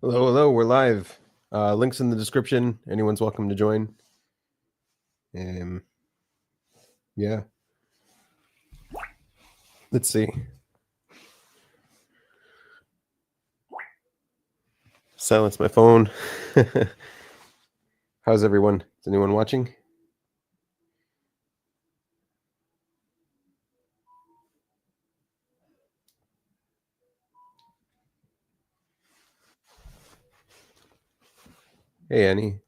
Hello, hello. We're live. Links in the description. Anyone's welcome to join. Yeah. Let's see. Silence my phone. How's everyone? Is anyone watching? Hey, Annie.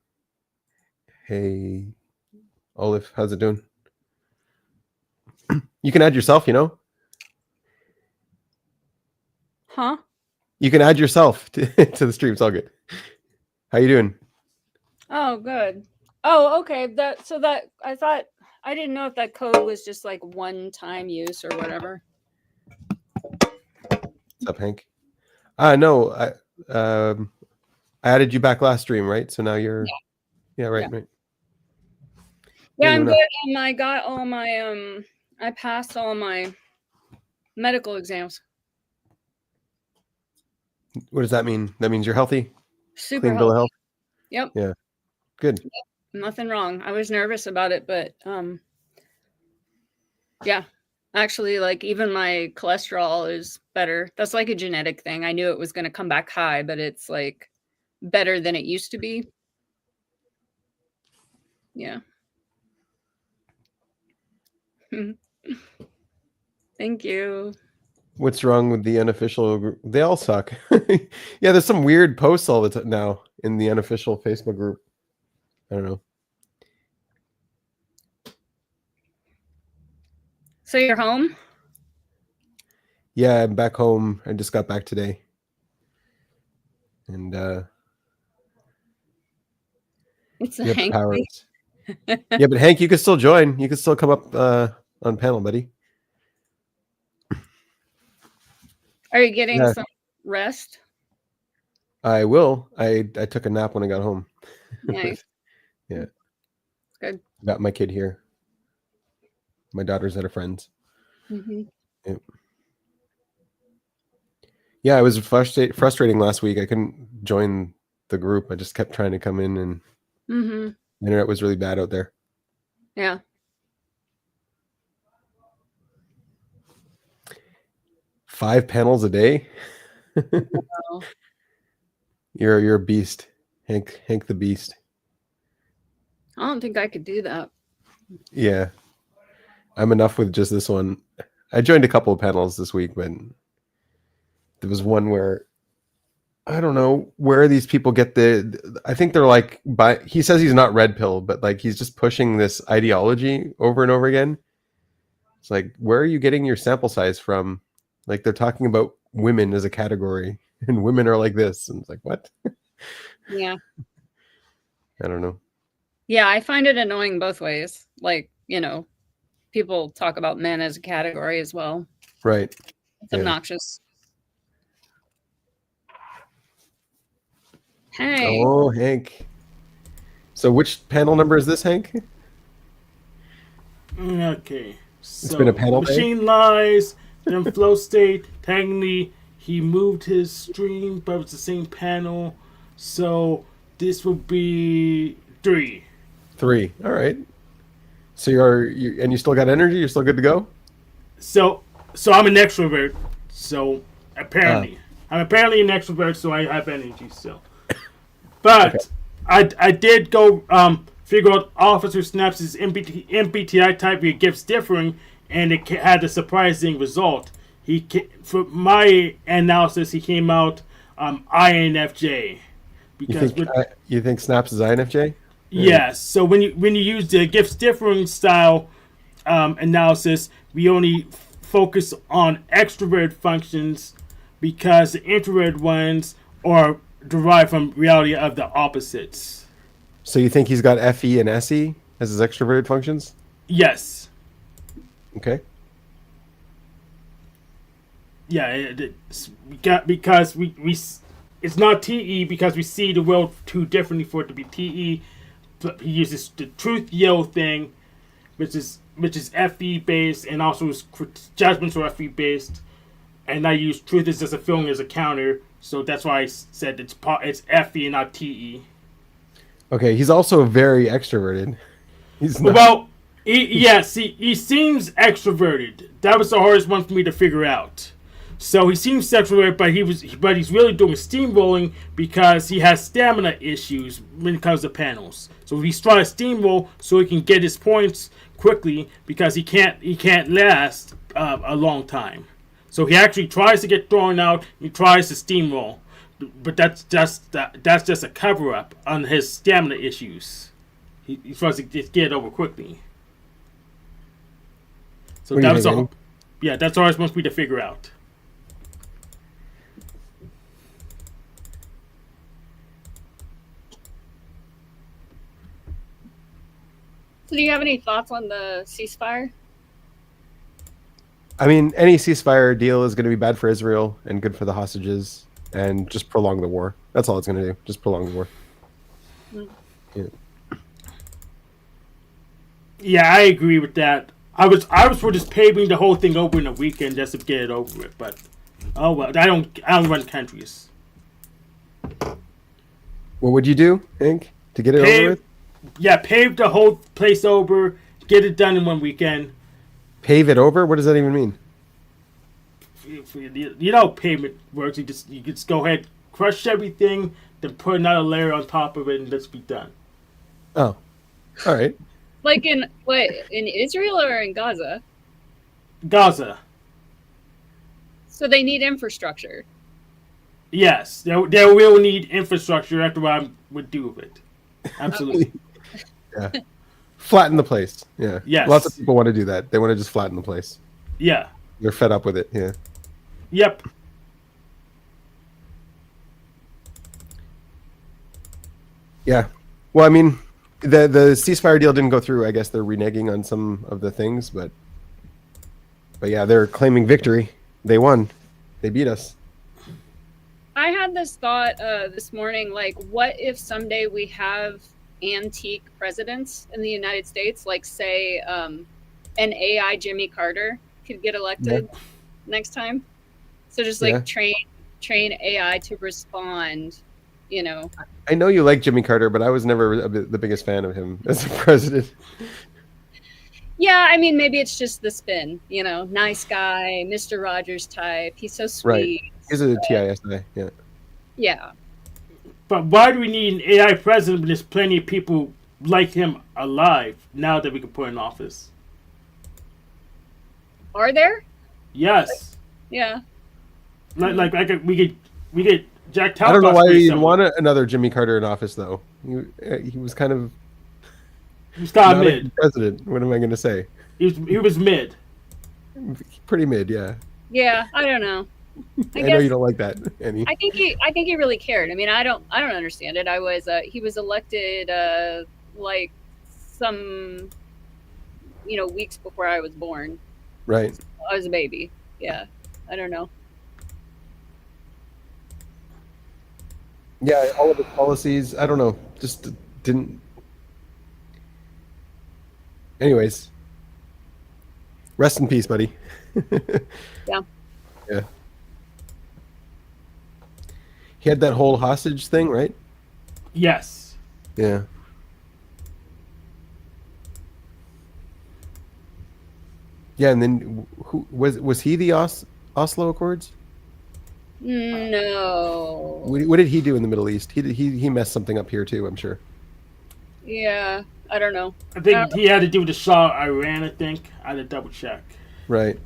Hey, Olive. How's it doing? You can add yourself, Huh? You can add yourself to the stream. It's all good. How you doing? Oh, good. Oh, okay. I thought I didn't know if that code was just like one-time use or whatever. What's up, Hank? No, I added you back last stream, right? So now you're right. Yeah, I'm good. I got all my I passed all my medical exams. What does that mean? That means you're healthy? Super Clean bill of health? Yep. Yeah. Good. Yep. Nothing wrong. I was nervous about it, but yeah. Actually, like even my cholesterol is better. That's like a genetic thing. I knew it was going to come back high, but it's like better than it used to be. Yeah. Thank you. What's wrong with the unofficial group? They all suck. Yeah, there's some weird posts all the time now in the unofficial Facebook group. I don't know. So you're home? Yeah, I'm back home. I just got back today. And it's a Hank. Yeah, but Hank, you can still join. You can still come up on panel, buddy. Are you getting some rest? I will. I took a nap when I got home. Nice. Yeah. Good. Got my kid here. My daughter's at a friend's. Mm-hmm. Yeah, it was frustrating last week. I couldn't join the group. I just kept trying to come in, and the internet was really bad out there. Yeah. Five panels a day. Wow. You're a beast, Hank the Beast. I don't think I could do that. Yeah, I'm enough with just this one. I joined a couple of panels this week, but there was one where I don't know where these people get I think they're like, he says he's not red pill, but like he's just pushing this ideology over and over again. It's like, where are you getting your sample size from? Like they're talking about women as a category, and women are like this, and it's like, what? Yeah. I don't know. Yeah, I find it annoying both ways. Like, people talk about men as a category as well. Right. It's obnoxious. Hey. Oh, Hank. So which panel number is this, Hank? Okay. So it's been a panel machine day? Lies, then flow state. Technically, he moved his stream, but it's the same panel. So this would be 3. 3. All right. So you still got energy? You're still good to go? So I'm an extrovert. So apparently, I'm apparently an extrovert. So I have energy still. But okay. I did go figure out Officer Snaps' MBTI type via gifts differing, and it had a surprising result. For my analysis, he came out INFJ. Because you think Snaps is INFJ? Yes. So when you use the gifts differing style analysis, we only focus on extrovert functions because the introvert ones are derived from reality of the opposites. So you think he's got FE and SE as his extroverted functions? Yes. Okay. Yeah, because we it's not TE because we see the world too differently for it to be TE. But he uses the truth yell thing, which is FE based, and also his judgments are FE based, and I use truth as just a feeling as a counter. So that's why I said it's FE and not TE. Okay, he's also very extroverted. He's not. Well, he seems extroverted. That was the hardest one for me to figure out. So he seems extroverted, but he's really doing steamrolling because he has stamina issues when it comes to panels. So he's trying to steamroll so he can get his points quickly because he can't last a long time. So he actually tries to get thrown out. He tries to steamroll, but that's just a cover up on his stamina issues. He tries to just get it over quickly. So that was that's all it's supposed to be to figure out. So do you have any thoughts on the ceasefire? I mean, any ceasefire deal is going to be bad for Israel and good for the hostages, and just prolong the war. That's all it's going to do. Just prolong the war. Mm. Yeah. Yeah, I agree with that. I was for just paving the whole thing over in a weekend just to get it over with, but oh well. I don't run countries. What would you do, Hank, to get it over with? Yeah, pave the whole place over, get it done in one weekend. Pave it over? What does that even mean? You know how pavement works. You just go ahead, crush everything, then put another layer on top of it, and let's be done. Oh, all right. Like in Israel or in Gaza? Gaza. So they need infrastructure. Yes, they will need infrastructure after what I would do with it. Absolutely. Yeah. Flatten the place. Yeah. Yes. Lots of people want to do that. They want to just flatten the place. Yeah. They're fed up with it. Yeah. Yep. Yeah. Well, I mean, the ceasefire deal didn't go through. I guess they're reneging on some of the things, but yeah, they're claiming victory. They won. They beat us. I had this thought this morning, like, what if someday we have antique presidents in the United States, like, say, an AI Jimmy Carter could get elected next time? So just, like, train AI to respond, you know. I know you like Jimmy Carter, but I was never the biggest fan of him as a president. Yeah, I mean, maybe it's just the spin, you know, nice guy, Mr. Rogers type. He's so sweet. Right. He's a TISI, yeah. Yeah. But why do we need an AI president when there's plenty of people like him alive now that we can put in office? Are there? Yes. Yeah. Like we get Jack Talbot. I don't know why you'd want another Jimmy Carter in office, though. He was kind of... He was kind of mid. President, what am I going to say? He was mid. Pretty mid, yeah. Yeah, I don't know. I know you don't like that, Annie. I think he really cared. I mean, I don't understand it. He was elected like some weeks before I was born. Right. I was a baby. Yeah. I don't know. Yeah, all of the policies, I don't know, just didn't. Anyways, rest in peace, buddy. Yeah. Yeah. He had that whole hostage thing, right? Yes. Yeah. Yeah, and then who was he the Oslo Accords? No. What did he do in the Middle East? He messed something up here too, I'm sure. Yeah, I don't know. I think he had to do with the Shah of Iran, I think. I had to double check. Right.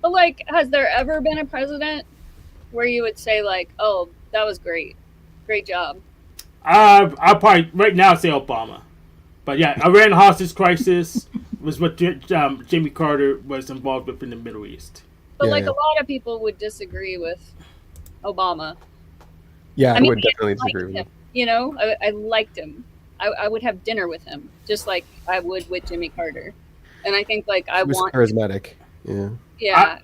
But like, has there ever been a president where you would say like, "Oh, that was great, great job"? I'll probably right now say Obama, but yeah, Iran hostage crisis was what Jimmy Carter was involved with in the Middle East. But a lot of people would disagree with Obama. Yeah, I would definitely disagree with him. You know, I liked him. I would have dinner with him, just like I would with Jimmy Carter. And I think like he was charismatic. Yeah. Yeah.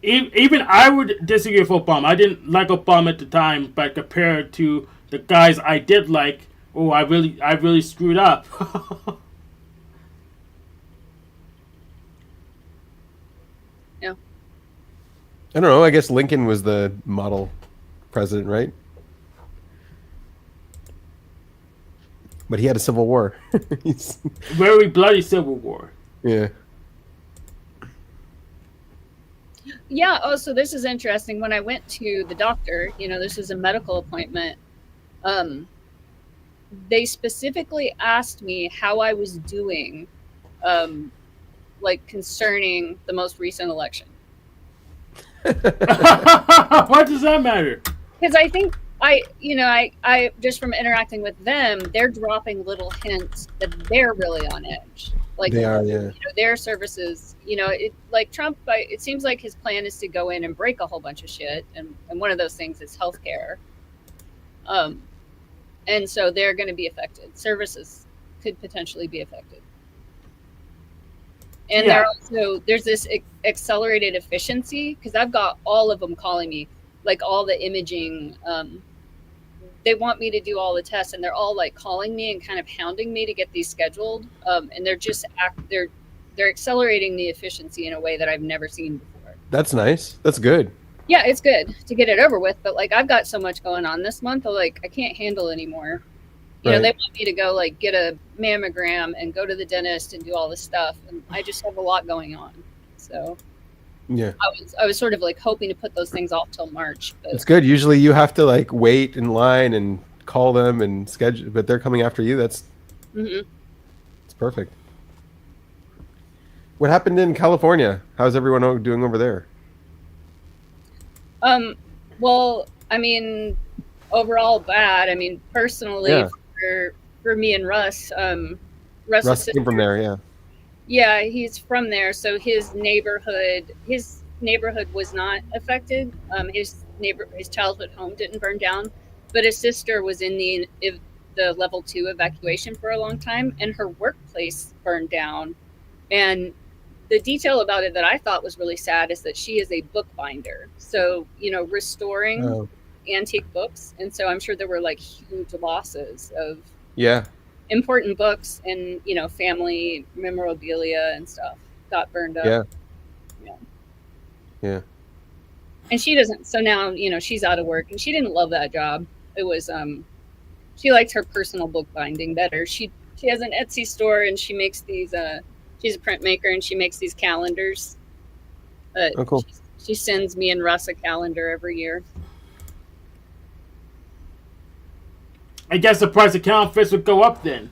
Even I would disagree with Obama. I didn't like Obama at the time, but compared to the guys I did like, oh, I really screwed up. Yeah. I don't know. I guess Lincoln was the model president, right? But he had a civil war. He's- Very bloody civil war. yeah. Yeah. Oh, so this is interesting. When I went to the doctor, this is a medical appointment. Um, they specifically asked me how I was doing, um, like concerning the most recent election. What does that matter? Because I think I just from interacting with them, they're dropping little hints that they're really on edge. Like They are, yeah. their services. Like Trump. It seems like his plan is to go in and break a whole bunch of shit, and one of those things is healthcare. And so they're going to be affected. Services could potentially be affected. And Yeah. there's this accelerated efficiency, because I've got all of them calling me, like all the imaging. They want me to do all the tests, and they're all like calling me and kind of hounding me to get these scheduled. And they're accelerating the efficiency in a way that I've never seen before. That's nice. That's good. Yeah, it's good to get it over with, but like I've got so much going on this month, like I can't handle anymore. Right. They want me to go like get a mammogram and go to the dentist and do all this stuff, and I just have a lot going on. So Yeah. I was sort of like hoping to put those things off till March. But It's good. Usually you have to like wait in line and call them and schedule, but they're coming after you. That's it's perfect. What happened in California? How's everyone doing over there? Well, I mean, overall bad. I mean, personally, Yeah. for me and Russ, Russ came from there, yeah. Yeah, he's from there, so his neighborhood was not affected. His childhood home didn't burn down, but his sister was in the level 2 evacuation for a long time, and her workplace burned down. And the detail about it that I thought was really sad is that she is a bookbinder, so restoring antique books, and so I'm sure there were like huge losses of important books and family memorabilia and stuff got burned up. Yeah. And she doesn't. So now she's out of work, and she didn't love that job. It was she liked her personal bookbinding better. She has an Etsy store, and she makes these. She's a printmaker, and she makes these calendars. Oh, cool. She sends me and Russ a calendar every year. I guess the price of counterfeits would go up then.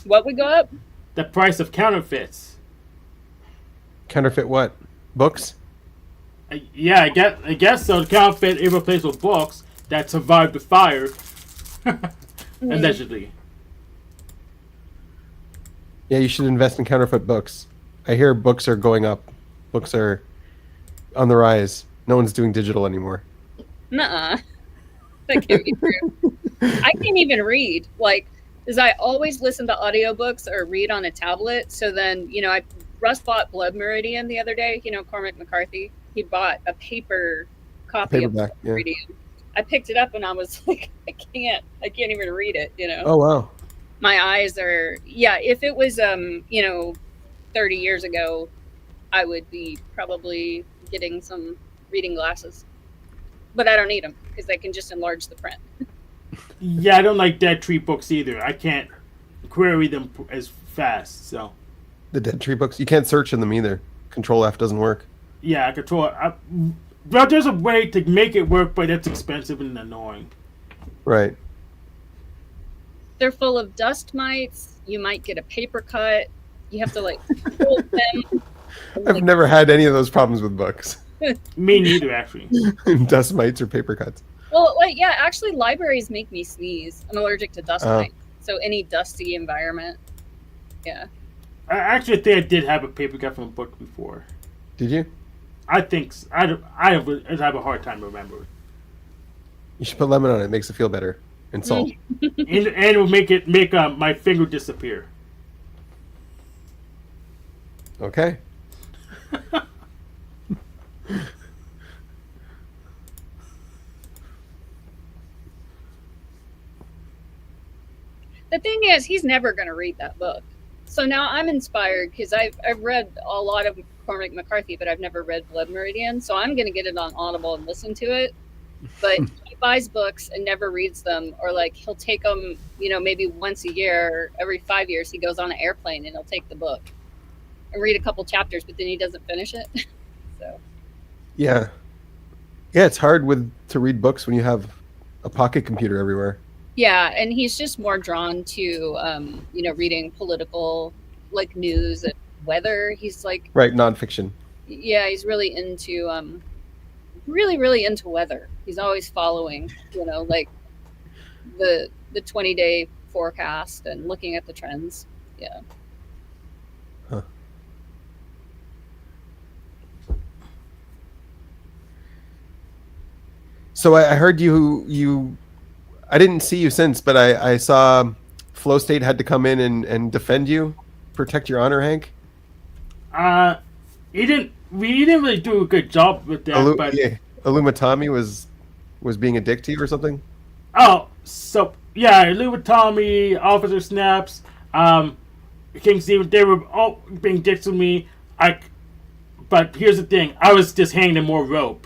What would go up? The price of counterfeits. Counterfeit what? Books? Yeah, I guess so. The counterfeit irreplaceable books that survived the fire, allegedly. Yeah, you should invest in counterfeit books. I hear books are going up. Books are on the rise. No one's doing digital anymore. Nuh-uh. That can't be true. I can't even read. Like, because I always listen to audiobooks or read on a tablet. So then, Russ bought Blood Meridian the other day. Cormac McCarthy. He bought a paper copy Paperback, of Blood Meridian. I picked it up and I was like, I can't even read it. Oh wow. My eyes are. Yeah. If it was 30 years ago, I would be probably getting some reading glasses. But I don't need them because they can just enlarge the print. Yeah, I don't like Dead Tree books either. I can't query them as fast. So The Dead Tree books? You can't search in them either. Control F doesn't work. yeah, well, there's a way to make it work, but it's expensive and annoying. Right. They're full of dust mites. You might get a paper cut. You have to hold them. I've never had any of those problems with books. Me neither, actually. Dust mites or paper cuts. Well, actually, libraries make me sneeze. I'm allergic to dust mites, so any dusty environment. Yeah. I actually think I did have a paper cut from a book before. Did you? I think so. I have a hard time remembering. You should put lemon on it. It makes it feel better. And salt. and it will make my finger disappear. Okay. the thing is, he's never going to read that book. So now I'm inspired because I've read a lot of Cormac McCarthy, but I've never read Blood Meridian. So I'm going to get it on Audible and listen to it. But he buys books and never reads them, or like he'll take them, maybe once a year, every 5 years, he goes on an airplane and he'll take the book and read a couple chapters, but then he doesn't finish it. So Yeah. Yeah, it's hard to read books when you have a pocket computer everywhere. yeah, and he's just more drawn to reading political, like, news and weather. He's like, Right, nonfiction. yeah, he's really into really into weather. He's always following, like the 20-day forecast and looking at the trends. Yeah. Huh. So I heard you I didn't see you since, but I saw Flow State had to come in and defend you, protect your honor, Hank. We didn't really do a good job with that, but Yeah, Illumitami was being a dick to you or something. oh, so yeah, Tommy, Officer Snaps, King Steven, they were all being dicks with me. But here's the thing: I was just hanging them more rope,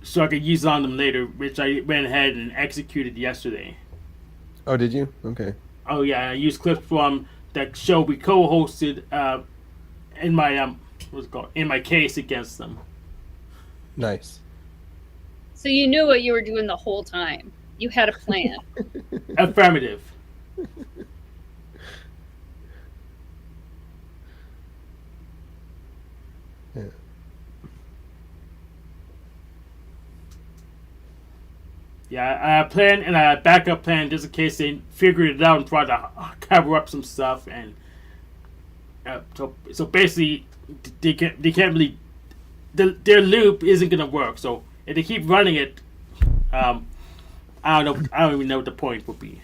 so I could use on them later, which I went ahead and executed yesterday. Oh, did you? Okay. Oh yeah, I used clips from that show we co-hosted in my what's it called, in my case against them. Nice. So you knew what you were doing the whole time. You had a plan. Affirmative. Yeah. Yeah, I had a plan and I had a backup plan just in case they figured it out and tried to cover up some stuff. And so basically, they can't really. Their loop isn't gonna work. So if they keep running it, I don't know. I don't even know what the point would be.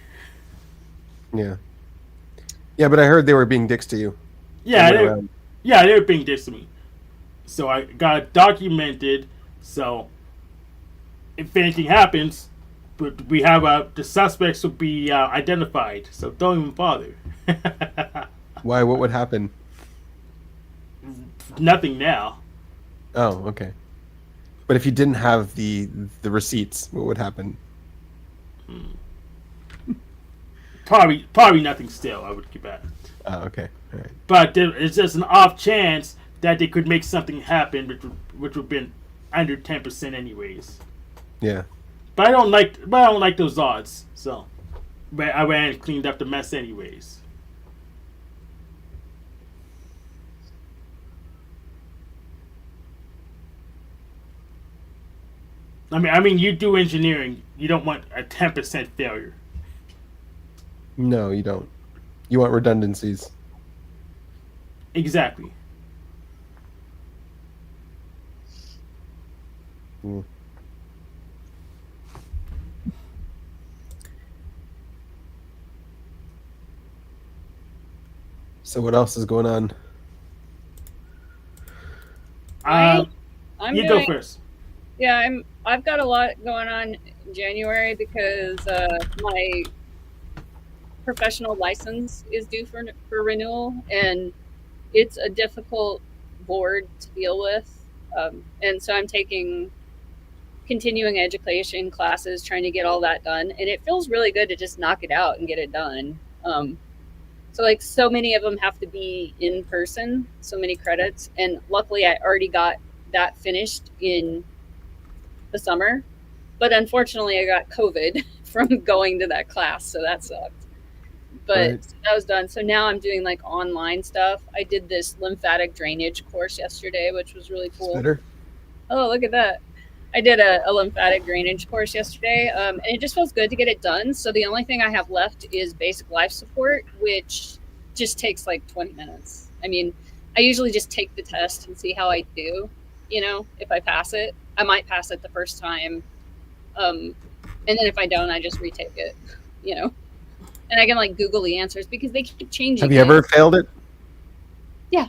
Yeah. Yeah, but I heard they were being dicks to you. Yeah, Around. they were being dicks to me. So I got it documented. So if anything happens, but we have the suspects will be identified. So don't even bother. Why? What would happen? Nothing now. Oh, okay. But if you didn't have the receipts, what would happen? Probably nothing still. I would keep at it. Oh, okay. All right. But it's just an off chance that they could make something happen, which would have been under 10% anyways. Yeah. But I don't like those odds. So, but I went and cleaned up the mess anyways. I mean, you do engineering. You don't want a 10% failure. No, you don't. You want redundancies. Exactly. Mm. So what else is going on? I'm You doing, go first. Yeah, I've got a lot going on in January because my professional license is due for renewal, and it's a difficult board to deal with. And so I'm taking continuing education classes, trying to get all that done, and it feels really good to just knock it out and get it done. So like, so many of them have to be in person, so many credits, and luckily I already got that finished in the summer, but unfortunately I got COVID from going to that class, so that sucked. But Right. that was done. So now I'm doing like online stuff. I did this lymphatic drainage course yesterday, which was really cool. Better? Oh, look at that. I did a lymphatic drainage course yesterday, and it just feels good to get it done. So the only thing I have left is basic life support, which just takes like 20 minutes. I mean, I usually just take the test and see how I do. If I pass it, I might pass it the first time. And then if I don't, I just retake it, and I can like Google the answers because they keep changing. Have you ever failed it? Yeah,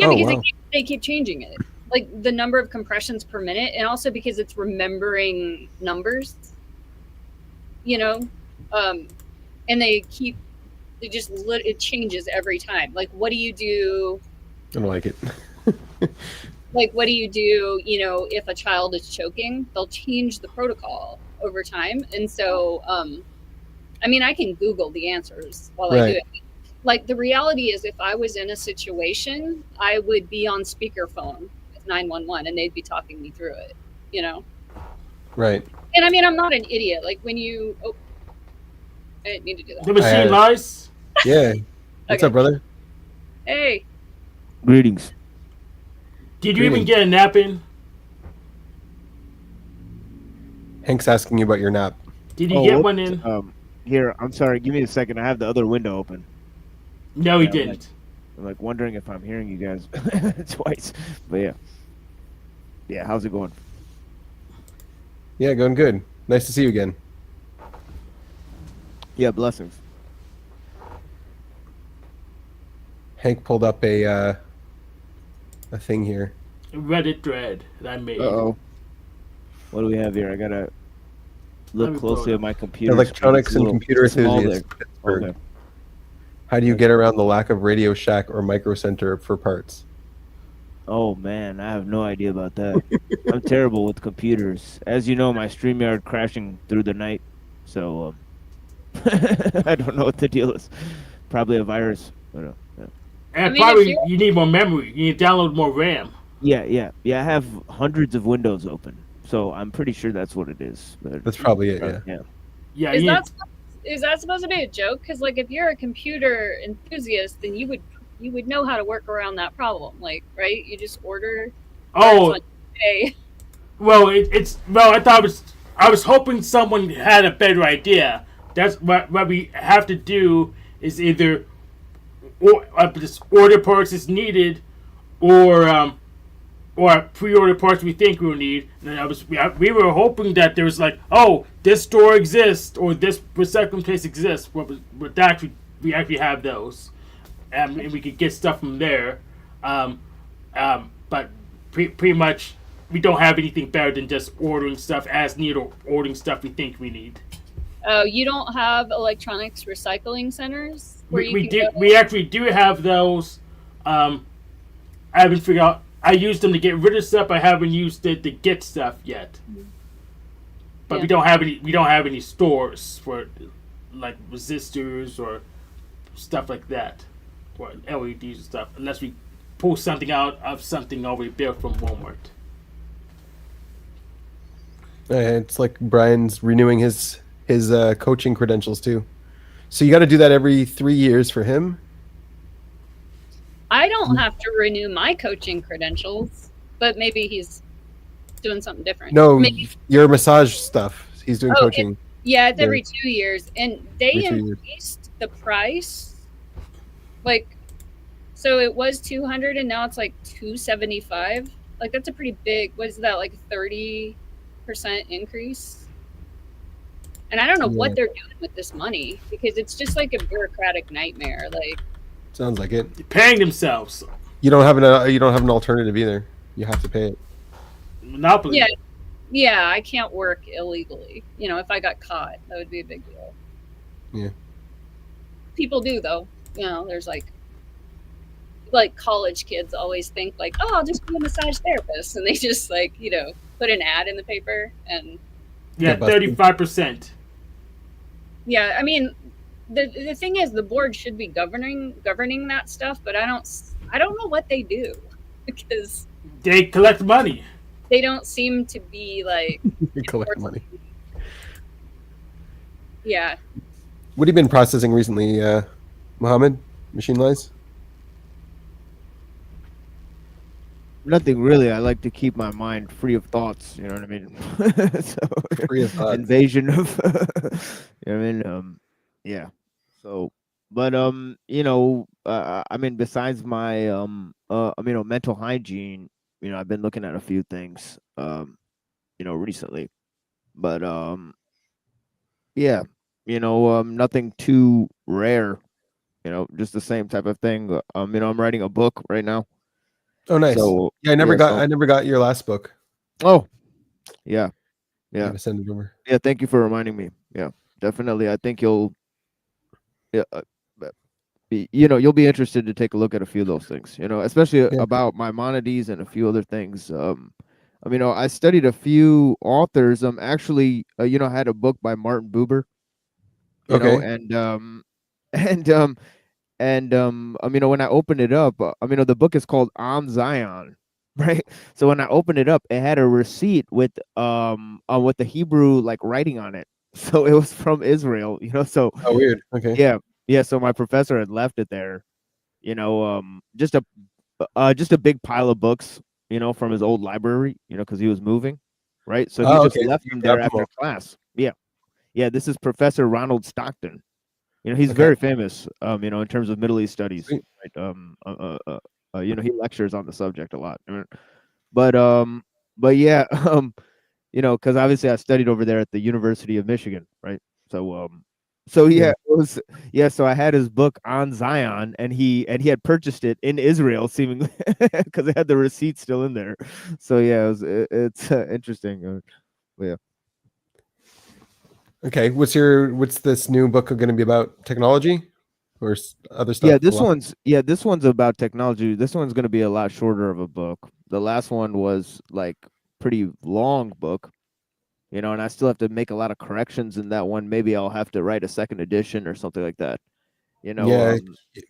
Oh, because wow. they keep changing it, like the number of compressions per minute, and also because it's remembering numbers. and it changes every time. Like, what do you do? I don't like it. Like, what do you do, if a child is choking? They'll change the protocol over time. And so, I mean, I can Google the answers while I do Right. it. Like, the reality is, if I was in a situation, I would be on speakerphone with 911 and they'd be talking me through it, Right. And I mean, I'm not an idiot. Like, I didn't need to do The that. machine lies. Yeah. What's Okay. up, brother? Hey, Greetings. Did you even Greetings. get a nap in? Hank's asking you about your nap. Did you get whoops. one in? Here, I'm sorry. Give me a second. I have the other window open. No, he Yeah, didn't. I'm like wondering if I'm hearing you guys twice. But yeah. Yeah, how's it going? Yeah, going good. Nice to see you again. Yeah, blessings. Hank pulled up a thing here. Reddit thread that I made. Uh-oh. What do we have here? I gotta Let me look pull closely it at up. my computer. Electronics It's a and little computer small enthusiasts. there. Pittsburgh. Okay. How do you get around the lack of Radio Shack or Micro Center for parts? Oh man, I have no idea about that. I'm terrible with computers. As you know, my StreamYard crashing through the night. So I don't know what the deal is. Probably a virus. But, yeah. And I mean, probably you need more memory. You need to download more RAM. Yeah. I have hundreds of windows open, so I'm pretty sure that's what it is. But That's probably it, yeah. Yeah, is you that supposed to be a joke? Because, like, if you're a computer enthusiast, then you would know how to work around that problem. Like, right? You just order. Oh, Hey. well, I thought I was hoping someone had a better idea. That's what we have to do is either just order parts as needed, or pre-order parts we think we'll need. And we were hoping that there was like, oh, this store exists or this recycling place exists. But actually, we actually have those, and we could get stuff from there. But pretty much, we don't have anything better than just ordering stuff as needed or ordering stuff we think we need. Oh, you don't have electronics recycling centers where We actually do have those. I haven't figured out. I used them to get rid of stuff. I haven't used it to get stuff yet. But Yeah. we don't have any. We don't have any stores for like resistors or stuff like that, or LEDs and stuff, unless we pull something out of something already built from Walmart. It's like Brian's renewing his coaching credentials too. So you got to do that every 3 years for him. I don't have to renew my coaching credentials, but maybe he's doing something different. No, Maybe, your massage stuff. He's doing Oh, coaching. yeah, it's every 2 years, and they Every 2 years. increased the price. Like, so it was 200, and now it's like 275. Like, that's a pretty big. What is that? Like 30% increase. And I don't know Yeah. what they're doing with this money because it's just like a bureaucratic nightmare. Like, Sounds like it. They're paying themselves. You don't have an alternative either. You have to pay it. Monopoly. yeah, I can't work illegally. If I got caught, that would be a big deal. Yeah. People do though. There's like college kids always think like, oh, I'll just be a massage therapist, and they just put an ad in the paper, and Yeah, Get busted. 35%. yeah, I mean, the thing is, the board should be governing that stuff, but I don't know what they do because They collect money. they don't seem to be like You collect money. yeah. What have you been processing recently, Mohammed? Machine Lies? Nothing really. I like to keep my mind free of thoughts. You know what I mean? So, Free of thoughts. invasion of. You know what I mean? Yeah. So, but I mean, besides my mental hygiene, I've been looking at a few things, recently, but yeah, nothing too rare. Just the same type of thing. I'm writing a book right now. Oh, nice. So Yeah, I never yeah, got your last book. Oh, yeah. Gotta send it over. Yeah, thank you for reminding me. Yeah, definitely. I think you'll you'll be interested to take a look at a few of those things. Especially Yeah. about Maimonides and a few other things. I studied a few authors. Actually, I had a book by Martin Buber. Okay. And when I opened it up, the book is called On Zion, right? So when I opened it up, it had a receipt with the Hebrew like writing on it. So it was from Israel, So Oh, weird. Okay. yeah. So my professor had left it there, just a big pile of books, from his old library, because he was moving, right? So he Oh, just okay. left You them there grabbed them after all. class. Yeah. This is Professor Ronald Stockton. He's Okay. very famous, in terms of Middle East studies. Sweet. Right? He lectures on the subject a lot. But but yeah, because obviously I studied over there at the University of Michigan, right? So yeah, Yeah. it was So I had his book On Zion, and he had purchased it in Israel, seemingly because it had the receipt still in there. So yeah, it's interesting. Yeah. Okay. What's this new book going to be about? Technology or other Yeah, stuff? Philosophy? this one's about technology. This one's going to be a lot shorter of a book. The last one was like pretty long book, and I still have to make a lot of corrections in that one. Maybe I'll have to write a second edition or something like that. You know, Yeah. um,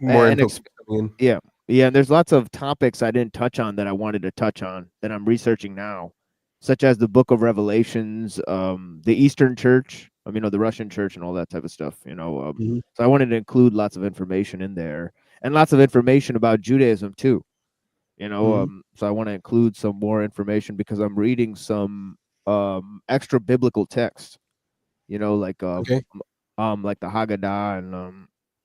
More and info ex- coming in. yeah, yeah, and there's lots of topics I didn't touch on that I wanted to touch on that I'm researching now, such as the Book of Revelations, the Eastern Church, the Russian Church, and all that type of stuff. Mhm. So I wanted to include lots of information in there and lots of information about Judaism too. Mhm. So I want to include some more information because I'm reading some extra biblical text. Like Okay. like the Haggadah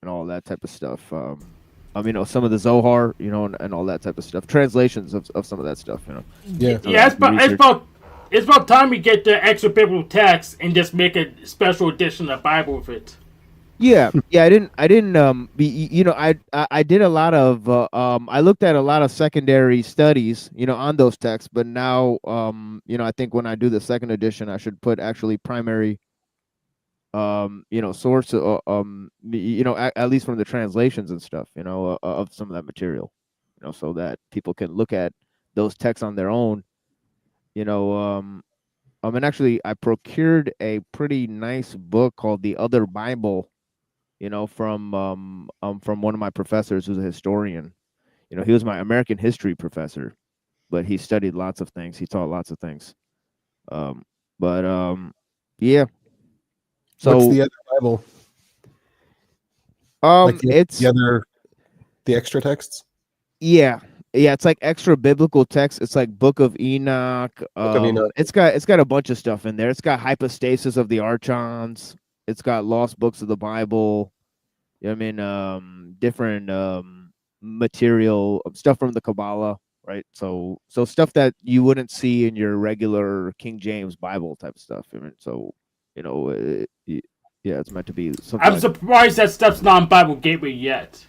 and all that type of stuff. Some of the Zohar, and all that type of stuff. Translations of some of that stuff, Yeah. so that I can research. It's about time we get the extra biblical text and just make a special edition of the Bible with it. Yeah, yeah. I didn't. I did a lot of. I looked at a lot of secondary studies, on those texts. But now, I think when I do the second edition, I should put actually primary, source, at least from the translations and stuff, of some of that material, so that people can look at those texts on their own, you know. And actually, I procured a pretty nice book called The Other Bible, from one of my professors who's a historian. He was my American history professor, but he studied lots of things. He taught lots of things. Um, but yeah. What's So the other Bible? Like it's the extra texts? yeah, yeah. It's like extra biblical text. It's like Book of Enoch. Book of Enoch. It's got a bunch of stuff in there. It's got hypostasis of the archons. It's got lost books of the Bible. Different material stuff from the Kabbalah, right? So stuff that you wouldn't see in your regular King James Bible type of stuff. You know, yeah, it's meant to be something. I'm surprised that stuff's not on Bible Gateway yet.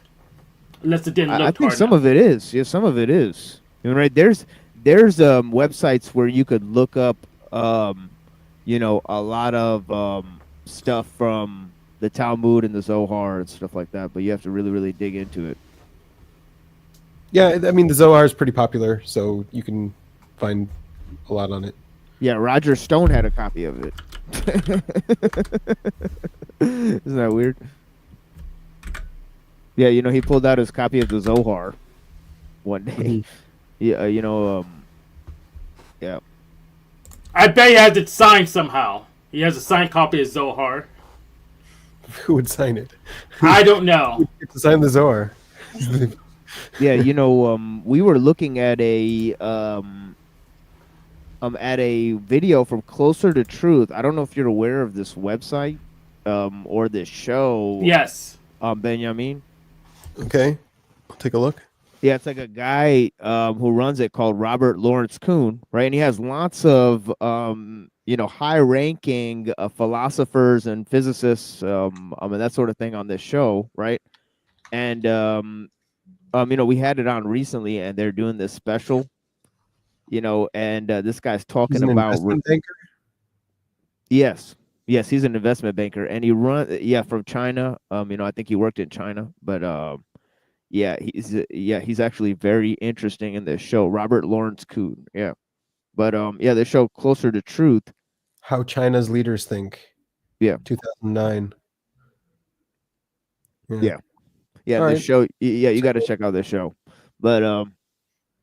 Unless it didn't I look think hard some enough. of it is. Yeah, some of it is. Right? There's websites where you could look up a lot of stuff from the Talmud and the Zohar and stuff like that, but you have to really, really dig into it. Yeah, I mean the Zohar is pretty popular, so you can find a lot on it. Yeah, Roger Stone had a copy of it. Isn't that weird? Yeah, he pulled out his copy of the Zohar one day. Mhm. Yeah, yeah. I bet he has it signed somehow. He has a signed copy of Zohar. Who would sign it? I don't know. Get to sign the Zohar. Yeah, we were looking at a video from Closer to Truth. I don't know if you're aware of this website or this show. Yes. Benjamin. Okay, I'll take a look. Yeah, it's like a guy who runs it called Robert Lawrence Kuhn, right? And he has lots of high-ranking philosophers and physicists, and that sort of thing on this show, right? And we had it on recently, and they're doing this special, and this guy's He's talking an about investment banker. yes, Yes, he's an investment banker, and from China. I think he worked in China, but he's actually very interesting in this show. Robert Lawrence Kuhn, yeah, but the show Closer to Truth, How China's Leaders Think, yeah, 2009. yeah, yeah. All This right. show, yeah, you got to check out this show, but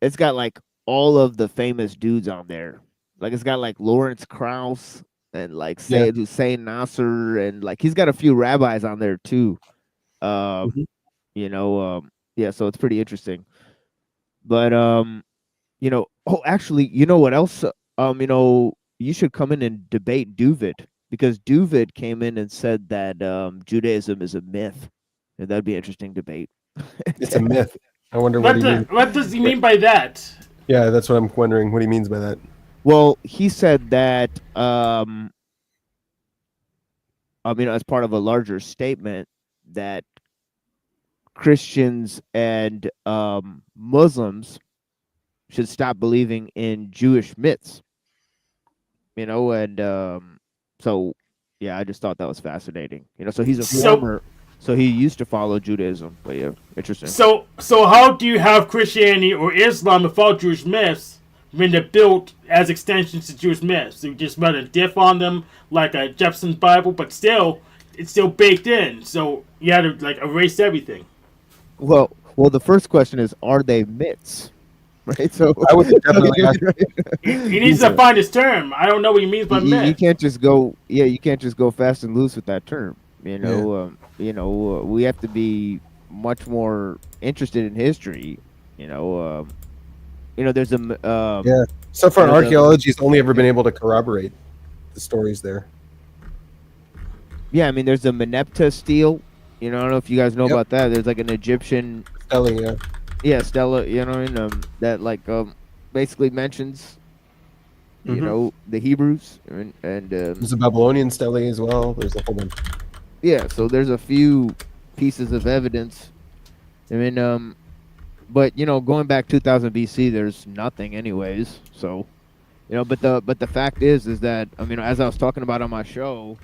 it's got like all of the famous dudes on there. Like it's got like Lawrence Krauss and like Yeah. Sayyid Hussein Nasser, and like he's got a few rabbis on there too. Um, Mhm. yeah, so it's pretty interesting. But oh, actually, you know what else? You should come in and debate Duvid, because Duvid came in and said that Judaism is a myth, and that'd be an interesting debate. It's a myth. I wonder what he means. What does he mean by that? Yeah, that's what I'm wondering. What he means by that. Well, he said that as part of a larger statement that Christians and Muslims should stop believing in Jewish myths. And so yeah, I just thought that was fascinating. So he's a former, so he used to follow Judaism, but yeah, interesting. So how do you have Christianity or Islam without Jewish myths when they're built as extensions to Jewish myths? So you just rather diff on them like a Jefferson's Bible, but still, it's still baked in. So you had to like erase everything. Well, the first question is, are they myths? Right. So I would definitely ask. He needs to find his term. I don't know what he means by myth. You can't just go. Yeah, you can't just go fast and loose with that term. We have to be much more interested in history. There's a Yeah. So far, archaeology has only ever been able to corroborate the stories there. Yeah, I mean, there's the Meneptah stele. I don't know if you guys know about that. There's like an Egyptian Stele, yeah. Yeah, Stella, that like basically mentions the Hebrews and There's a Babylonian stele as well. There's a whole bunch. Yeah, so there's a few pieces of evidence. I mean, but going back 2000 BC, there's nothing anyways. So, but the fact is that as I was talking about on my show,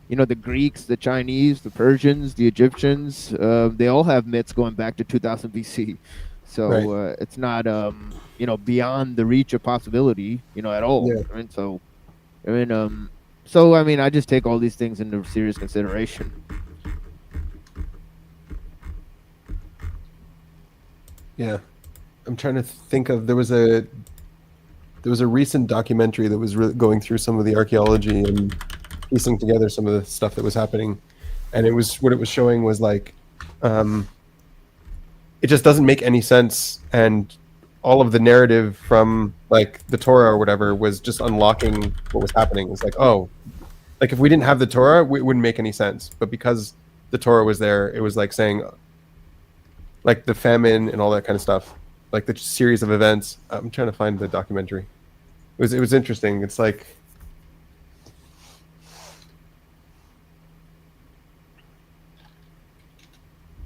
the Greeks, the Chinese, the Persians, the Egyptians, they all have myths going back to 2000 BC. So it's not beyond the reach of possibility, at all. Yeah. Right? So I just take all these things into serious consideration. Yeah, I'm trying to think of there was a recent documentary that was going through some of the archaeology and piecing together some of the stuff that was happening, and it was showing was like it just doesn't make any sense, and all of the narrative from like the Torah or whatever was just unlocking what was happening. It's like, oh, like if we didn't have the Torah, it wouldn't make any sense, but because the Torah was there, it was like saying like the famine and all that kind of stuff, like the series of events. I'm trying to find the documentary. It was interesting. It's like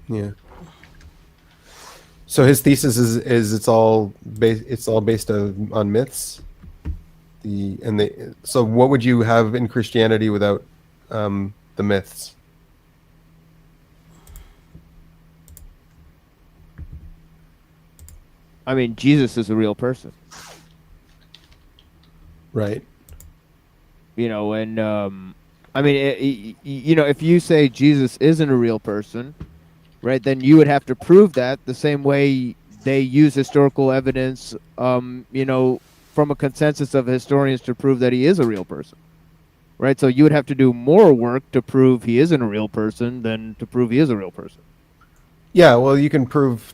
yeah. So his thesis is it's all based on myths. So what would you have in Christianity without the myths? I mean, Jesus is a real person. Right. And if you say Jesus isn't a real person, right, then you would have to prove that the same way they use historical evidence, from a consensus of historians to prove that he is a real person. Right? So you would have to do more work to prove he isn't a real person than to prove he is a real person. Yeah, well, you can prove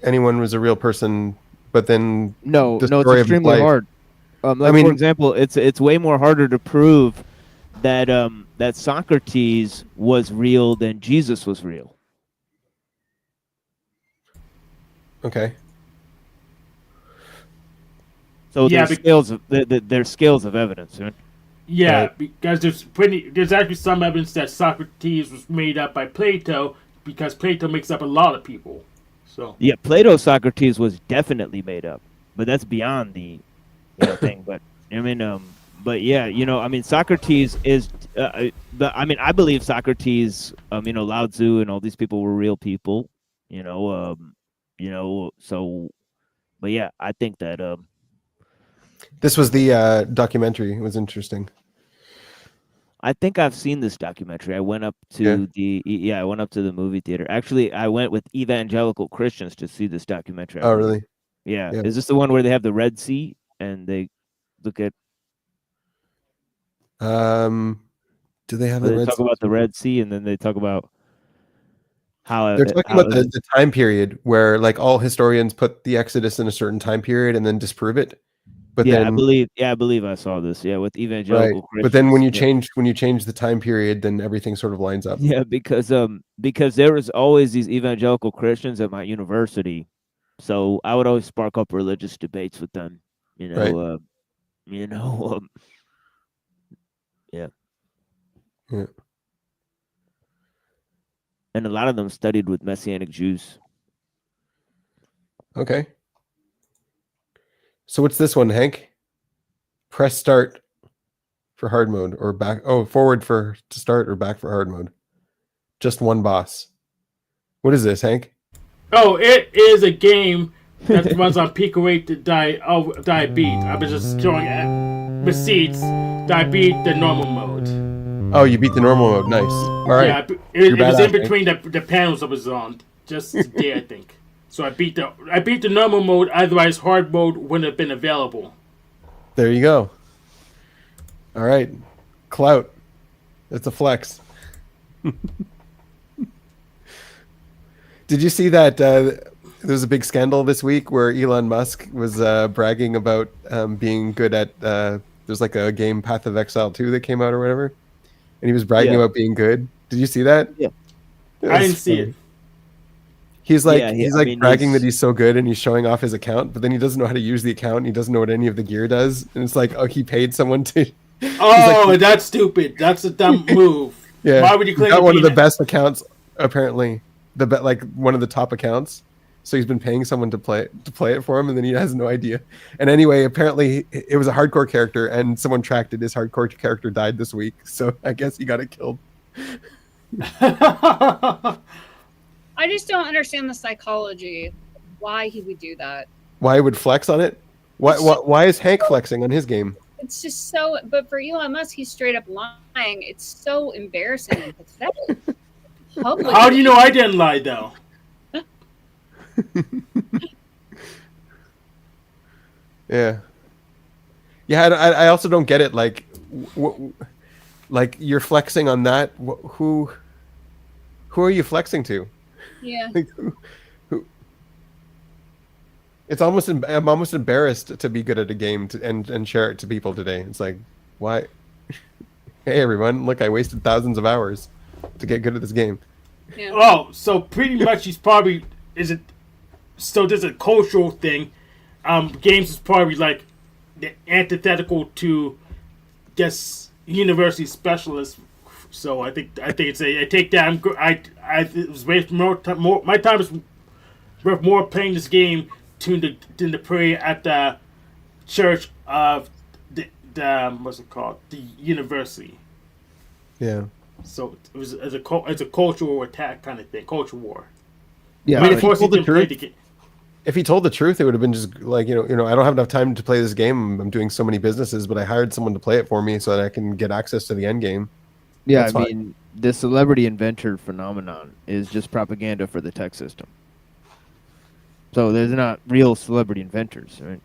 anyone was a real person, but then no, it's extremely hard. For example, it's way more harder to prove that that Socrates was real than Jesus was real. Okay. So there's scales of evidence, right? Yeah, right. Because there's actually some evidence that Socrates was made up by Plato, because Plato makes up a lot of people. So yeah, Socrates was definitely made up, but that's beyond the thing. But but yeah, I mean, Socrates is. I believe Socrates, Lao Tzu, and all these people were real people. So, but yeah, I think that This was the documentary. It was interesting. I think I've seen this documentary. I went up Yeah. to I went up to the movie theater. Actually, I went with evangelical Christians to see this documentary. I Oh, believe. really? Yeah. Yeah. Is this the one where they have the Red Sea and they look at? Do they have Where the they Red talk Sea? about the Red Sea, and then they talk about how They're talking about the time period where like all historians put the Exodus in a certain time period and then disprove it. But I then believe I saw this. Yeah, with right. evangelical Christians. But then when you change the time period, then everything sort of lines up. Yeah, because there was always these evangelical Christians at my university, so I would always spark up religious debates with them. Right. Yeah. Yeah. And a lot of them studied with Messianic Jews. Okay. So what's this one, Hank? Press start for hard mode or back. Oh, forward to start or back for hard mode. Just one boss. What is this, Hank? Oh, it is a game that runs on peak rate to die beat. I was just showing receipts that I beat the normal mode. Oh, you beat the normal mode. Nice. All right. Yeah, it was in badass, between the panels I was on just today, I think. So I beat the normal mode. Otherwise, hard mode wouldn't have been available. There you go. All right. Clout. It's a flex. Did you see that there was a big scandal this week where Elon Musk was bragging about being good at there's like a game Path of Exile 2 that came out or whatever, and he was bragging Yeah. about being good. Did you see that? Yeah. I didn't see it. He's like Yeah, bragging that he's so good and he's showing off his account, but then he doesn't know how to use the account and he doesn't know what any of the gear does. And it's like, oh, he paid someone to Oh, that's stupid. That's a dumb move. yeah. Why would you claim got to one be of the that? best accounts apparently. Like one of the top accounts. So he's been paying someone to play it for him and then he has no idea. And anyway, apparently it was a hardcore character and someone tracked it. His hardcore character died this week. So I guess he got it killed. I just don't understand the psychology. Why he would do that. Why would flex on it? Why is Hank flexing on his game? It's just so. But for Elon Musk, he's straight up lying. It's so embarrassing and pathetic. Publicly. How do you know I didn't lie, though? Yeah. Yeah, I also don't get it. Like, like you're flexing on that. Who are you flexing to? Yeah. Like, who? It's almost I'm almost embarrassed to be good at a game and share it to people today. It's like, why? Hey everyone, look, I wasted thousands of hours to get good at this game. Yeah. Oh, so pretty much he's probably so there's a cultural thing. Games is probably like the antithetical to guess university specialists. So I think it's I take that. It was worth more time. My time is worth more playing this game than to pray at the church of the what's it called, the university. Yeah. So it was it's a cultural attack kind of thing, culture war. Yeah, I mean, if of he course he told the didn't play truth- the game. If he told the truth, it would have been just like, I don't have enough time to play this game. I'm doing so many businesses, but I hired someone to play it for me so that I can get access to the end game. Yeah, That's I fine. mean, the celebrity inventor phenomenon is just propaganda for the tech system. So there's not real celebrity inventors, right?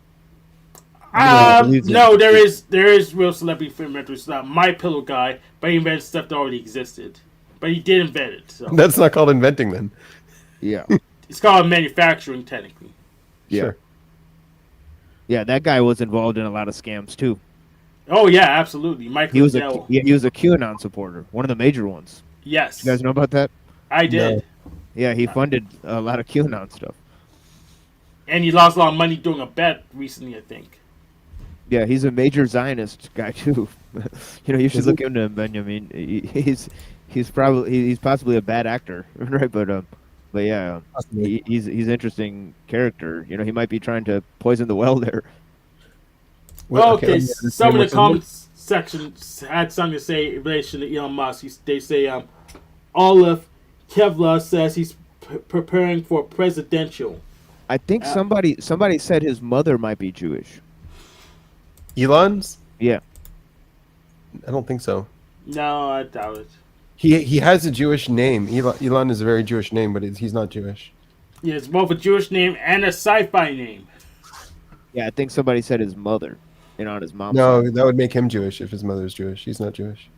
No, there is real celebrity film inventors. My Pillow guy, but he invented stuff that already existed. But he did invent it. So That's not called inventing then. Yeah. it's called manufacturing technically. Yeah. Sure. Yeah, that guy was involved in a lot of scams too. Oh yeah, absolutely. Michael He was Dell. he was a QAnon supporter, one of the major ones. Yes, You guys know about that? I did. No. Yeah, he funded a lot of QAnon stuff. And he lost a lot of money doing a bet recently, I think. Yeah, he's a major Zionist guy too. You should Is look into him, Benjamin. He's possibly a bad actor, right? But yeah, he's an interesting character. He might be trying to poison the well there. Okay, some of the comments section had something to say in relation to Elon Musk. They say Olive Kevlar says he's preparing for presidential. I think somebody said his mother might be Jewish. Elon's? Yeah. I don't think so. No, I doubt it. He has a Jewish name. Elon is a very Jewish name, but he's not Jewish. Yeah, it's both a Jewish name and a sci-fi name. Yeah, I think somebody said his mother, and on his mom's No, side. that would make him Jewish if his mother's Jewish. He's not Jewish.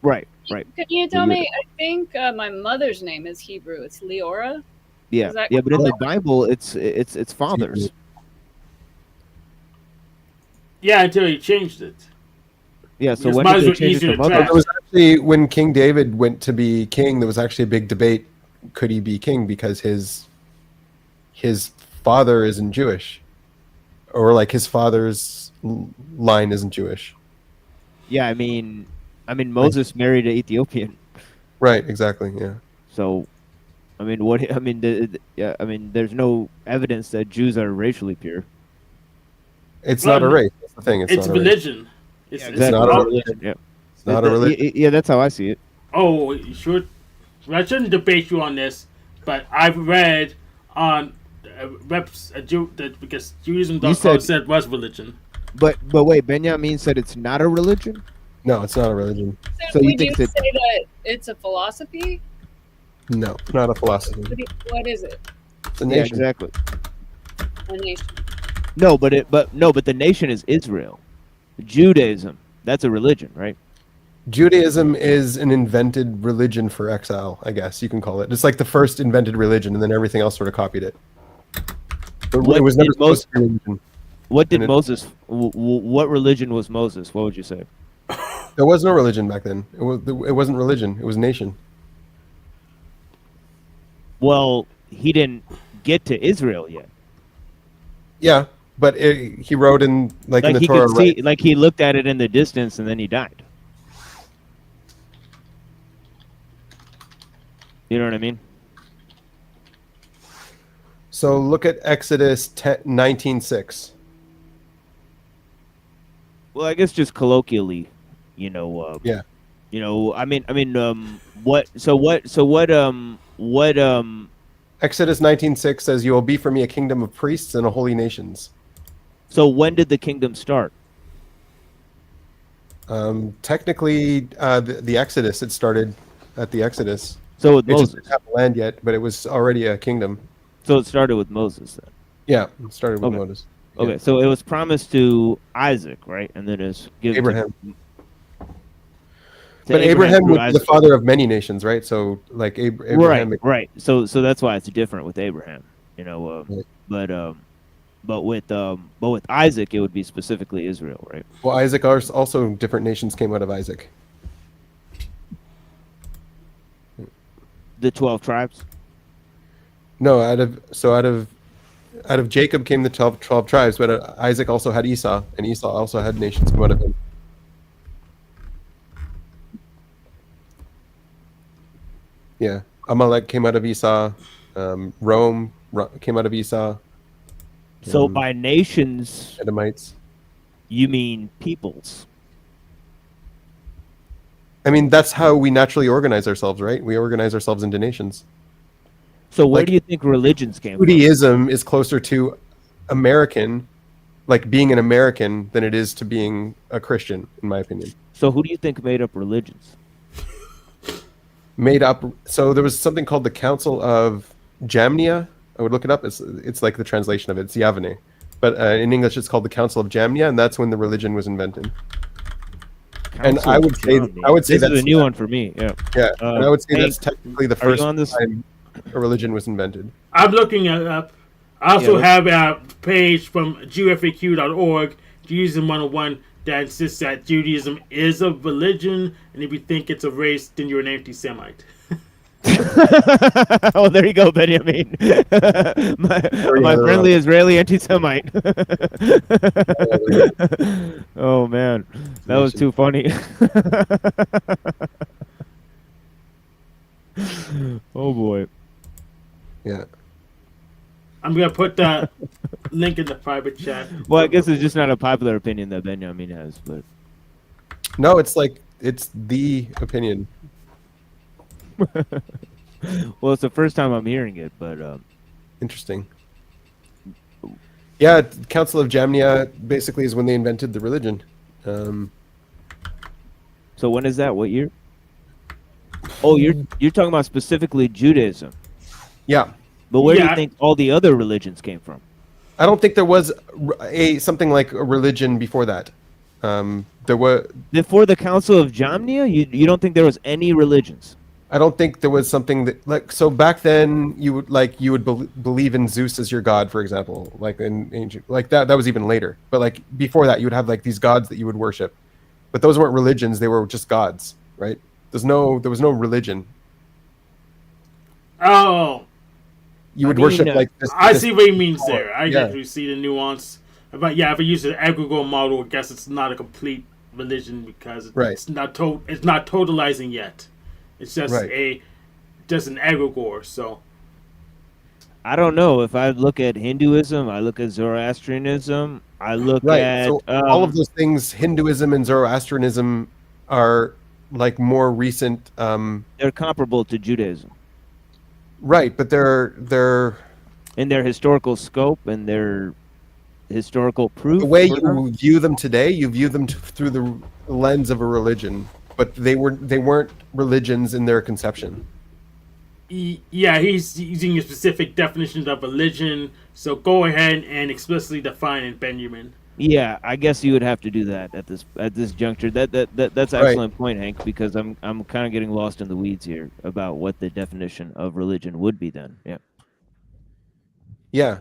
Right. Could you tell me? I think my mother's name is Hebrew. It's Leora. Yeah, Is that yeah, but in the correct? Bible, it's fathers. Yeah, until he changed it. Yeah, so His when mother's did they were change it easier to to mother? track. There was actually, when King David went to be king, there was actually a big debate. Could he be king because his father isn't Jewish, or like his father's line isn't Jewish? Yeah, I mean Moses married an Ethiopian, Right. Exactly. Yeah. so I mean, what I mean, yeah, I mean, there's no evidence that Jews are racially pure. It's Well, not a race. That's the thing. It's It's not a race. religion. It's, Yeah, it's exactly. not a about- religion. Yeah, It's not a religion. Yeah, that's how I see it. Oh, you sure? Well, I shouldn't debate you on this, but I've read on because Judaism.com said was religion. But wait, Benjamin said it's not a religion. No, it's not a religion. So you would think you that- say that it's a philosophy? No, not a philosophy. What is it? It's a Yeah, nation. exactly. A nation. No, but the nation is Israel. Judaism, that's a religion, right? Judaism is an invented religion for exile, I guess you can call it. It's like the first invented religion, and then everything else sort of copied it. But What it was never did supposed to be religion. What did And it- Moses? What religion was Moses? What would you say? There was no religion back then. It wasn't religion. It was nation. Well, he didn't get to Israel yet. Yeah, but he wrote in like in Like the he Torah. could see, like he looked at it in the distance, and then he died. You know what I mean? So look at Exodus 19:6. Well, I guess just colloquially, Yeah. what? Exodus 19:6 says, "You will be for me a kingdom of priests and a holy nations." So when did the kingdom start? Technically, the Exodus. It started at the Exodus. So with It just Moses. didn't have land yet, but it was already a kingdom. So it started with Moses then. Yeah, it started with Okay. Moses. Okay, Yeah. so it was promised to Isaac, right? And then it's given Abraham. to But Abraham through was the Isaac. father of many nations, right? So like Abraham. Right. So that's why it's different with Abraham, Right. but with Isaac, it would be specifically Israel, right? Well, Isaac also different nations came out of Isaac. The 12 tribes. No, out of Jacob came the 12 tribes, but Isaac also had Esau, and Esau also had nations come out of him. Yeah, Amalek came out of Esau. Rome came out of Esau. So by nations, Edomites. you mean peoples. I mean, that's how we naturally organize ourselves, right? We organize ourselves into nations. So where Like, do you think religions came from? Judaism is closer to American, like being an American, than it is to being a Christian, in my opinion. So who do you think made up religions? Made up. So there was something called the Council of Jamnia. I would look it up. It's like the translation of it. It's Yavne, but in English it's called the Council of Jamnia, and that's when the religion was invented. And Council I of would say Germany. this is that's a new one for me. Yeah. Yeah, and I would say Hank, that's technically the are you first on this? time a religion was invented. I'm looking it up. I also Yeah, have a page from JewFAQ.org, Judaism 101, that insists that Judaism is a religion, and if you think it's a race, then you're an anti-Semite. Oh, there you go, Benjamin. my friendly Israeli anti-Semite. Oh man, that was too funny. Oh boy. Yeah. I'm going to put the link in the private chat. Well, I guess it's just not a popular opinion that Benjamin has, but No, it's like it's the opinion. Well, it's the first time I'm hearing it, but Interesting. Yeah, Council of Jamnia basically is when they invented the religion. Um, so when is that? What year? Oh, you're talking about specifically Judaism. yeah, But where do you Yeah. think all the other religions came from? I don't think there was a something like a religion before that. There were. Before the Council of Jamnia, you don't think there was any religions? I don't think there was something that like so back then you would believe in Zeus as your god, for example, like in ancient like that was even later. But like before that, you would have like these gods that you would worship, but those weren't religions; they were just gods, right? There was no religion. Oh, You I would mean, worship like this. I this see what he means power. there. I Yeah. actually see the nuance. But yeah, if I use an egregore model, I guess it's not a complete religion because Right. it's not totalizing yet. It's just Right. just an egregore. So I don't know. If I look at Hinduism, I look at Zoroastrianism, I look Right. at So all of those things, Hinduism and Zoroastrianism, are like more recent. They're comparable to Judaism Right, but they're in their historical scope and their historical proof. the way for them. you view them today. You view them through the lens of a religion, but they weren't religions in their conception. yeah, he's using a specific definition of religion. So go ahead and explicitly define it, Benjamin. Yeah, I guess you would have to do that at this juncture. That's an Right. excellent point, Hank, because I'm kind of getting lost in the weeds here about what the definition of religion would be then. Yeah. Yeah,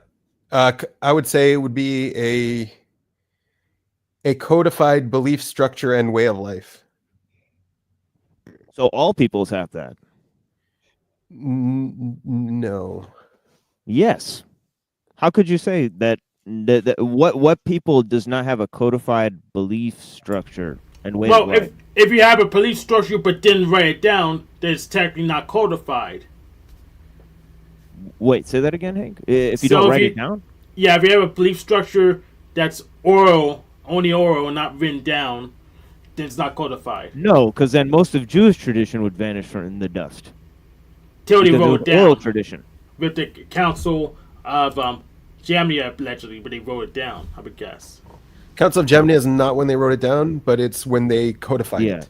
I would say it would be a codified belief structure and way of life. So all peoples have that. No. Yes. How could you say that? What people does not have a codified belief structure and way of Well, life? if you have a belief structure but didn't write it down, then it's technically not codified. Wait, say that again, Hank. If you So don't if write you- it down. Yeah, if you have a belief structure that's oral, only oral, and not written down, then it's not codified. No, because then most of Jewish tradition would vanish from the dust. Till they Because it wrote was it down oral tradition. with the Council of Jamnia, allegedly, but they wrote it down, I would guess. Council of Gemini is not when they wrote it down, but it's when they codified Yeah. it.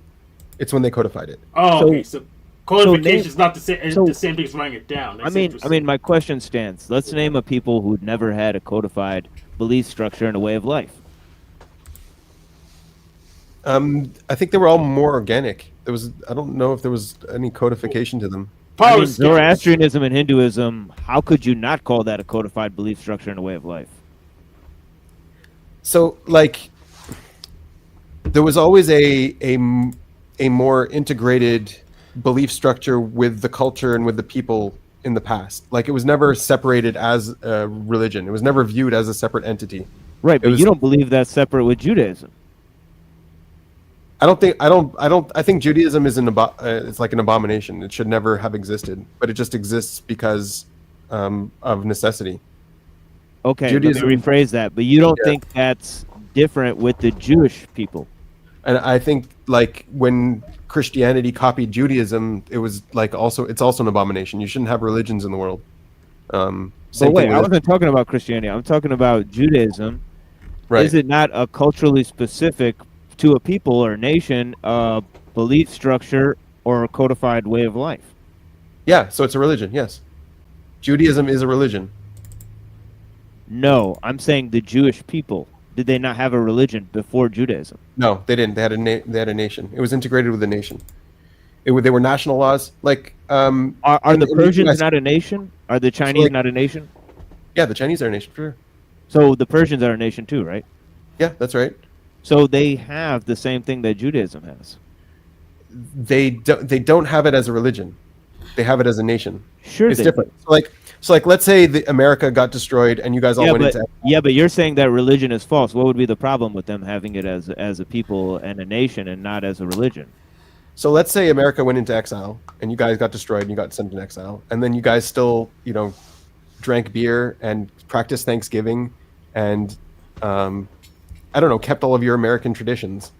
It's when they codified it. Oh, So- okay, so codification name- is not the same. so- the same thing as writing it down. I That's mean, interesting. my question stands. Let's name a people who'd never had a codified belief structure and a way of life. I think they were all more organic. I don't know if there was any codification to them. I mean, Polyskins. Zoroastrianism and Hinduism. How could you not call that a codified belief structure and a way of life? So, like, there was always a more integrated belief structure with the culture and with the people in the past. Like, it was never separated as a religion. It was never viewed as a separate entity. Right, but was- you don't believe that's separate with Judaism. I think Judaism is it's like an abomination. It should never have existed, but it just exists because of necessity. Okay, Judaism- let me rephrase that. But you don't Yeah. think that's different with the Jewish people? And I think like when Christianity copied Judaism, it was like it's also an abomination. You shouldn't have religions in the world. But Same wait, thing I with wasn't talking about Christianity. I'm talking about Judaism. right. Is it not a culturally specific to a people or nation belief structure or a codified way of life? Yeah, so it's a religion. Yes, Judaism is a religion. No, I'm saying the Jewish people. Did they not have a religion before Judaism? No, they didn't. They had a nation. It was integrated with the nation. They were national laws. Like Are in- the in the Persians US not a nation? Are the Chinese like- not a nation? yeah, the Chinese are a nation for sure. So the Persians are a nation too, right? Yeah, that's right. So they have the same thing that Judaism has. They don't have it as a religion. They have it as a nation. Sure, It's they different. So like let's say America got destroyed and you guys all Yeah, went but into but you're saying that religion is false. What would be the problem with them having it as a people and a nation and not as a religion? So let's say America went into exile and you guys got destroyed and you got sent in exile, and then you guys still, drank beer and practiced Thanksgiving and I don't know, kept all of your American traditions.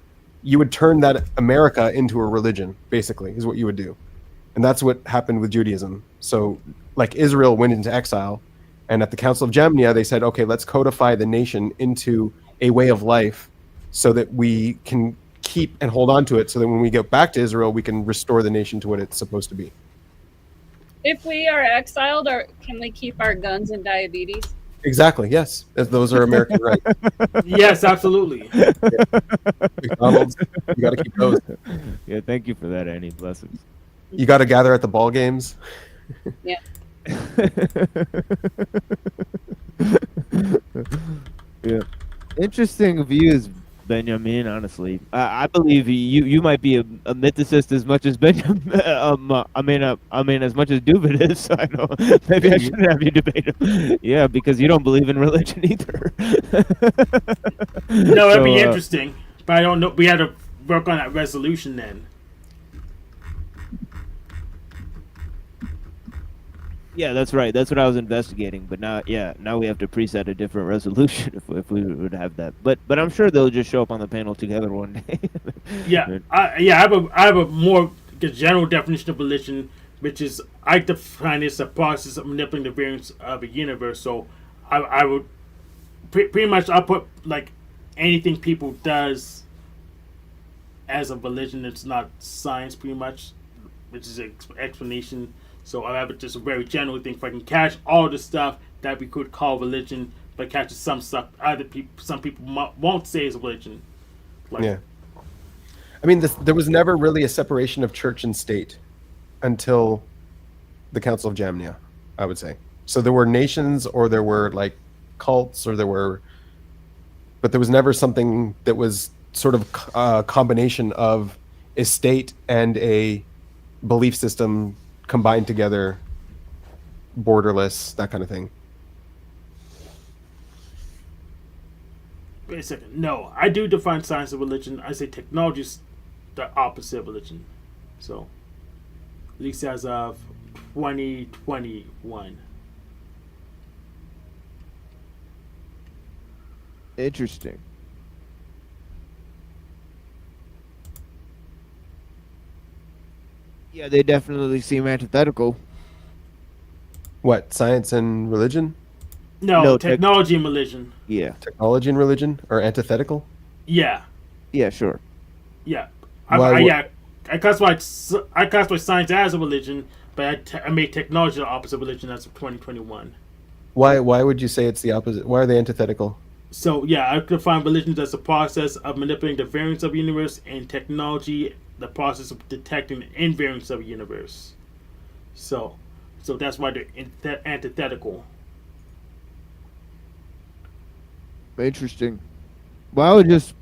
you would turn that America into a religion, basically, is what you would do. And that's what happened with Judaism. So, like, Israel went into exile, and at the Council of Jamnia, they said, okay, let's codify the nation into a way of life so that we can keep and hold on to it, so that when we get back to Israel, we can restore the nation to what it's supposed to be. If we are exiled, or can we keep our guns and diabetes? Exactly, yes. Those are American rights. Yes, absolutely. McDonald's, you got to keep those. Yeah, thank you for that, Annie. Blessings. You got to gather at the ball games. Yeah. Yeah, interesting views, Benjamin. Honestly, I believe you might be a mythicist as much as Benjamin. I mean, as much as Dubin is. So I know maybe I shouldn't have you debate him. Yeah, because you don't believe in religion either. No, that'd be interesting. But I don't know. We had to work on that resolution then. Yeah, that's right. That's what I was investigating. But now, now we have to preset a different resolution if we would have that. But I'm sure they'll just show up on the panel together one day. Yeah, I have a more general definition of religion, which is I define it as a process of manipulating the variance of a universe. So I would pretty much I'll put like anything people does as a religion. It's not science, pretty much, which is an explanation. So I have it just a very general thing. If I can catch all the stuff that we could call religion, but catches some stuff some people won't say is religion. Like, Yeah. I mean, there was never really a separation of church and state until the Council of Jamnia, I would say. So there were nations, or there were like cults, but there was never something that was sort of a combination of a state and a belief system combined together, borderless, that kind of thing. Wait a second. No, I do define science as religion. I say technology is the opposite of religion. So, at least as of 2021. Interesting. Yeah, they definitely seem antithetical. What, science and religion? No, technology and religion. Yeah. Technology and religion are antithetical? Yeah. Yeah, sure. Yeah. I classify science as a religion, but I made technology the opposite of religion as of 2021. Why would you say it's the opposite? Why are they antithetical? So, yeah, I define religion as a process of manipulating the variance of the universe, and technology, the process of detecting the invariance of the universe. So that's why they're antithetical. Interesting. Well, I would just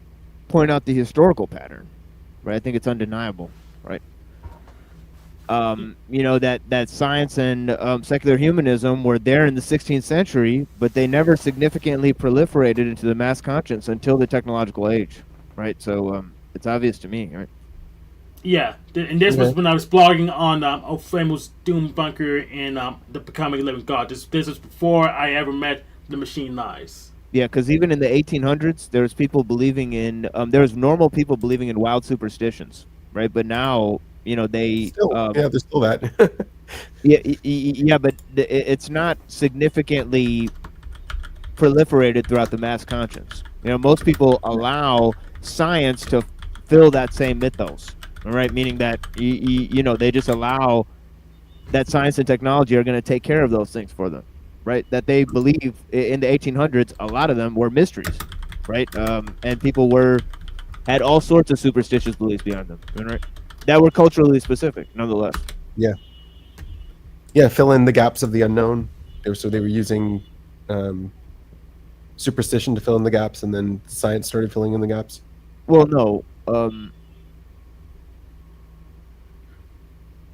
point out the historical pattern, right? I think it's undeniable, right? That science and secular humanism were there in the 16th century, but they never significantly proliferated into the mass conscience until the technological age, right? So it's obvious to me, right? Yeah, and this was when I was blogging on Famous Doom Bunker and the Becoming a Living God. This was before I ever met the Machine Lies. Yeah, because even in the 1800s, there was people believing in there was normal people believing in wild superstitions, right? But now, they there's still that. yeah, but it's not significantly proliferated throughout the mass conscience. Most people allow science to fill that same mythos. All right, meaning that they just allow that science and technology are going to take care of those things for them, right? That they believe in the 1800s, a lot of them were mysteries, right? And people had all sorts of superstitious beliefs behind them, right? That were culturally specific, nonetheless. Yeah, fill in the gaps of the unknown. So they were using superstition to fill in the gaps, and then science started filling in the gaps. Well, no.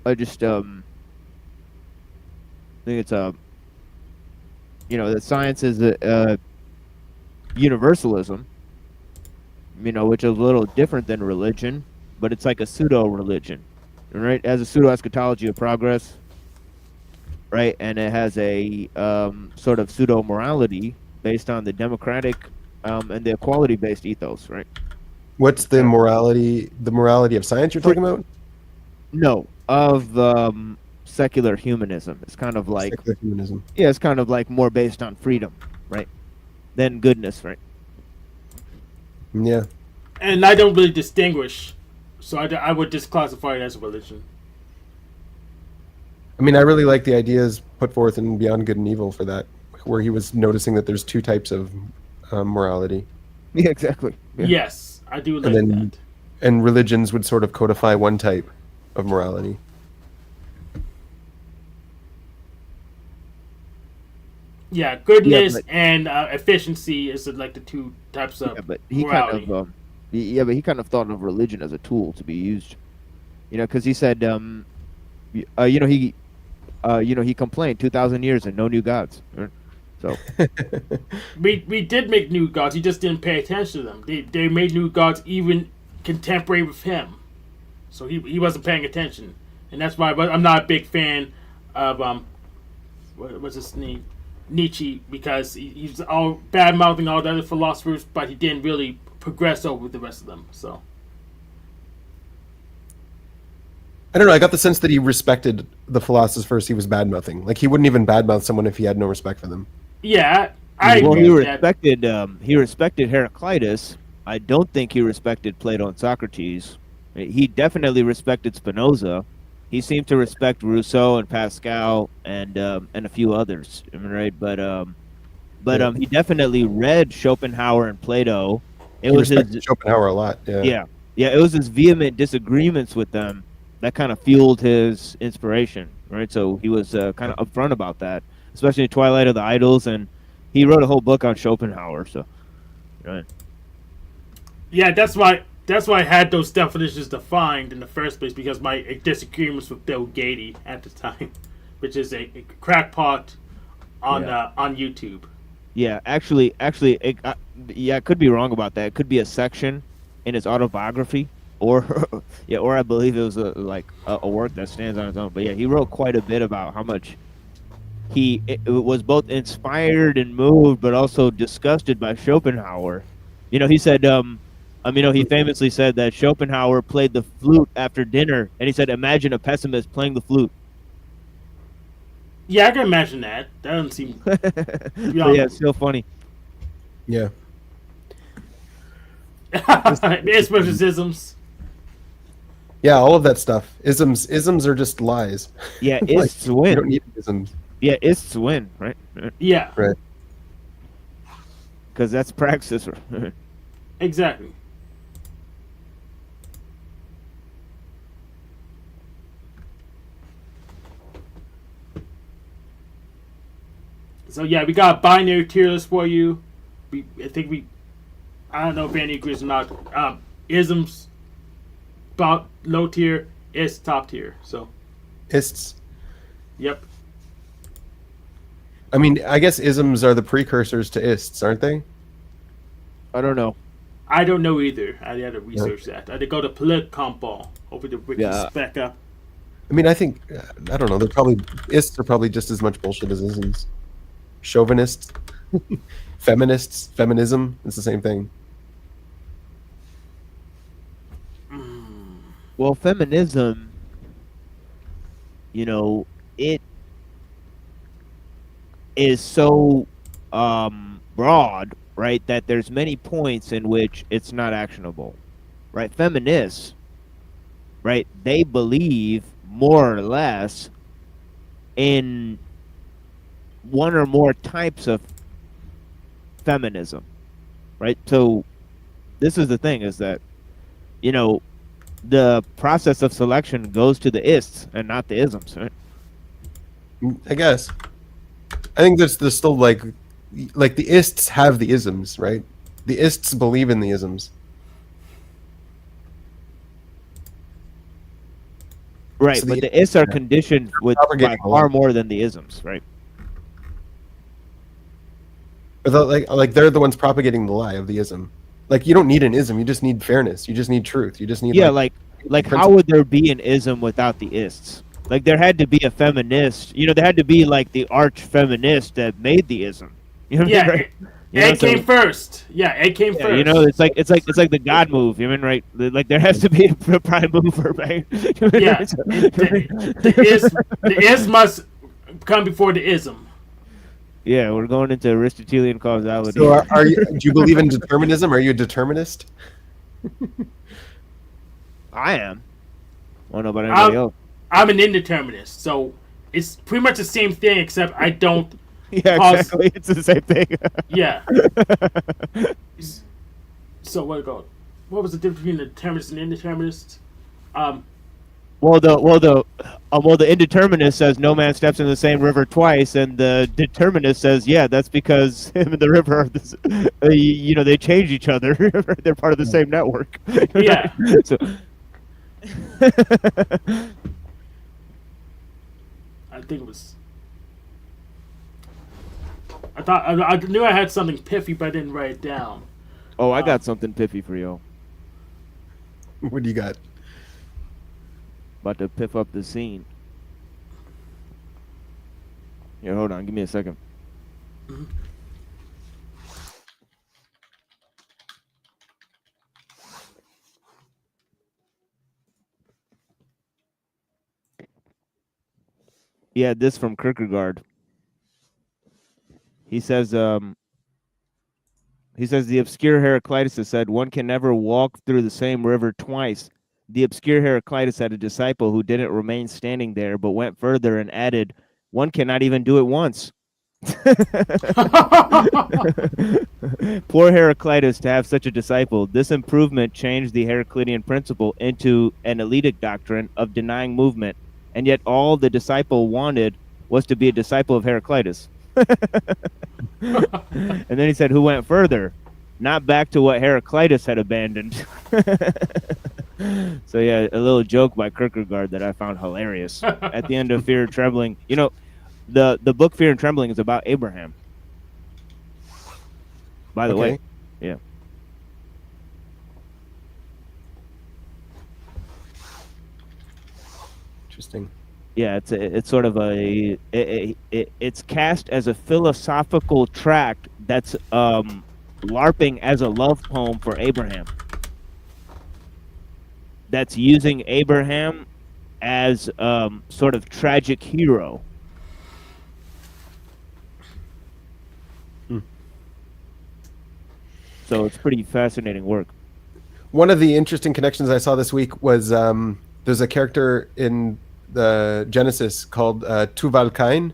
I just think it's that science is universalism, which is a little different than religion, but it's like a pseudo religion, right? It has a pseudo eschatology of progress, right? And it has a sort of pseudo morality based on the democratic and the equality based ethos, right? What's the morality? The morality of science you're talking about? No, of secular humanism. It's kind of like Secular humanism. yeah, it's kind of like more based on freedom, right? Than goodness, right? Yeah. And I don't really distinguish, so I would just classify it as a religion. I mean, I really like the ideas put forth in Beyond Good and Evil for that, where he was noticing that there's two types of morality. Yeah, exactly. Yeah. Yes, I do like then- that. And religions would sort of codify one type of morality. Yeah, goodness but- and efficiency is like the two types of Yeah, but he morality. kind of but he kind of thought of religion as a tool to be used, because he said he complained 2,000 years and no new gods, right? So We did make new gods. He just didn't pay attention to them. They made new gods even contemporary with him, so he wasn't paying attention, and that's why I'm not a big fan of what's his name, Nietzsche, because he's all bad mouthing all the other philosophers, but he didn't really progress over the rest of them. So I don't know. I got the sense that he respected the philosophers he was bad mouthing. Like he wouldn't even bad mouth someone if he had no respect for them. yeah, I well, agree he with that. respected Heraclitus. I don't think he respected Plato and Socrates. He definitely respected Spinoza. He seemed to respect Rousseau and Pascal and a few others, right? But he definitely read Schopenhauer and Plato. It He was respected his Schopenhauer a lot. Yeah. yeah. It was his vehement disagreements with them that kind of fueled his inspiration, right? So he was kind of upfront about that, especially in Twilight of the Idols, and he wrote a whole book on Schopenhauer. So, right. Yeah, that's why I had those definitions defined in the first place, because my disagreements with Bill Gaty at the time, which is a crackpot on YouTube. Yeah, actually, I could be wrong about that. It could be a section in his autobiography, or or I believe it was a work that stands on its own. But yeah, he wrote quite a bit about how much it was both inspired and moved, but also disgusted by Schopenhauer. He said, he famously said that Schopenhauer played the flute after dinner, and he said, "Imagine a pessimist playing the flute." Yeah, I can imagine that. That doesn't seem. But yeah, it's still funny. Yeah. It's isms. Yeah, all of that stuff. Isms are just lies. Yeah, Like, it's to you win. don't need isms. Yeah, it's to win, right? Yeah, Right. Because that's praxis. exactly. So yeah, we got a binary tier list for you. I don't know if Andy agrees or not. Isms about low tier, is top tier. So Ists. yep. I mean, I guess isms are the precursors to ists, aren't they? I don't know. I don't know either. I had to research that. I had to go to Politcompo. Hopefully the wiki Yeah. spec up. I mean, I think I don't know. They're probably ists are probably just as much bullshit as isms. Chauvinists, feminists, feminism. It's the same thing. Well, feminism, it is so broad, right, that there's many points in which it's not actionable, right? Feminists, right, they believe more or less in one or more types of feminism, right? So this is the thing, is that, the process of selection goes to the ists and not the isms, right? I guess. I think there's still like the ists have the isms, right? The ists believe in the isms. Right, So but the- the ists are conditioned with by propagating a far lot. more than the isms, right? But like they're the ones propagating the lie of the ism. Like you don't need an ism, you just need fairness. You just need truth. You just need Yeah, like how principle. would there be an ism without the ists? Like there had to be a feminist, there had to be like the arch feminist that made the ism. You know what I Yeah, mean, right? Egg came first. Yeah, egg came Yeah, first. you know, it's like the God move. You mean right? Like there has to be a prime mover, right? Yeah, the is must come before the ism. Yeah, we're going into Aristotelian causality. So are you? Do you believe in determinism? Are you a determinist? I am. I don't know about anybody else. I'm an indeterminist, so it's pretty much the same thing, except I don't. Yeah, exactly. It's the same thing. Yeah. So what was the difference between the determinist and indeterminist? Well, the indeterminist says no man steps in the same river twice, and the determinist says, yeah, that's because him and the river are this, you know, they change each other. They're part of the same network. Yeah. So. I think it was. I knew I had something pithy, but I didn't write it down. Oh, I got something piffy for you. What do you got? About to piff up the scene. Here, hold on. Give me a second. Mm-hmm. Yeah, this from Kierkegaard. He says the obscure Heraclitus has said one can never walk through the same river twice. The obscure Heraclitus had a disciple who didn't remain standing there, but went further and added, one cannot even do it once. Poor Heraclitus to have such a disciple. This improvement changed the Heraclitean principle into an elitic doctrine of denying movement, and yet all the disciple wanted was to be a disciple of Heraclitus. And then he said, who went further? Not back to what Heraclitus had abandoned. So yeah, a little joke by Kierkegaard that I found hilarious. At the end of Fear and Trembling, you know, the book Fear and Trembling is about Abraham. By the way, yeah. Interesting. Yeah, it's sort of it's cast as a philosophical tract that's LARPing as a love poem for Abraham. That's using Abraham as sort of tragic hero. So it's pretty fascinating work. One of the interesting connections I saw this week was there's a character in the Genesis called Tuval Cain,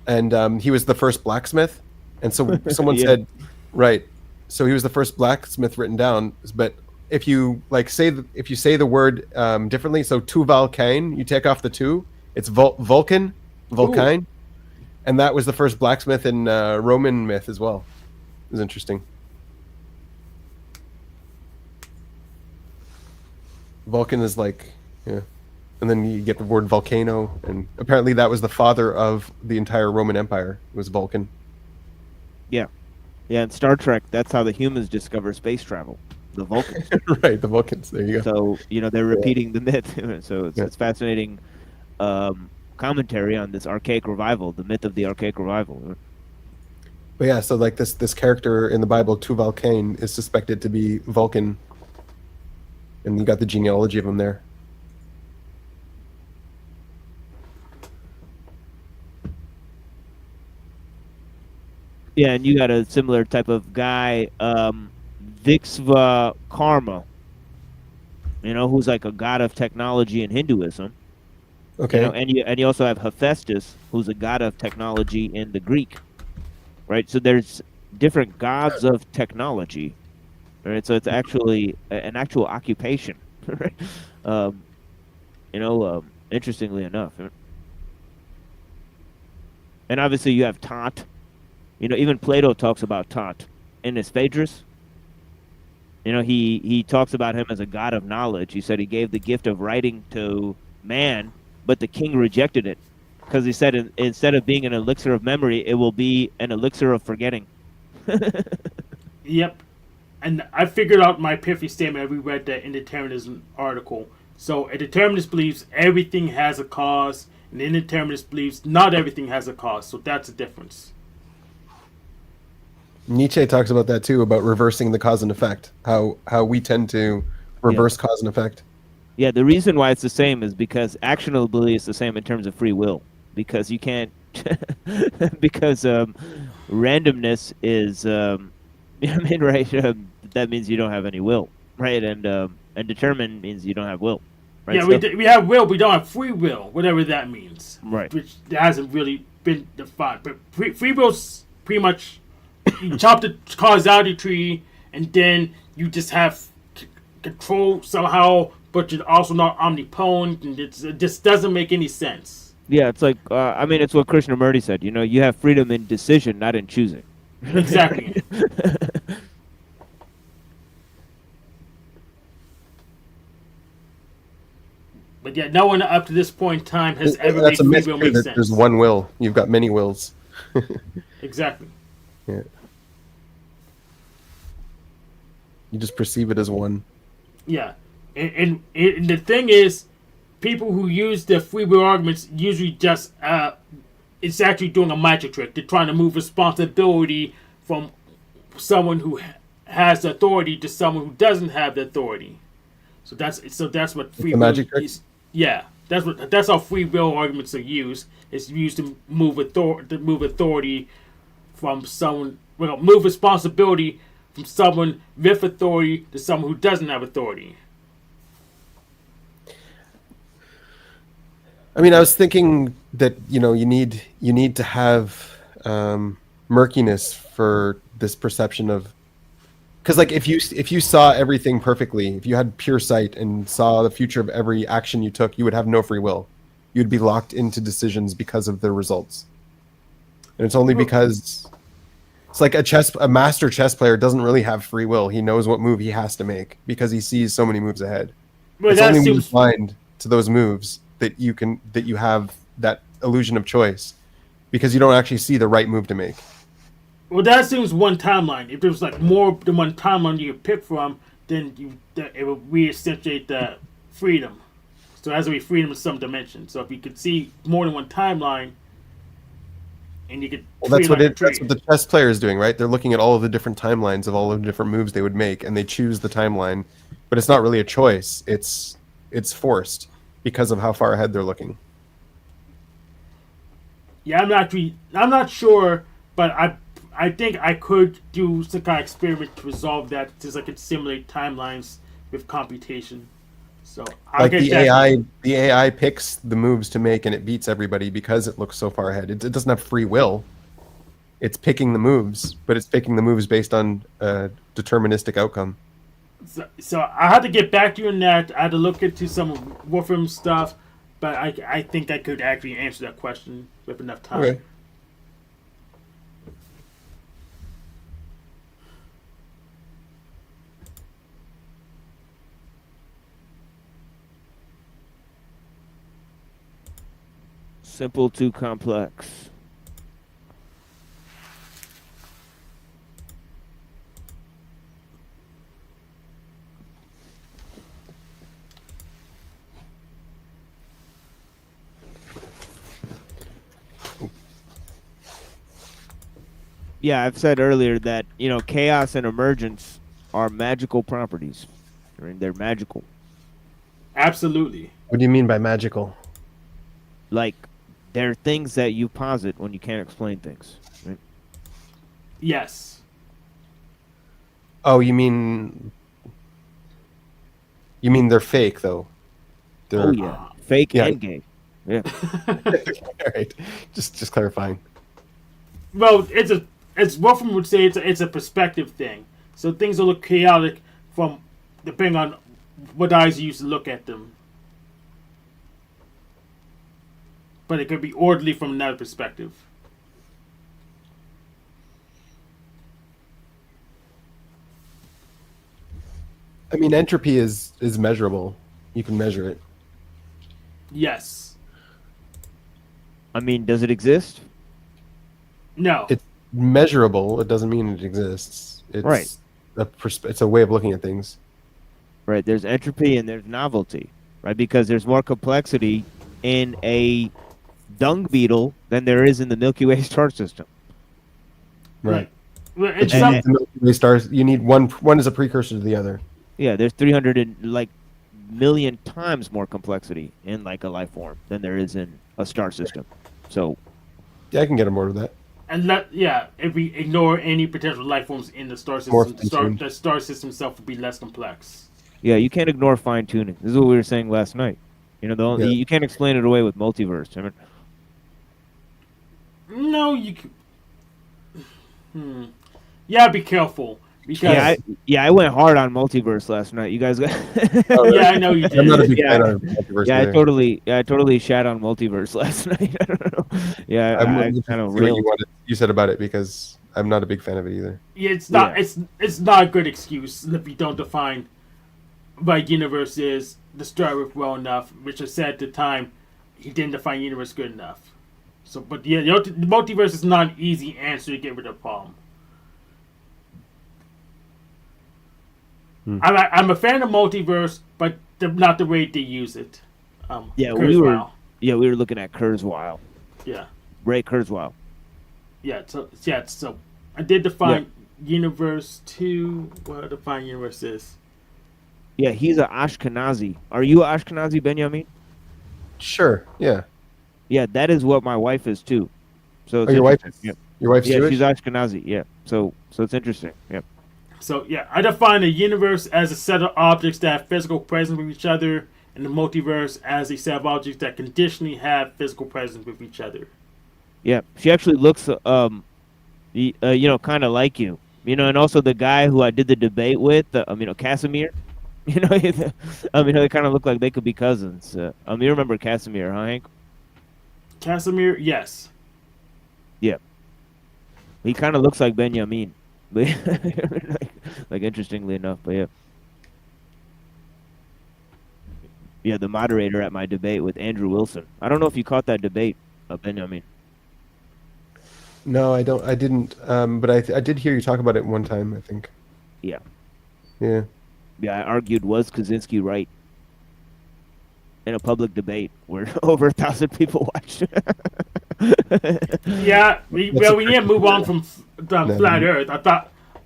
and he was the first blacksmith. And so someone said, right, so he was the first blacksmith written down. But if you say the word differently, so Tuval Cain, you take off the two, it's Vulcan, Vulcain, and that was the first blacksmith in Roman myth as well. It was interesting. Vulcan is yeah. And then you get the word volcano, and apparently that was the father of the entire Roman Empire, was Vulcan. Yeah. Yeah, in Star Trek, that's how the humans discover space travel. The Vulcans. Right, the Vulcans. There you go. So, you know, they're repeating the myth. So it's fascinating commentary on this archaic revival, the myth of the archaic revival. But yeah, so this character in the Bible, Tuval Cain, is suspected to be Vulcan. And you got the genealogy of him there. Yeah, and you got a similar type of guy, Vixva Karma, you know, who's like a god of technology in Hinduism. Okay. You know, and you also have Hephaestus, who's a god of technology in the Greek, right? So there's different gods of technology, right? So it's actually an actual occupation, right? You know, interestingly enough. And obviously you have Tot. You know, even Plato talks about Tot in his Phaedrus. You know, he talks about him as a god of knowledge. He said he gave the gift of writing to man, but the king rejected it because he said instead of being an elixir of memory, it will be an elixir of forgetting. Yep. And I figured out my pithy statement. We read that indeterminism article. So a determinist believes everything has a cause, and an indeterminist believes not everything has a cause. So that's the difference. Nietzsche talks about that too, about reversing the cause and effect. How we tend to reverse cause and effect. Yeah, the reason why it's the same is because actionability is the same in terms of free will. Because you can't, because randomness is, I mean, right? That means you don't have any will, right? And determined means you don't have will, right? Yeah, So, we have will, we don't have free will, whatever that means. Right. Which hasn't really been defined. But free will's pretty much you chop the causality tree, and then you just have control somehow, but you're also not omnipotent, and it just doesn't make any sense. yeah, it's like, I mean, it's what Krishnamurti said. You know, you have freedom in decision, not in choosing. Exactly. But yeah, no one up to this point in time has ever made That's a free myth will too, make that sense. there's one will. You've got many wills. Exactly. Yeah. You just perceive it as one. Yeah, and the thing is, people who use the free will arguments usually just it's actually doing a magic trick. They're trying to move responsibility from someone who has the authority to someone who doesn't have the authority. So that's what free a will magic trick? is. Yeah, that's how free will arguments are used. It's used to move authority from someone. Well, move responsibility from someone with authority to someone who doesn't have authority. I mean, I was thinking that you need to have murkiness for this perception of, because like if you saw everything perfectly, if you had pure sight and saw the future of every action you took, you would have no free will. You'd be locked into decisions because of their results, and it's only because it's like a master chess player doesn't really have free will. He knows what move he has to make because he sees so many moves ahead. Well, It's that only when you seems blind to those moves that you have that illusion of choice, because you don't actually see the right move to make. well, that seems one timeline. If there was like more than one timeline you could pick from, then it would re-accentuate the freedom. So it has to be freedom in some dimension. So if you could see more than one timeline, and you could Well, that's what streamline that's what the chess player is doing, right? They're looking at all of the different timelines of all of the different moves they would make, and they choose the timeline. But it's not really a choice. It's forced because of how far ahead they're looking. Yeah, I'm not sure, but I think I could do some kind of experiment to resolve that, since I could simulate timelines with computation. So I'll Like get the that. AI picks the moves to make, and it beats everybody because it looks so far ahead. It doesn't have free will. It's picking the moves, but it's picking the moves based on a deterministic outcome. So I had to get back to you on that. I had to look into some Wolfram stuff, but I think I could actually answer that question with enough time. Okay. simple to complex. Yeah, I've said earlier that, chaos and emergence are magical properties. I mean, they're magical. Absolutely. What do you mean by magical? Like, they're things that you posit when you can't explain things. Right? Yes. Oh, you mean they're fake though? They're Oh, yeah. Fake Yeah. and gay. Yeah. All right. Just clarifying. Well, it's Wolfram would say it's a perspective thing. So things will look chaotic from depending on what eyes you use to look at them. But it could be orderly from another perspective. I mean, entropy is measurable. You can measure it. Yes. I mean, does it exist? No. It's measurable. It doesn't mean it exists. It's Right. It's a way of looking at things. Right. There's entropy and there's novelty, right? Because there's more complexity in a dung beetle than there is in the Milky Way star system. Right. Well, But it's you some, need the Milky Way stars. You need one as a precursor to the other. Yeah, there's 300 and like million times more complexity in like a life form than there is in a star system. So Yeah, I can get on board with that. and if we ignore any potential life forms in the star More system, fine-tuned. the star system itself would be less complex. yeah, you can't ignore fine tuning. This is what we were saying last night. You know, Yeah. you can't explain it away with multiverse. I mean, No, you. Yeah, be careful because I went hard on multiverse last night. You guys got yeah, I know you did. I'm not a big Yeah. fan of multiverse Yeah, either. I totally shat on multiverse last night. I don't know. Yeah, I'm I interested kind to of see what railed. you said about it because I'm not a big fan of it either. Yeah, it's not. Yeah. It's not a good excuse if you don't define what universe is the Star Wars well enough. Which I said at the time, he didn't define universe good enough. So, but yeah, the multiverse is not an easy answer to get rid of the problem. I'm a fan of multiverse, but not the way they use it. Yeah, we were we were looking at Kurzweil. yeah. Ray Kurzweil. So I did define universe to what define universe is. Yeah, he's a Ashkenazi. Are you a Ashkenazi, Benjamin? Sure. Yeah. Yeah, that is what my wife is too. So it's Your wife interesting. is your wife's Yeah, Jewish? she's Ashkenazi. Yeah, so it's interesting. Yeah. So yeah, I define a universe as a set of objects that have physical presence with each other, and the multiverse as a set of objects that conditionally have physical presence with each other. Yeah, she actually looks, you know, kind of like you. You know, and also the guy who I did the debate with, Casimir. You know, they kind of look like they could be cousins. You remember Casimir, huh, Hank? Casimir, yes. Yeah. He kind of looks like Benjamin. like interestingly enough, but yeah. Yeah, the moderator at my debate with Andrew Wilson. I don't know if you caught that debate, Benjamin. No, I don't. I didn't. But I did hear you talk about it one time. I think. Yeah. Yeah. Yeah, I argued, was Kaczynski right? In a public debate where over 1,000 people watched. Yeah, we need to move on from flat Earth.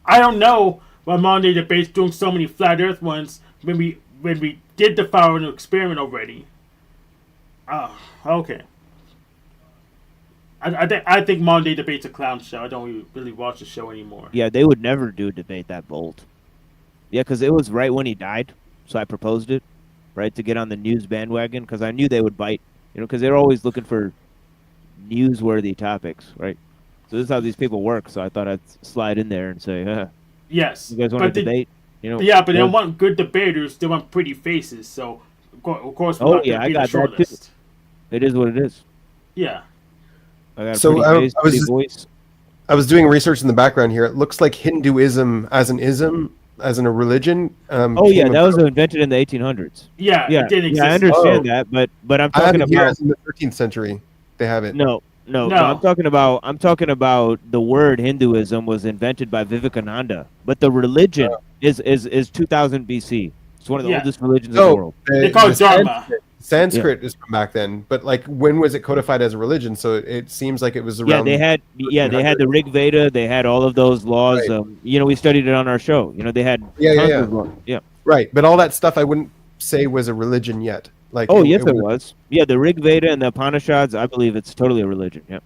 I don't know why Monday debate's doing so many flat Earth ones when we did the Faro experiment already. Okay. I think Monday debate's a clown show. I don't really watch the show anymore. Yeah, they would never do a debate that bold. Yeah, because it was right when he died, so I proposed it, right, to get on the news bandwagon, because I knew they would bite, because they're always looking for newsworthy topics, right? So this is how these people work, so I thought I'd slide in there and say, Yes. you guys want to debate? Yeah, but they don't want good debaters. They want pretty faces. So, of course, we're not going to be in the short list. It is what it is. Yeah. I got a pretty face, pretty voice. I was doing research in the background here. It looks like Hinduism as an ism, as in a religion. That was invented in the 1800s. Yeah, it didn't exist. I understand that, but I'm talking about in the 13th century. They have it. No. I'm talking about the word Hinduism was invented by Vivekananda, but the religion is 2000 BC. It's one of the oldest religions in the world. They call it Dharma. Sanskrit is from back then, but like when was it codified as a religion? So it seems like it was around. They had the Rig Veda. They had all of those laws. Right. We studied it on our show. They had tons of laws. Yeah. Right, but all that stuff I wouldn't say was a religion yet. Like yes, it was. Yeah, the Rig Veda and the Upanishads. I believe it's totally a religion. Yeah.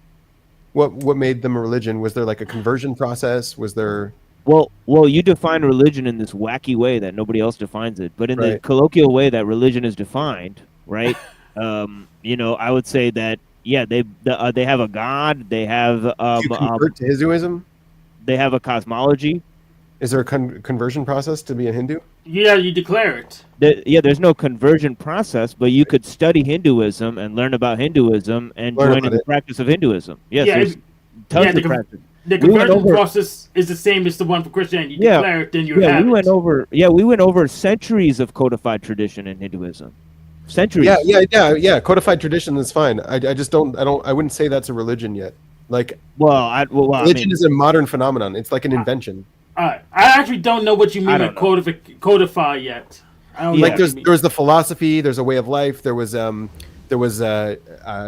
What made them a religion? Was there like a conversion process? Was there? Well, you define religion in this wacky way that nobody else defines it, but in the colloquial way that religion is defined, right? I would say that they have a god. They have Do you convert to Hinduism? They have a cosmology. Is there a conversion process to be a Hindu? Yeah, you declare it. There's no conversion process, but you could study Hinduism and learn about Hinduism and join in the practice of Hinduism. Yes, there's tons of practice. The conversion process is the same as the one for Christianity. You declare it, then you have it. We went over centuries of codified tradition in Hinduism. Centuries. Yeah. Codified tradition is fine. I wouldn't say that's a religion yet. Like, religion is a modern phenomenon. It's like an invention. I actually don't know what you mean by codify yet. There was the philosophy. There's a way of life. There There was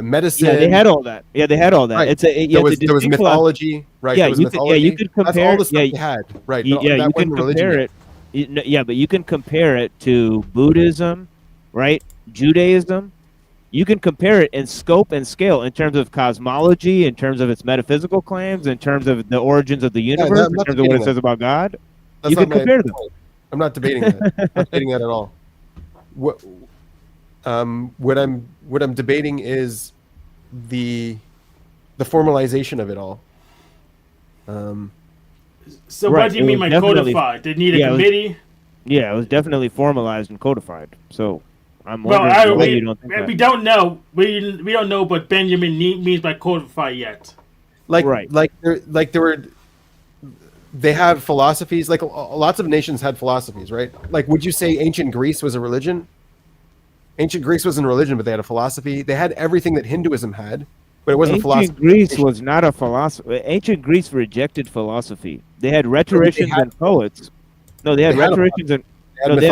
medicine. Yeah, they had all that. Yeah, they had all that. Right. It's a There was mythology, right? Yeah, there was you could, mythology. you could That's compare. all the stuff Yeah, they had, right? yeah, that you wasn't can religion compare yet. it. Yeah, but you can compare it to Buddhism, right? Judaism. You can compare it in scope and scale in terms of cosmology, in terms of its metaphysical claims, in terms of the origins of the universe, I'm in not terms of what debating it that. says about God. That's You not can my compare them. point. I'm not debating that. I'm not debating that at all. What I'm debating is the formalization of it all. So Right, what do you it mean was by definitely- codified? They need a yeah, it was- committee? Yeah, it was definitely formalized and codified. So I'm Well, wondering why you don't think that. we don't know. We don't know what Benjamin means by codified yet. Right. They have philosophies. Like lots of nations had philosophies, right? Like, would you say ancient Greece was a religion? Ancient Greece wasn't a religion, but they had a philosophy. They had everything that Hinduism had, but it wasn't a philosophy. Ancient Greece was not a philosophy. Ancient Greece rejected philosophy. They had rhetoricians and poets. No, they had rhetoricians and they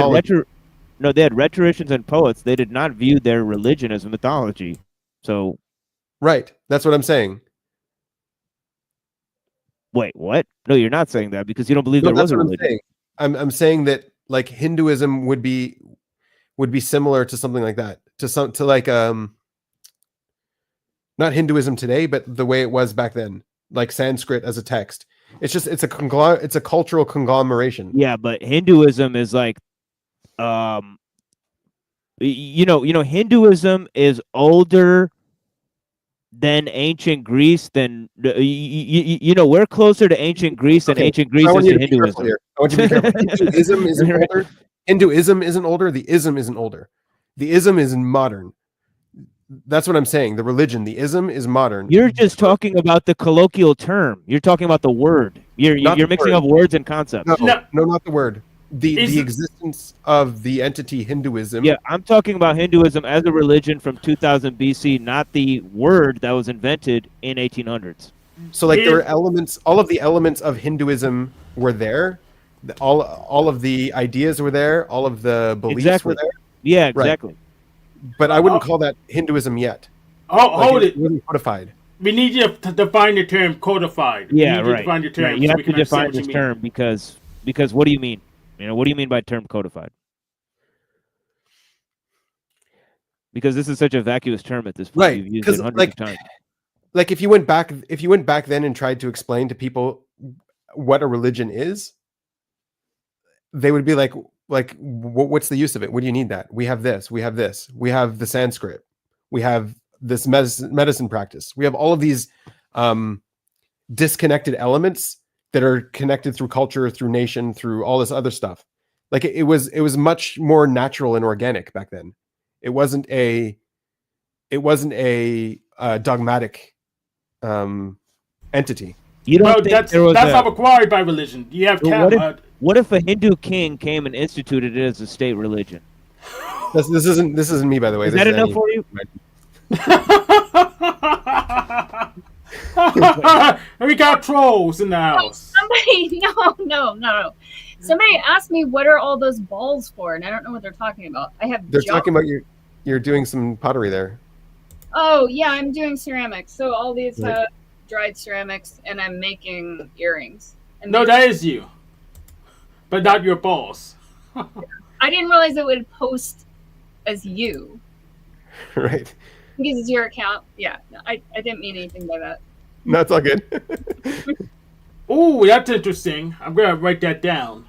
had rhetoricians and poets. They did not view their religion as a mythology. So Right. That's what I'm saying. wait, what? No, you're not saying that because you don't believe No, there was that's a what I'm religion. saying. I'm saying that like Hinduism would be similar to something like that. To like not Hinduism today, but the way it was back then, like Sanskrit as a text. It's a cultural conglomeration. Yeah, but Hinduism is like Hinduism is older than ancient Greece. Than we're closer to ancient Greece than ancient Greece is to Hinduism. I want you to be careful. Hinduism isn't older. Hinduism isn't older. The ism isn't older. The ism is modern. That's what I'm saying. The religion, the ism, is modern. You're just talking about the colloquial term. You're talking about the word. You're mixing up words and concepts. No, not the word. The existence of the entity Hinduism. Yeah, I'm talking about Hinduism as a religion from 2000 BC, not the word that was invented in 1800s. So like there are elements, all of the elements of Hinduism were there. All of the ideas were there. All of the beliefs were there. Yeah, exactly. Right. But I wouldn't call that Hinduism yet. Hold it. It wasn't codified. We need you to define the term codified. Yeah, we need right. To define the term. Right. You have to define this term because what do you mean? What do you mean by term codified? Because this is such a vacuous term at this point. Right. You've used it hundreds of times. Like if you went back then and tried to explain to people what a religion is, they would be like, what's the use of it? What do you need that? We have this. We have this. We have the Sanskrit. We have this medicine practice. We have all of these disconnected elements that are connected through culture, through nation, through all this other stuff. Like it was much more natural and organic back then. It wasn't a dogmatic entity. You don't think that's not required by religion. You have what if a Hindu king came and instituted it as a state religion? This isn't me, by the way. Is that enough for you? We got trolls in the house. Somebody, no. Somebody asked me what are all those balls for, and I don't know what they're talking about. They're talking about you're doing some pottery there. Oh yeah, I'm doing ceramics. So all these have dried ceramics, and I'm making earrings. And no, that is you, but not your balls. I didn't realize it would post as you. Right. Because it's your account. Yeah, I didn't mean anything by that. No, it's all good. Oh, that's interesting. I'm gonna write that down.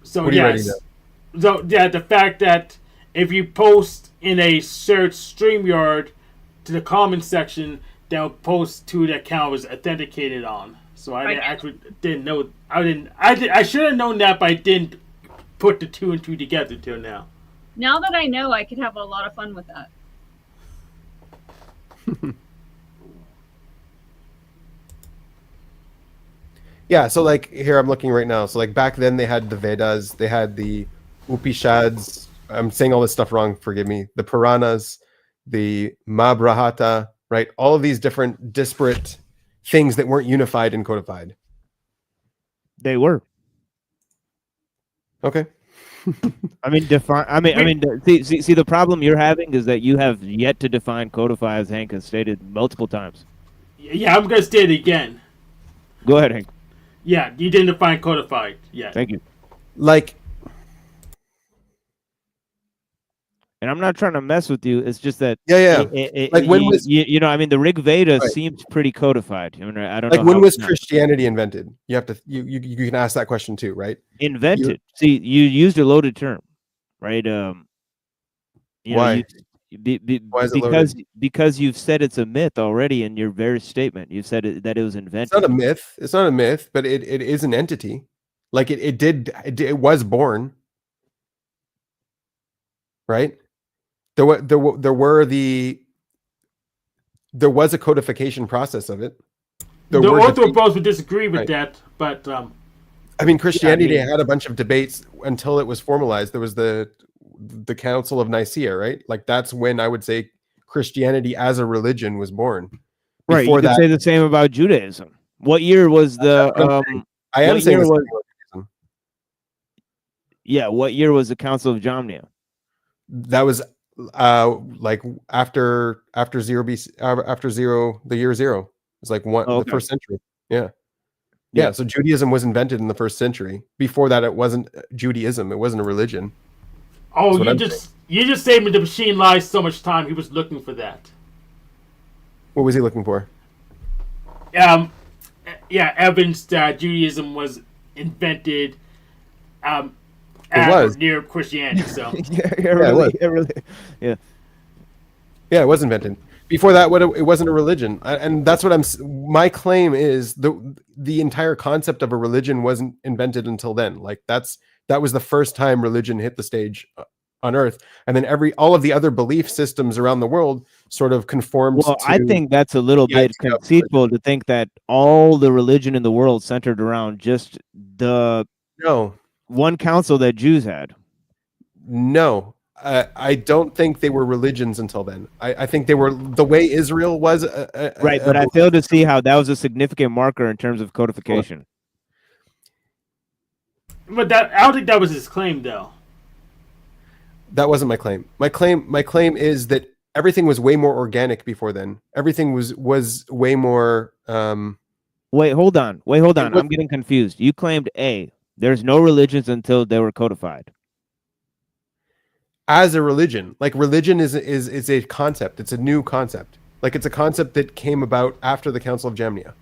So what are you writing down? So yeah, the fact that if you post in a search StreamYard to the comment section, they'll post to the account was authenticated on. So I didn't know. I should have known that, but I didn't put the two and two together till now. Now that I know, I could have a lot of fun with that. Yeah, so like here I'm looking right now. So like back then they had the Vedas, they had the Upanishads. I'm saying all this stuff wrong, forgive me. The Puranas, the Mahabharata, right? All of these different disparate things that weren't unified and codified. They were. Okay. I mean, define. See, the problem you're having is that you have yet to define codify, as Hank has stated multiple times. Yeah, I'm gonna state it again. Go ahead, Hank. Yeah, you didn't define codified yet. Thank you. Like, And I'm not trying to mess with you. It's just that yeah. Like, when was the Rig Veda Right. seems pretty codified. I mean, I don't like know when how was it's not. Christianity invented? You have to you can ask that question too, right? Invented? See, you used a loaded term, right? Why? Why is it loaded? Because you've said it's a myth already in your very statement. You've said that it was invented. It's not a myth. It's not a myth, but it is an entity. Like it was born, right? There was a codification process of it. The orthodox would disagree with Right. that, but I mean, Christianity had a bunch of debates until it was formalized. There was the Council of Nicaea, right? Like, that's when I would say Christianity as a religion was born. Right. Before You could that, say the same about Judaism. What year was the I am what saying year the was- same. Yeah, what year was the Council of Jamnia? That was like after zero BC, after zero, the year zero. It's like the first century. Yeah. So Judaism was invented in the first century. Before that, it wasn't Judaism. It wasn't a religion. you just saved me the machine lies so much time. He was looking for that. What was he looking for? Evidence that Judaism was invented. It was near Christianity. So Yeah, it was invented. Before that, it wasn't a religion, and that's what my claim is. The entire concept of a religion wasn't invented until then. Like, that was the first time religion hit the stage on Earth, and then all of the other belief systems around the world sort of conformed. Well, I think that's a little bit conceitful to think that all the religion in the world centered around just the one council that Jews had. No, I don't think they were religions until then. I think they were the way Israel was. Right, but I fail to see how that was a significant marker in terms of codification. But I don't think that was his claim, though. That wasn't my claim. My claim is that everything was way more organic before then. Everything was way more. Wait, hold on. I'm getting confused. You claimed there's no religions until they were codified. As a religion, like, religion is a concept. It's a new concept. Like, it's a concept that came about after the Council of Jamnia.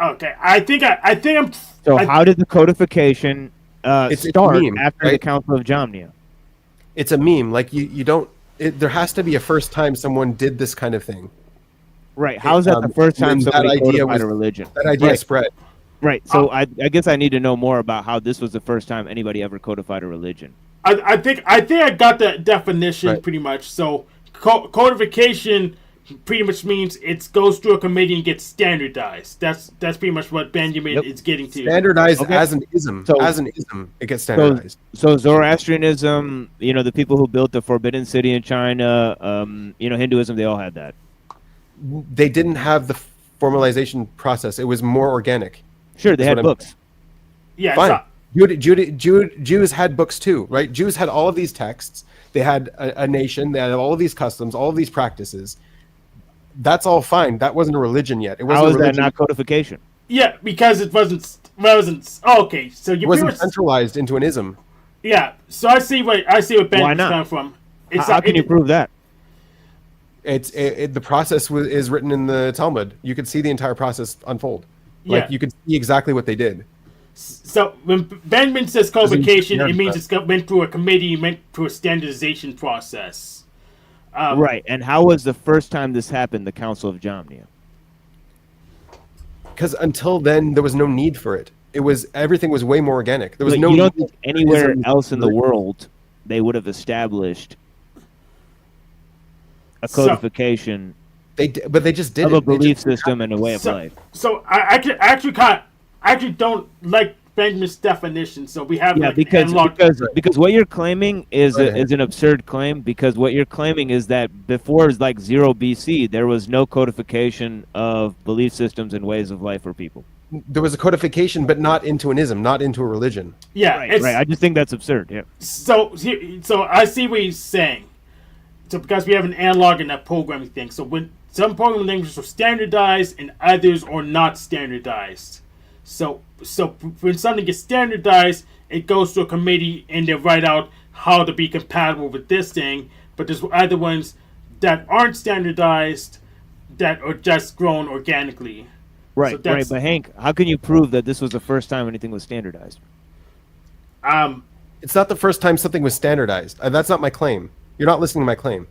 Okay, I think I'm. So how did the codification start meme, after right? the Council of Jamnia? It's a meme. Like, you don't. There has to be a first time someone did this kind of thing. Right. How is that the first time somebody codified a religion? That idea spread. Right. So I guess I need to know more about how this was the first time anybody ever codified a religion. I think I got the definition pretty much. So codification pretty much means it goes through a committee and gets standardized. That's pretty much what Benjamin is getting to. Standardized as an ism. As an ism, it gets standardized. So Zoroastrianism, the people who built the Forbidden City in China, Hinduism, they all had that. They didn't have the formalization process. It was more organic. Sure, they had books. Yeah, fine. Jews had books too, right? Jews had all of these texts. They had a nation. They had all of these customs, all of these practices. That's all fine. That wasn't a religion yet. It wasn't. How is that not codification? Yeah, because it wasn't. Okay, so you wasn't centralized into an ism. Yeah, so I see where Ben's coming from. How can you prove that? The process is written in the Talmud. You could see the entire process unfold. Like, you could see exactly what they did. So when Benjamin says codification, it means it's went through a committee, went through a standardization process. Right. And how was the first time this happened, the Council of Jamnia? Because until then, there was no need for it. Everything was way more organic. There was no. You don't think anywhere else in the world they would have established a codification? But they just did of a belief system and a way of life. So I actually don't like Benjamin's definition. So we have because what you're claiming is an absurd claim, because what you're claiming is that before zero BC there was no codification of belief systems and ways of life for people. there was a codification, but not into an ism, not into a religion. Yeah, Right. I just think that's absurd. Yeah. So I see what he's saying. So because we have an analog in that programming thing, so when some programming languages are standardized and others are not standardized. So when something gets standardized, it goes to a committee and they write out how to be compatible with this thing. But there's other ones that aren't standardized that are just grown organically. Right. So Right. But Hank, how can you prove that this was the first time anything was standardized? It's not the first time something was standardized. That's not my claim. You're not listening to my claim.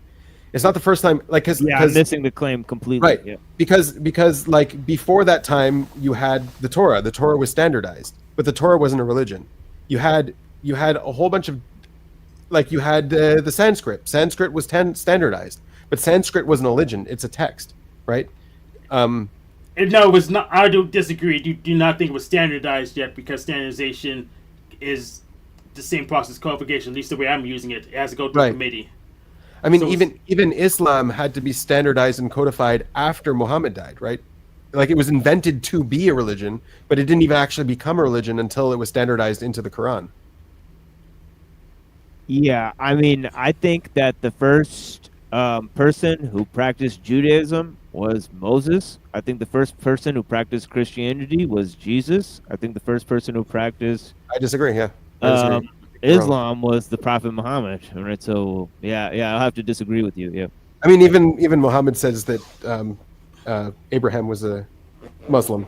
It's not the first time, like, I'm missing the claim completely. right? Yeah. Because like before that time, you had the Torah. The Torah was standardized, but the Torah wasn't a religion. You had a whole bunch of, like, you had the Sanskrit. Sanskrit was standardized, but Sanskrit wasn't a religion. It's a text, right? No, it was not. I do disagree. Do not think it was standardized yet, because standardization is the same process as codification. At least the way I'm using it, it has to go through a committee. I mean, So even Islam had to be standardized and codified after Muhammad died, right? Like, it was invented to be a religion, but it didn't even actually become a religion until it was standardized into the Quran. Yeah, I mean, I think that the first person who practiced Judaism was Moses. I think the first person who practiced Christianity was Jesus. I think the first person who practiced I disagree. Yeah, I disagree. Islam was the Prophet Muhammad. Right. So yeah, I'll have to disagree with you. Yeah. I mean, even Muhammad says that Abraham was a Muslim.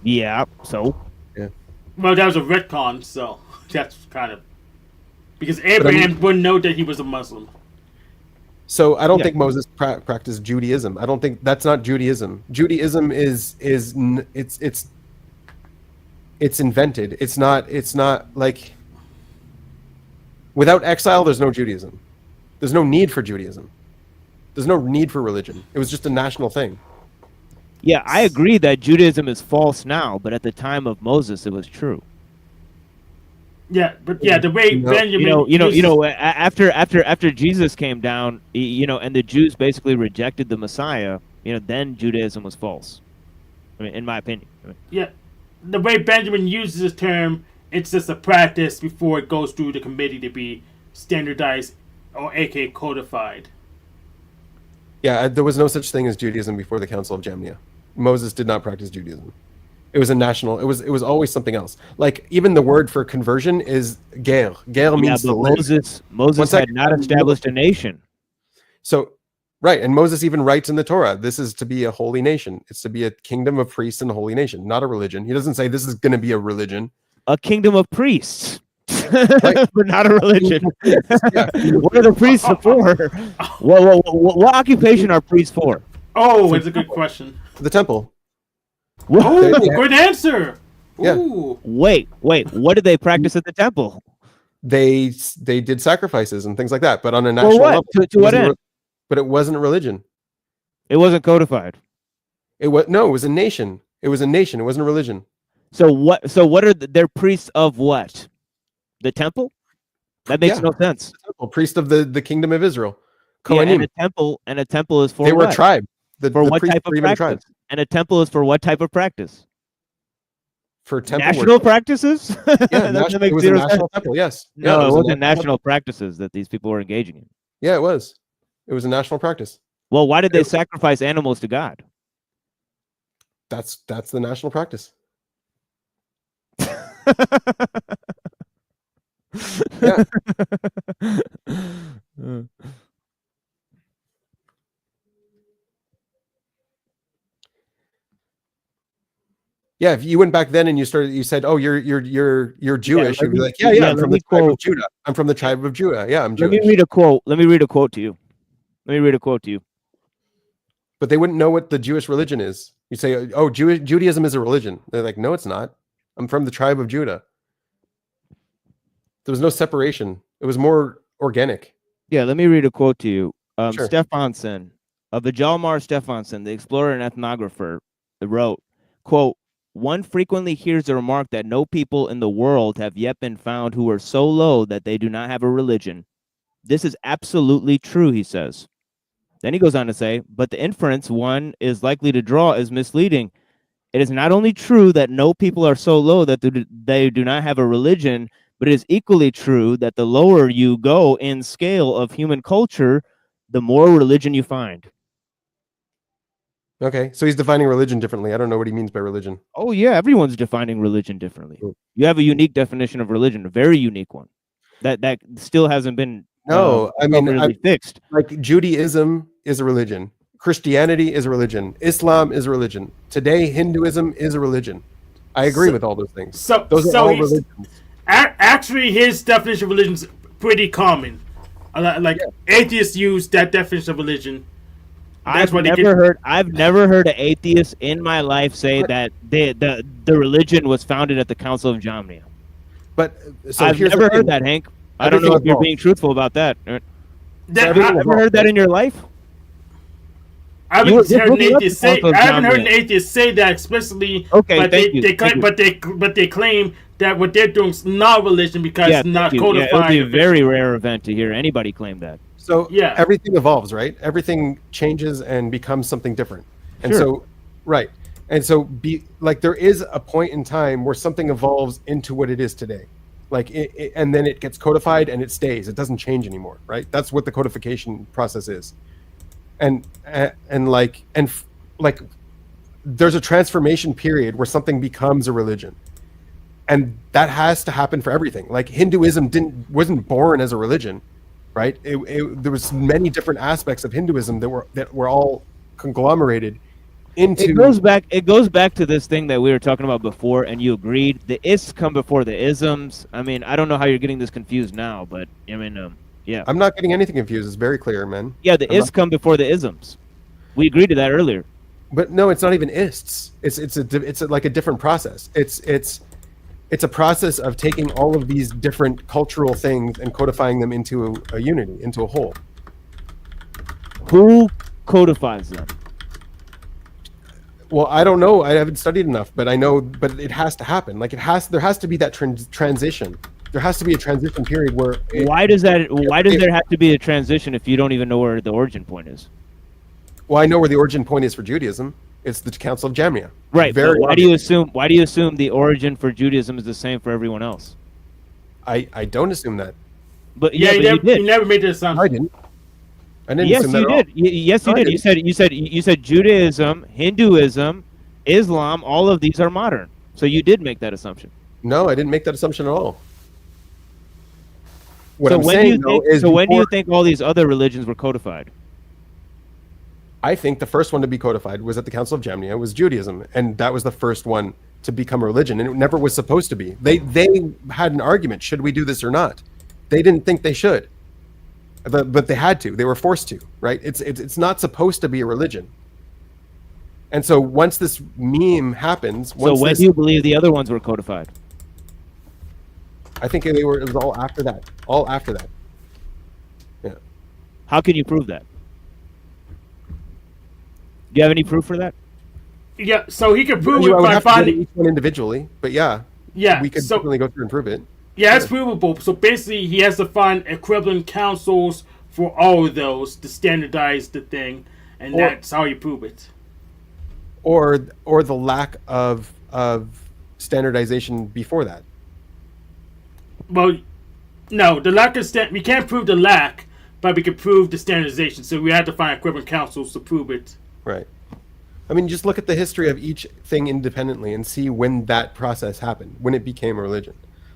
Yeah. So. Yeah. Well, that was a retcon, so that's kind of because Abraham wouldn't know that he was a Muslim. So I don't think Moses practiced Judaism. I don't think that's not Judaism. Judaism is it's invented. It's not like, without exile, there's no Judaism. There's no need for Judaism. There's no need for religion. It was just a national thing. Yeah, I agree that Judaism is false now, but at the time of Moses, it was true. Yeah, but the way Benjamin, after Jesus came down, and the Jews basically rejected the Messiah, then Judaism was false. I mean, in my opinion. The way Benjamin uses the term, it's just a practice before it goes through the committee to be standardized, or aka codified. Yeah, there was no such thing as Judaism before the Council of Jamnia. Moses did not practice Judaism. It was a national. It was always something else. Like, even the word for conversion is ger. Ger means to live. Moses had not established a nation. So, right, and Moses even writes in the Torah, this is to be a holy nation. It's to be a kingdom of priests and a holy nation, not a religion. He doesn't say this is going to be a religion. A kingdom of priests. Right. But not a religion. Yeah. What are the priests for? What occupation are priests for? Oh, it's a good question. The temple. Oh, good answer. Yeah. Ooh. Wait. What did they practice at the temple? They did sacrifices and things like that, but on a national level. To what end? But it wasn't a religion. It wasn't codified. It was it was a nation. It was a nation. It wasn't a religion. So what are their priests of what? The temple? That makes no sense. The temple, priest of the kingdom of Israel. And a temple is for they were what? a tribe. For what type of practice? And a temple is for what type of practice? For temple national worship. Practices? Yeah, it was a national temple. Yes. No, it wasn't national practices that these people were engaging in. Yeah, it was. It was a national practice. Well, why did they sacrifice animals to God? That's the national practice. Yeah. Yeah, if you went back then and you said, "Oh, you're Jewish," you'd be like, "Yeah, I'm from the tribe of Judah. I'm from the tribe of Judah. Yeah, I'm Jewish." Let me read a quote to you. But they wouldn't know what the Jewish religion is. You say, "Oh, Judaism is a religion." They're like, "No, it's not. I'm from the tribe of Judah." There was no separation. It was more organic. Yeah, let me read a quote to you. Sure. Stefansson, Vijalmar Stefansson, the explorer and ethnographer, wrote, quote, "One frequently hears the remark that no people in the world have yet been found who are so low that they do not have a religion. This is absolutely true," he says. Then he goes on to say, "But the inference one is likely to draw is misleading. It is not only true that no people are so low that they do not have a religion, but it is equally true that the lower you go in scale of human culture, the more religion you find. Okay, so he's defining religion differently. I don't know what he means by religion. Oh yeah, everyone's defining religion differently. Cool. You have a unique definition of religion, a very unique one. That still hasn't been No, I mean, really fixed. Like Judaism is a religion. Christianity is a religion. Islam is a religion. Today, Hinduism is a religion. I agree with all those things. So, Those are so all he's- religions. actually, his definition of religion is pretty common. Like atheists use that definition of religion. That's I've what they never heard an atheist in my life say that the religion was founded at the Council of Jamnia. But so I've here's the never thing. heard that, Hank. I don't know Everything if you're evolves. being truthful about that. That, everything Ever heard that in your life? I You haven't were heard an looking up atheist the say. Council of I haven't heard an Jamnia. atheist say that explicitly. Okay, but thank you, they thank claim, but they claim that what they're doing is not religion because Yeah, it's not thank you. Yeah, codified. it would be a very rare event to hear anybody claim that. So Yeah. everything evolves, right? Everything changes and becomes something different. And Sure. so, right. And so, there is a point in time where something evolves into what it is today. And then it gets codified and it stays. It doesn't change anymore, right? That's what the codification process is. And there's a transformation period where something becomes a religion. And that has to happen for everything. Like Hinduism wasn't born as a religion, right? There was many different aspects of Hinduism that were all conglomerated into. It goes back to this thing that we were talking about before, and you agreed. The ists come before the isms. I mean, I don't know how you're getting this confused now, but I mean, yeah. I'm not getting anything confused. It's very clear, man. Yeah, the ists come before the isms. We agreed to that earlier. But no, it's not even ists. It's like a different process. It's a process of taking all of these different cultural things and codifying them into a unity, into a whole. Who codifies them? Well, I don't know. I haven't studied enough, but I know. But it has to happen. There has to be that transition. There has to be a transition period where. Why does there have to be a transition if you don't even know where the origin point is? Well, I know where the origin point is for Judaism. It's the Council of Jamnia. Right. Very But why do you assume the origin for Judaism is the same for everyone else? I don't assume that. But Yeah, you did. you never made the assumption. I didn't. I didn't Yes, assume that you at all. did. Yes, you No, I did. You said Judaism, Hinduism, Islam. All of these are modern. So you did make that assumption. No, I didn't make that assumption at all. What So I'm when saying, do you though, is when do you before- think all these other religions were codified? I think the first one to be codified was at the Council of Jamnia, was Judaism, and that was the first one to become a religion, and it never was supposed to be. They had an argument: should we do this or not? They didn't think they should, but they had to. They were forced to. Right? It's not supposed to be a religion. And so once this meme happens, So when do you believe the other ones were codified? I think it was all after that. All after that. Yeah. How can you prove that? Do you have any proof for that? Yeah, so he could prove I it would by have to get finding. each one individually, but yeah, Yeah, we could so definitely go through and prove it. yeah, it's provable. So basically, he has to find equivalent councils for all of those to standardize the thing, and that's how you prove it. Or the lack of standardization before that. Well, no, the lack of we can't prove the lack, but we can prove the standardization. So we had to find equivalent councils to prove it. Right. I mean, just look at the history of each thing independently and see when that process happened, when it became a religion.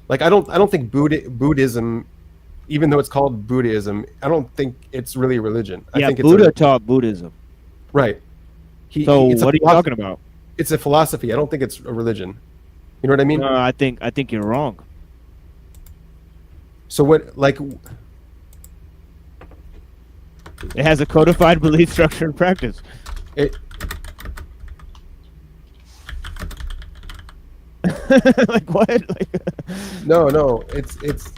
Like I don't think Buddhism, even though it's called Buddhism, I don't think it's really a religion. I think Buddha taught Buddhism. Right. So it's a what are you talking about? It's a philosophy. I don't think it's a religion. You know what I mean? I think you're wrong. So what, like, It has a codified belief structure and practice. it, Like what? Like, no, it's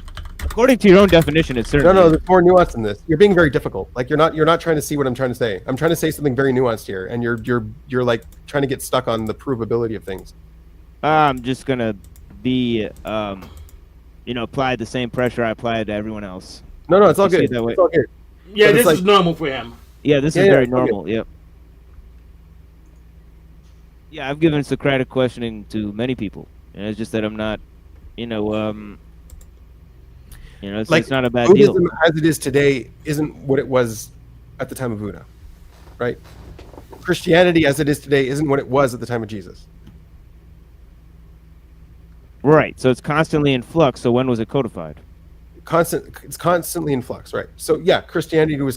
according to your own definition, it's certainly. no. There's more nuance in this. You're being very difficult. Like you're not trying to see what I'm trying to say. I'm trying to say something very nuanced here, and you're like trying to get stuck on the provability of things. I'm just gonna be, apply the same pressure I apply to everyone else. No, it's all You see good. it that way? It's all good. Yeah, But it's this is like- normal for him. Yeah, this Yeah, is yeah, very okay. normal. Yep. Yeah, I've given Socratic questioning to many people, and it's just that I'm not, it's, Like it's not a bad deal. Buddhism as it is today isn't what it was at the time of Buddha, right? Christianity as it is today isn't what it was at the time of Jesus. Right. So it's constantly in flux. So when was it codified? It's constantly in flux, right? So yeah, Christianity was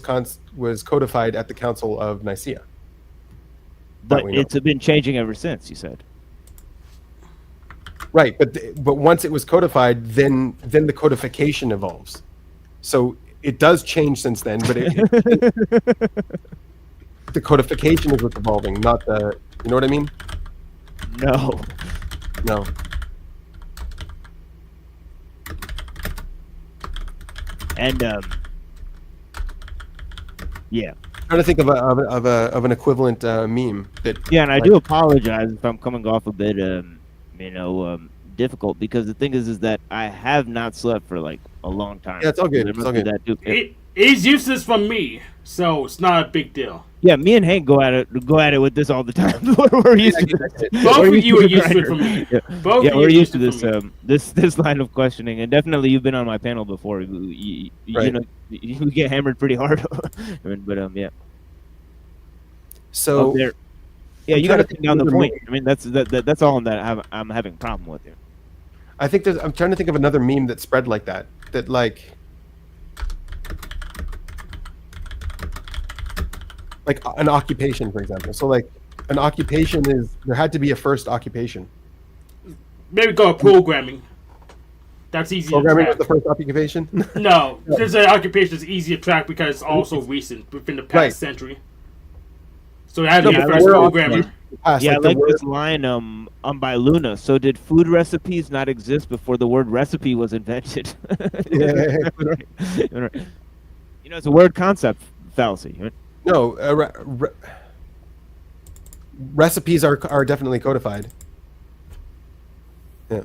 codified at the Council of Nicaea. But we know. it's been changing ever since. You said. Right, but once it was codified, then the codification evolves. So it does change since then, but the codification is what's evolving, not the. You know what I mean? No. No. And yeah. I'm trying to think of an equivalent meme that. Yeah, and I like, do apologize if I'm coming off a bit, difficult, because the thing is that I have not slept for like a long time. Yeah, it's all good. There It's must all be good. that too. He's useless from me, so it's not a big deal. Yeah, me and Hank go at it with this all the time. We're used to this. Both We're of you are to used to it grinder. from me. Yeah, Both yeah, of we're you are used to this from me. this line of questioning, and definitely you've been on my panel before. You Right. know, you get hammered pretty hard. Yeah. So Up there. Yeah, I'm you trying got to to pin think down the of point. another I mean, that's all I'm having a problem with here. I think I'm trying to think of another meme that spread like that. That like an occupation, for example. So like an occupation is there had to be a first occupation. Maybe go programming. That's easy Programming to was the track. first occupation. No, there's an occupation that's easy to track because it's also recent within the past Right. century. So it had to No, be but the first we're programmer. occupation past, Yeah, I the like word- this line by Luna. So did food recipes not exist before the word recipe was invented? Yeah. Right. You know, it's a word concept fallacy. Right? No, recipes are definitely codified. Yeah.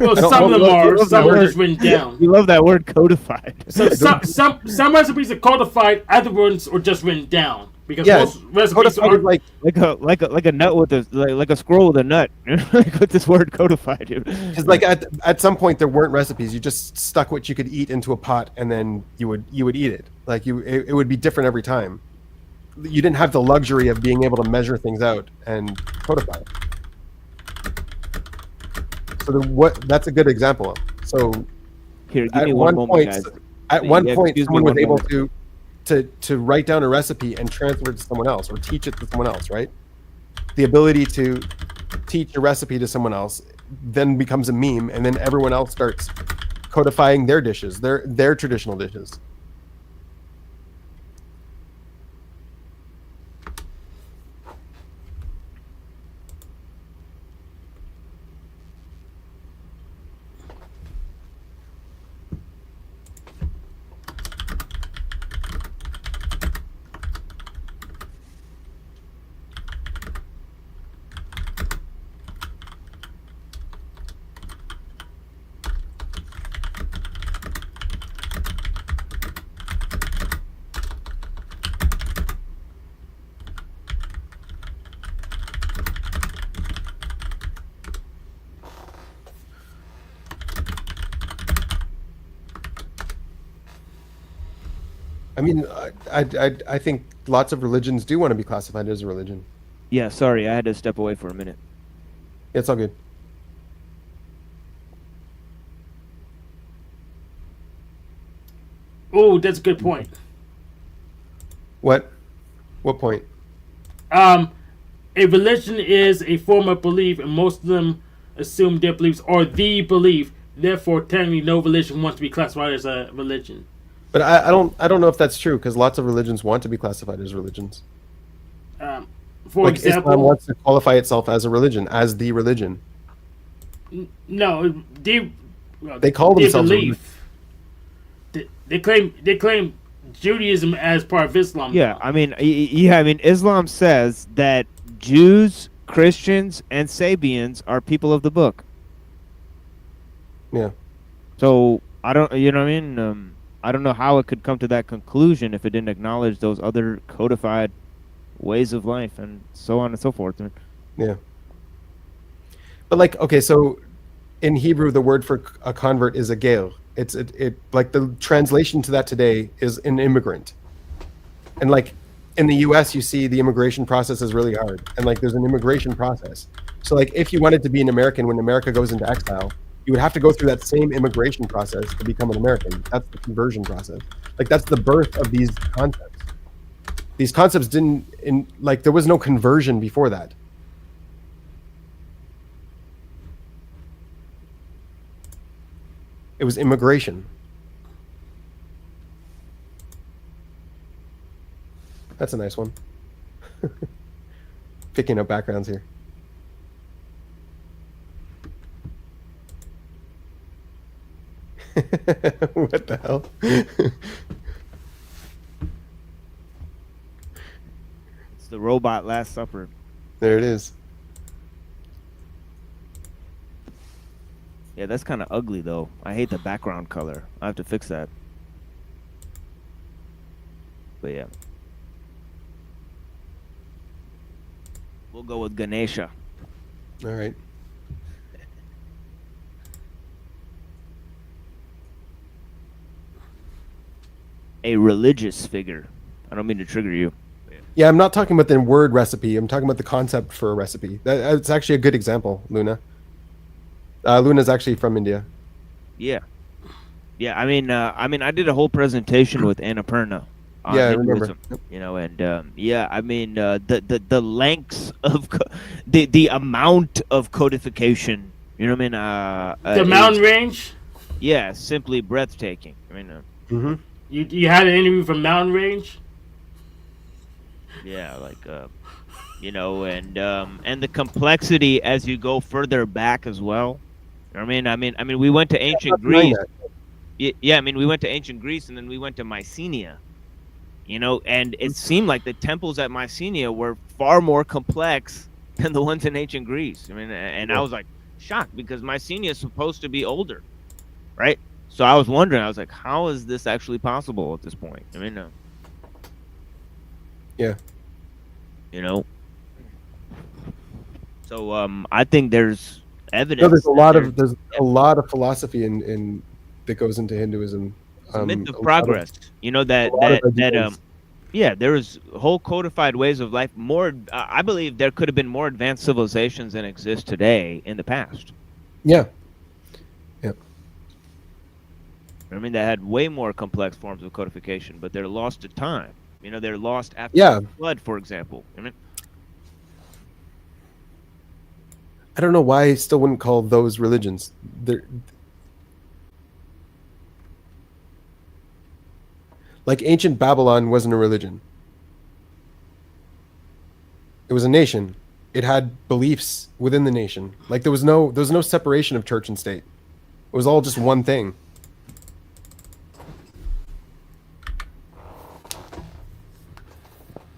Well, I don't- some of them I are. love Some that are word. just written down. You love that word codified. So some recipes are codified. Other ones are just written down because Yeah, most recipes Codified are is like like a nut with a like a scroll with a nut. Like with this word codified. because like at some point there weren't recipes. You just stuck what you could eat into a pot and then you would eat it. Like it would be different every time. You didn't have the luxury of being able to measure things out and codify it. So that's a good example. So Here, give at me one one moment, point, guys. at one Yeah, point, excuse me someone was one able moment. to write down a recipe and transfer it to someone else or teach it to someone else, right? The ability to teach a recipe to someone else then becomes a meme, and then everyone else starts codifying their dishes, their traditional dishes. I mean, I think lots of religions do want to be classified as a religion. Yeah, sorry, I had to step away for a minute. It's all good. Oh, that's a good point. What point? A religion is a form of belief, and most of them assume their beliefs are the belief. Therefore, technically, no religion wants to be classified as a religion. But I don't know if that's true because lots of religions want to be classified as religions. For Like example, Islam wants to qualify itself as a religion, as the religion. no, They call they themselves a believe. They claim Judaism as part of Islam. Yeah, I mean, Islam says that Jews, Christians, and Sabians are people of the book. Yeah. So I don't, you know what I mean? I don't know how it could come to that conclusion if it didn't acknowledge those other codified ways of life, and so on and so forth. And Yeah. But like, okay, so in Hebrew, the word for a convert is a ger. It like the translation to that today is an immigrant. And like in the US, you see the immigration process is really hard. And like there's an immigration process. So like if you wanted to be an American when America goes into exile, you would have to go through that same immigration process to become an American. That's the conversion process. Like that's the birth of these concepts. These concepts didn't like there was no conversion before that. It was immigration. That's a nice one. Picking up backgrounds here. What the hell? it's the robot Last Supper. There it is. Yeah, that's kind of ugly though. I hate the background color. I have to fix that. But yeah, we'll go with Ganesha. All right. A religious figure. I don't mean to trigger you. Yeah, I'm not talking about the word recipe. I'm talking about the concept for a recipe. It's actually a good example, Luna. Luna's actually from India. Yeah, yeah. I mean, I did a whole presentation with Annapurna on Yeah, I remember. Hinduism, you know, and yeah, I mean, the lengths of the amount of codification. You know what I mean? The mountain range. Yeah, simply breathtaking. I mean, Mm-hmm. You had an interview from Mountain Range. yeah, like you know, and the complexity as you go further back as well. I mean, we went to ancient Greece. Yeah, I mean, we went to ancient Greece, and then we went to Mycenae. You know, and it seemed like the temples at Mycenae were far more complex than the ones in ancient Greece. I mean, and I was like shocked because Mycenae is supposed to be older, right? So I was wondering, I was like, how is this actually possible at this point? I mean, Yeah. you know. So I think there's evidence. No, there's that a lot of philosophy in that goes into Hinduism. it's a myth of progress. You know that yeah, there was whole codified ways of life. More, I believe there could have been more advanced civilizations than exist today in the past. Yeah. I mean, they had way more complex forms of codification, but they're lost to time. You know, they're lost after the flood, for example. I mean, I don't know why I still wouldn't call those religions. Like ancient Babylon wasn't a religion. It was a nation. It had beliefs within the nation. Like there was no separation of church and state. It was all just one thing.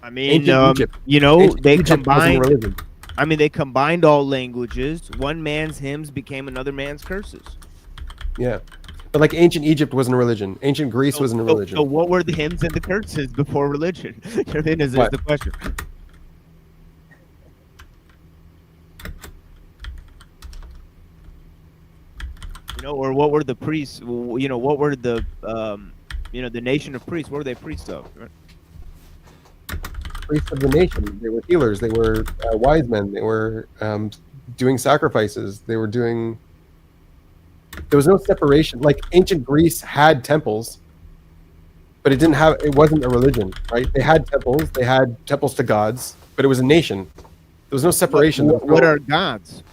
I mean, Ancient Egypt. you know, Ancient they Egypt wasn't a combined. religion. I mean, they combined all languages. One man's hymns became another man's curses. Yeah. But like ancient Egypt wasn't a religion. Ancient Greece wasn't a religion. So what were the hymns and the curses before religion? You know what I mean? Is the question. You know, or what were the priests? You know, what were the you know, the nation of priests? What were they priests of? Priests of the nation. They were healers. They were wise men. They were doing sacrifices. They were doing. There was no separation. Like ancient Greece had temples, but it didn't have. It wasn't a religion, right? They had temples. They had temples to gods, but it was a nation. There was no separation. What are gods?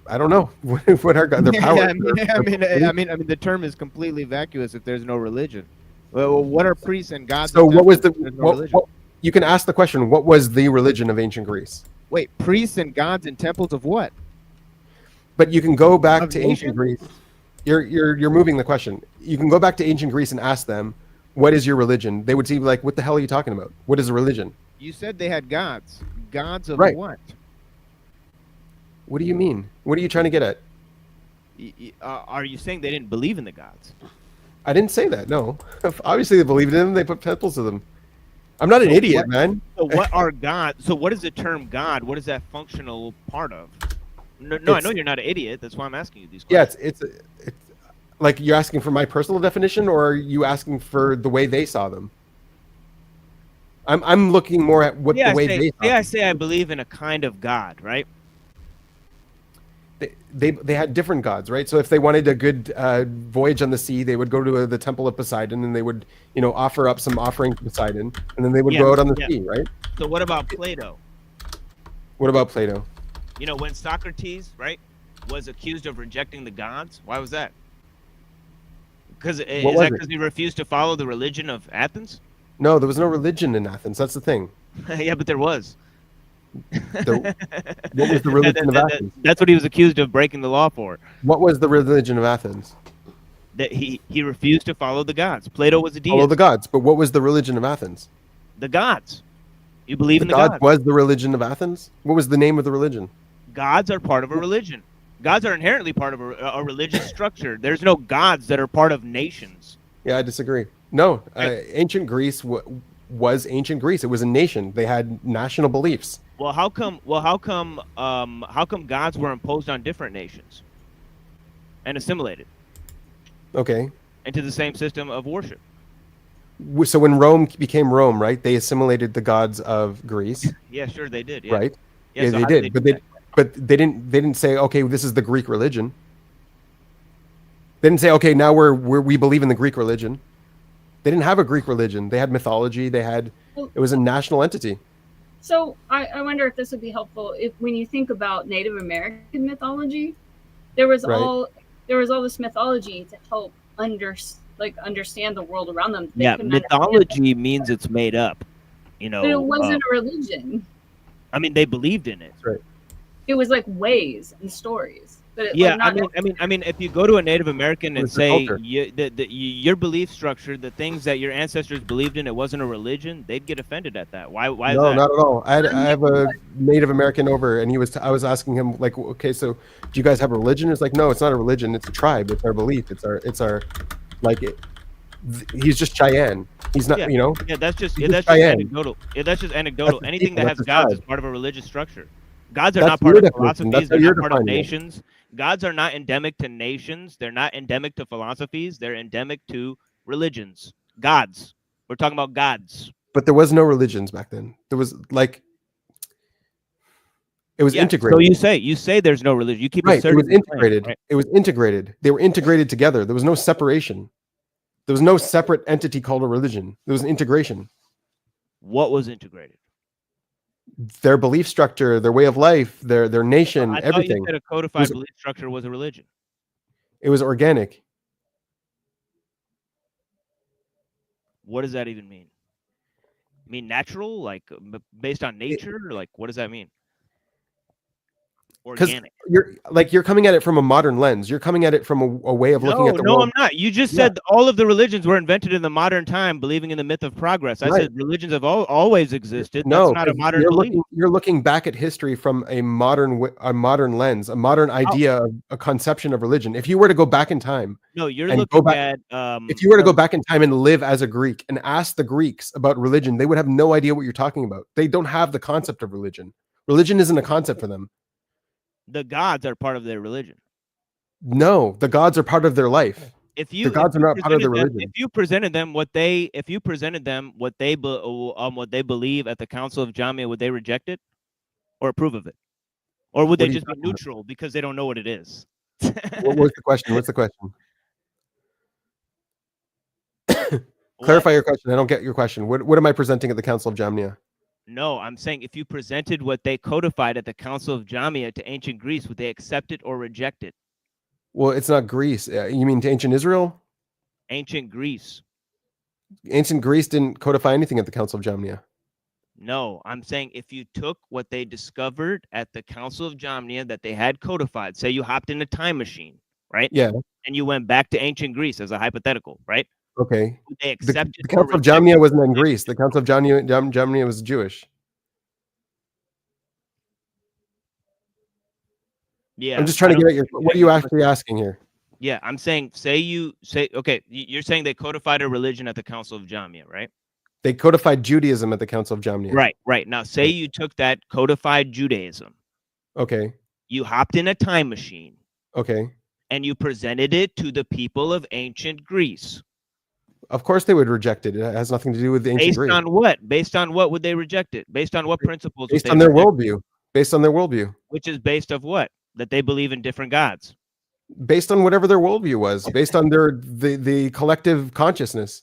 I don't know. What are gods? Their power. I mean, the term is completely vacuous if there's no religion. Well, what are priests and gods? So what was the? No you can ask the question. What was the religion of ancient Greece? Wait, priests and gods and temples of what? But you can go back to ancient Greece. You're moving the question. You can go back to ancient Greece and ask them, "What is your religion?" They would see like, "What the hell are you talking about? What is a religion?" You said they had gods. Gods of what? What do you mean? What are you trying to get at? Are you saying they didn't believe in the gods? I didn't say that. No, obviously they believed in them. They put temples to them. I'm not an So idiot, what- man. So what are God? So what is the term God? What is that functional part of? No, I know you're not an idiot. That's why I'm asking you these Yeah, questions. it's like you're asking for my personal definition, or are you asking for the way they saw them? I'm looking more at what the way they saw them. I say I believe in a kind of God, right? They had different gods, right? So if they wanted a good voyage on the sea, they would go to the temple of Poseidon, and they would, offer up some offering to Poseidon, and then they would Yeah, go out on the yeah. sea, right? So what about Plato? What about Plato? You know, when Socrates, right, was accused of rejecting the gods, why was that? Because is was that it? because he refused to follow the religion of Athens? No, there was no religion in Athens. That's the thing. Yeah, but there was. What was the religion of Athens? That's what he was accused of breaking the law for. What was the religion of Athens? That he refused to follow the gods. Plato was a deist. Follow the gods. But what was the religion of Athens? The gods. You believe The in the gods gods. was the religion of Athens? What was the name of the religion? Gods are part of a religion. Gods are inherently part of a religious structure. There's no gods that are part of nations. Yeah, I disagree. No, ancient Greece was ancient Greece. It was a nation. They had national beliefs. Well, how come gods were imposed on different nations and assimilated Okay. into the same system of worship? So when Rome became Rome, right? They assimilated the gods of Greece, Yeah, sure they did. Yeah. right? Yeah, Yeah, so they how did. do But do they didn't say, okay, this is the Greek religion. They didn't say, okay, now we believe in the Greek religion. They didn't have a Greek religion. They had mythology. It was a national entity. So I wonder if this would be helpful if when you think about Native American mythology, there was Right. all this mythology to help understand the world around them. They Yeah, couldn't understand mythology means it's made up. You know, it. But it wasn't a religion. I mean, they believed in it. That's right. It was like ways and stories. But it, Yeah, like, not I mean, if you go to a Native American and was the say culture. your belief structure, the things that your ancestors believed in, it wasn't a religion, they'd get offended at that. Why is No, that? not at all. I have a Native American over, and I was asking him, like, okay, so do you guys have a religion? It's like, no, it's not a religion. It's a tribe. It's our belief. It's our like. He's just Cheyenne. He's not, Yeah. Yeah, that's just just Cheyenne. anecdotal. Yeah, that's just anecdotal. That's the Anything people, that has that's the gods tribe. is part of a religious structure. Gods are That's not part your of definition. That's philosophies. how They're you're not part of defining it. nations. Gods are not endemic to nations. They're not endemic to philosophies. They're endemic to religions. Gods. We're talking about gods. But there was no religions back then. There was it was Yeah, integrated. so you say there's no religion. You keep Right. It asserting was this claim, integrated. right? It was integrated. They were integrated together. There was no separation. There was no separate entity called a religion. There was an integration. What was integrated? Their belief structure, their way of life, their nation, I thought everything. you said a codified belief structure was a religion. It was organic. What does that even mean? Mean natural, like based on nature? Like, what does that mean? Because Organic. you're coming at it from a modern lens. You're coming at it from a way of looking at the No, world. I'm not. You just said all of the religions were invented in the modern time, believing in the myth of progress. I Right. said religions have always existed. No, That's not a 'cause modern you're belief. you're looking back at history from a modern lens, a modern idea of a conception of religion. If you were to go back in time, No, you're and looking go back- at if you were to go back in time and live as a Greek and ask the Greeks about religion, they would have no idea what you're talking about. They don't have the concept of religion. Religion isn't a concept for them. the gods are part of their religion. No, the gods are part of their life. If you The gods are not part of their presented them- religion. if you presented them what they believe at the Council of Jamia, would they reject it or approve of it, or would What they are you just be talking about? neutral because they don't know what it is? What was the question? What's the question? What? Clarify your question. I don't get your question. What am I presenting at the Council of Jamnia? No, I'm saying if you presented what they codified at the Council of Jamia to ancient Greece, would they accept it or reject it? Well, it's not Greece. You mean to ancient Israel? Ancient Greece. Ancient Greece didn't codify anything at the Council of Jamnia. No, I'm saying if you took what they discovered at the Council of Jamnia that they had codified, say you hopped in a time machine, right? Yeah. And you went back to ancient Greece as a hypothetical, right? Okay. Would they The accept it? Council of Jamnia wasn't in Greece. The Council of Jamnia was Jewish. Yeah. I'm just trying to get at what are you actually asking here? Yeah, I'm saying, okay, you're saying they codified a religion at the Council of Jamia, right? They codified Judaism at the Council of Jamnia. Right. Now, say you took that codified Judaism, Okay. you hopped in a time machine, Okay. and you presented it to the people of ancient Greece. Of course they would reject it. It has nothing to do with ancient Based Greece. on what? Based on what would they reject it? Based on what principles? Based on their worldview. Based on their worldview. Which is based of what? That they believe in different gods. Based on whatever their worldview was. Based on the collective consciousness.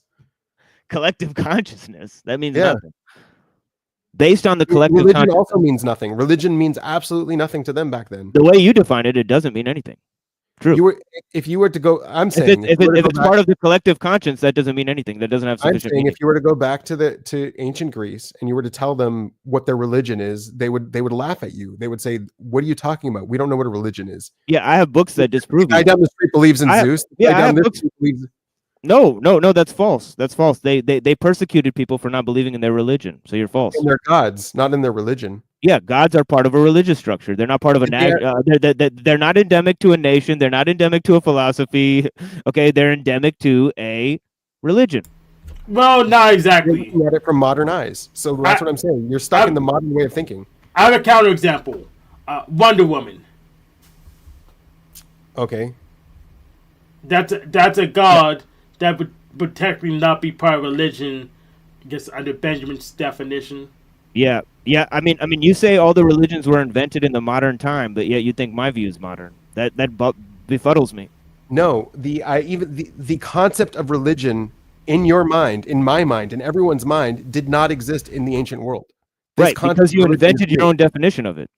Collective consciousness. That means Yeah. nothing. Based on the collective Religion consciousness. also means nothing. Religion means absolutely nothing to them back then. The way you define it, it doesn't mean anything. True. If you were to go, I'm If saying it's part of the collective conscience, that doesn't mean anything. That doesn't have I'm sufficient saying meaning. if you were to go back to ancient Greece and you were to tell them what their religion is, they would laugh at you. They would say, "What are you talking about? We don't know what a religion is." Yeah, I have books that disprove The guy it. down the street believes in Zeus. The guy I down have this books. street believes. No, that's false. That's false. They persecuted people for not believing in their religion. So you're false. In their gods, not in their religion. Yeah, gods are part of a religious structure. They're not part of a they're not endemic to a nation. They're not endemic to a philosophy. Okay, they're endemic to a religion. Well, not You're exactly. looking at it from modern eyes. So that's what I'm saying. You're stuck in the modern way of thinking. I have a counterexample. Wonder Woman. Okay. That's a god that would technically not be part of religion, I guess under Benjamin's definition. Yeah. I mean, you say all the religions were invented in the modern time, but yet you think my view is modern. That befuddles me. No, the concept of religion in your mind, in my mind, in everyone's mind, did not exist in the ancient world. This Right, concept because you of religion invented your own definition of it.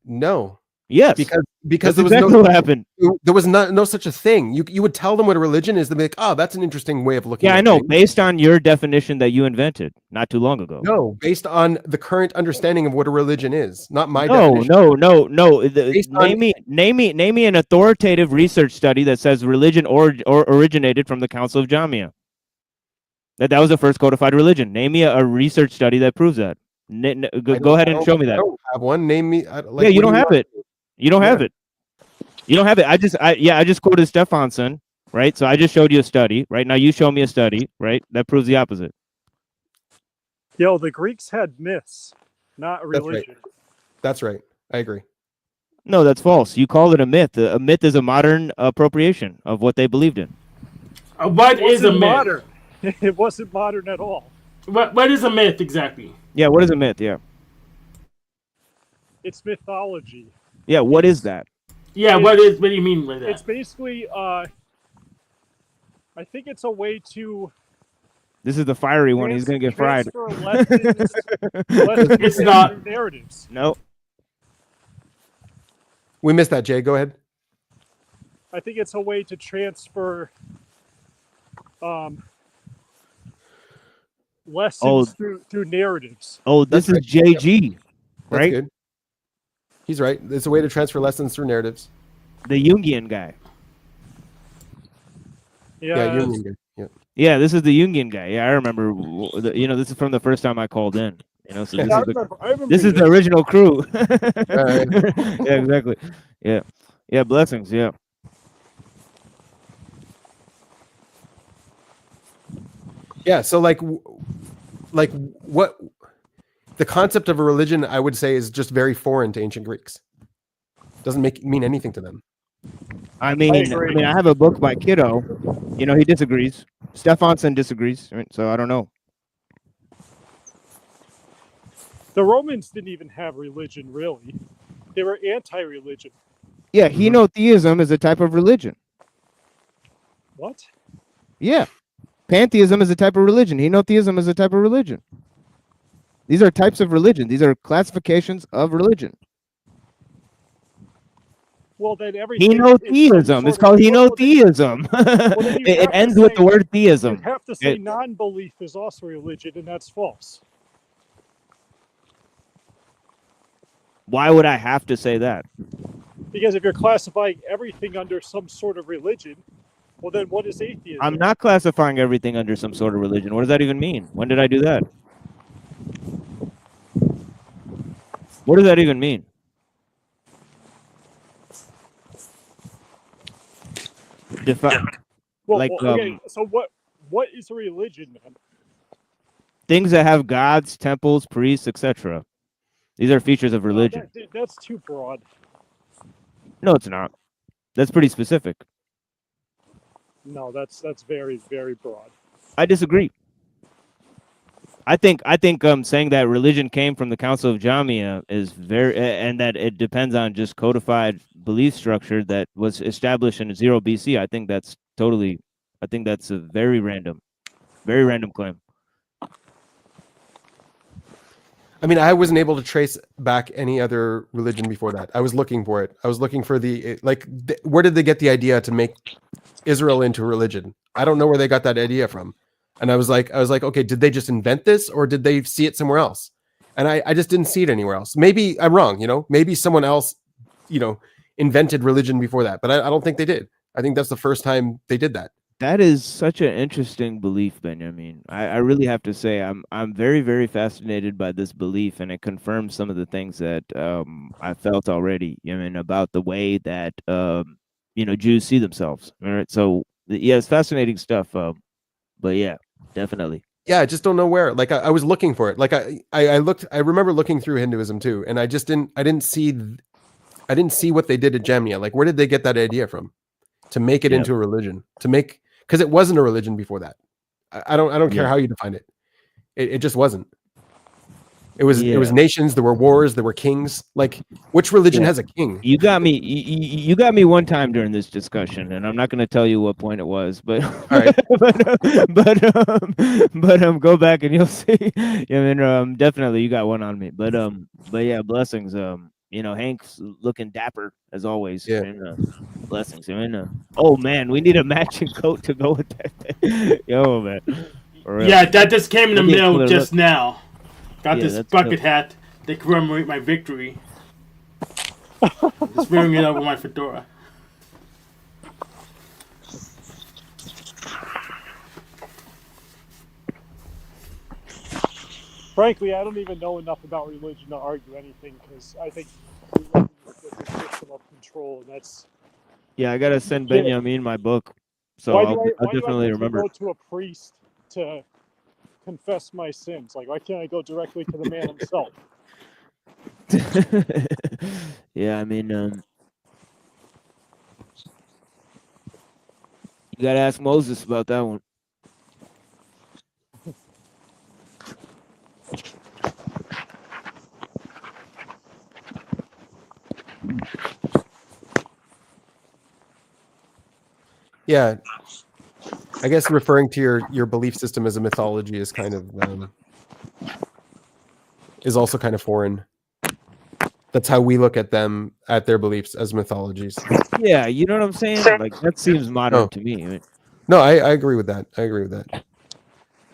No. Yes. Because that's there was exactly what happened. There was no such a thing. You would tell them what a religion is, they'd be like, "Oh, that's an interesting way of looking Yeah, at I know. things." Based on your definition that you invented not too long ago. No, based on the current understanding of what a religion is, not my No. definition. Name me an authoritative research study that says religion or originated from the Council of Jamia. That was the first codified religion. Name me a research study that proves that. Go ahead and show me that. I don't have one. Name me. Yeah, you don't have it. You don't have it. You don't have it. I just quoted Stefansson, right? So I just showed you a study, right? Now you show me a study, right? That proves the opposite. Yo, the Greeks had myths, not a religion. That's right. I agree. No, that's false. You call it a myth. A myth is a modern appropriation of what they believed in. What is a myth? Modern. It wasn't modern at all. What is a myth exactly? Yeah, what is a myth? Yeah. It's mythology. Yeah, what is that? Yeah, what do you mean by that? It's basically, I think it's a way to... This is the fiery one. He's going to get fried. Lessons It's not. narratives. No. We missed that, Jay. Go ahead. I think it's a way to transfer lessons through narratives. Oh, this is JG, right? That's good. He's right. It's a way to transfer lessons through narratives. The Jungian guy. Yeah, Jungian guy. Yeah. Yeah, this is the Jungian guy. Yeah, I remember. This is from the first time I called in. So this, I remember this is the original crew. Right. Yeah, exactly. Yeah, blessings. Yeah. Yeah. So like what the concept of a religion, I would say, is just very foreign to ancient Greeks. Doesn't mean anything to them. I have a book by Kiddo. He disagrees. Stefansson disagrees. Right? So I don't know. The Romans didn't even have religion, really. They were anti-religion. Yeah, henotheism is a type of religion. What? Yeah. Pantheism is a type of religion. Henotheism is a type of religion. These are types of religion. These are classifications of religion. Well, then everything. Henotheism. It's called henotheism. It ends with the word theism. You have to say non-belief is also religion, and that's false. Why would I have to say that? Because if you're classifying everything under some sort of religion, well, then what is atheism? I'm not classifying everything under some sort of religion. What does that even mean? When did I do that? What does that even mean? Well, like okay. So what is a religion, man? things that have gods, temples, priests, etc. These are features of religion. That's too broad. No, it's not. That's pretty specific. No, that's very very broad. I disagree. I think saying that religion came from the Council of Jamia is very, and that it depends on just codified belief structure that was established in 0 BC. I think that's a very random claim. I mean, I wasn't able to trace back any other religion before that. I was looking for it. I was looking for where did they get the idea to make Israel into a religion? I don't know where they got that idea from. And I was like, okay, did they just invent this or did they see it somewhere else? And I just didn't see it anywhere else. Maybe I'm wrong, maybe someone else, invented religion before that, but I don't think they did. I think that's the first time they did that. That is such an interesting belief, Benjamin. I really have to say I'm very, very fascinated by this belief, and it confirms some of the things that I felt already. About the way that Jews see themselves. All right, so yeah, it's fascinating stuff. But yeah, definitely. Yeah, I just don't know where. Like I was looking for it. Like I remember looking through Hinduism too, and I didn't see what they did at Jamnia. Like, where did they get that idea from to make it into a religion? Because it wasn't a religion before that. I don't care how you define it. It just wasn't. It was nations. There were wars. There were kings. Like, which religion has a king? You got me. You got me one time during this discussion, and I'm not going to tell you what point it was, but all right. but go back and you'll see. Definitely you got one on me. But yeah, blessings. Hank's looking dapper as always. Yeah. Blessings. Oh man, we need a matching coat to go with that. Yo, man. Yeah, that just came in the mail just now. Got this bucket cool. hat to commemorate my victory. Just wearing it over my fedora. Frankly, I don't even know enough about religion to argue anything because I think religion is just a system of control, and that's. Yeah, I gotta send Benjamin my book, so I'll definitely remember. Why do I go to a priest to confess my sins? Like, why can't I go directly to the man himself? Yeah, you gotta ask Moses about that one. Yeah, I guess referring to your belief system as a mythology is kind of is also kind of foreign. That's how we look at them, at their beliefs, as mythologies. Yeah, you know what I'm saying? Like, that seems modern to me. Right? No, I agree with that. I agree with that.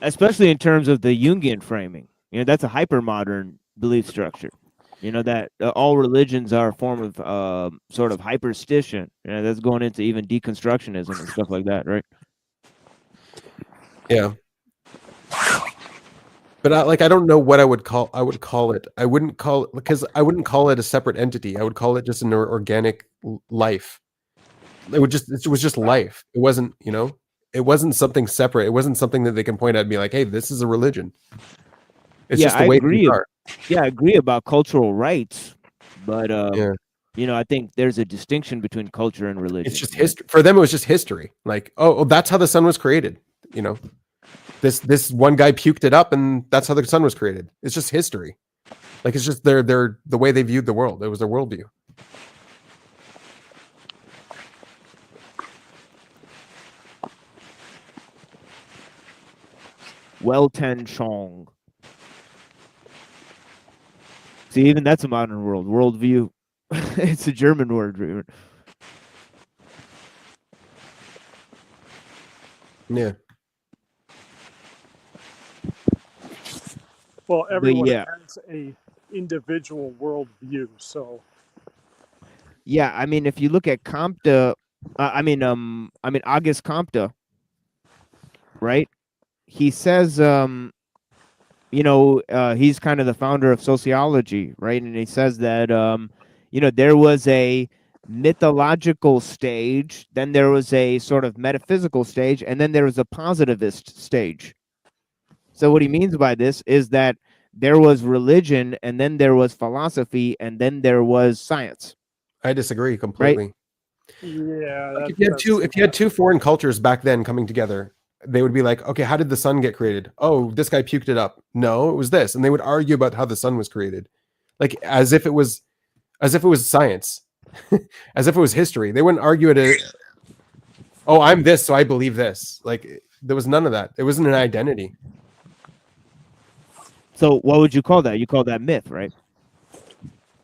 Especially in terms of the Jungian framing. That's a hyper modern belief structure. That all religions are a form of sort of hyperstition. That's going into even deconstructionism and stuff like that, right? Yeah. But I don't know what I would call it. I wouldn't call it a separate entity. I would call it just an organic life. It was just life. It wasn't, it wasn't something separate. It wasn't something that they can point at and be like, hey, this is a religion. It's just the way things are. Yeah, I agree about cultural rights, but I think there's a distinction between culture and religion. It's just history. For them, it was just history. Like, oh, that's how the sun was created. This one guy puked it up, and that's how the sun was created. It's just history. Like, it's just their the way they viewed the world. It was their worldview. Welten Chong. See, even that's a modern worldview. It's a German word. Yeah. Well, everyone has a individual worldview, so. Yeah, if you look at Comte, August Comte, right? He says, he's kind of the founder of sociology, right? And he says that, there was a mythological stage, then there was a sort of metaphysical stage, and then there was a positivist stage. So what he means by this is that there was religion, and then there was philosophy, and then there was science. I disagree completely. Yeah. Like if you had two foreign cultures back then coming together, they would be like, okay, how did the sun get created? Oh, this guy puked it up. No, it was this, and they would argue about how the sun was created, like as if it was science, as if it was history. They wouldn't argue it. Oh, I'm this, so I believe this. Like there was none of that. It wasn't an identity. So what would you call that? You call that myth, right?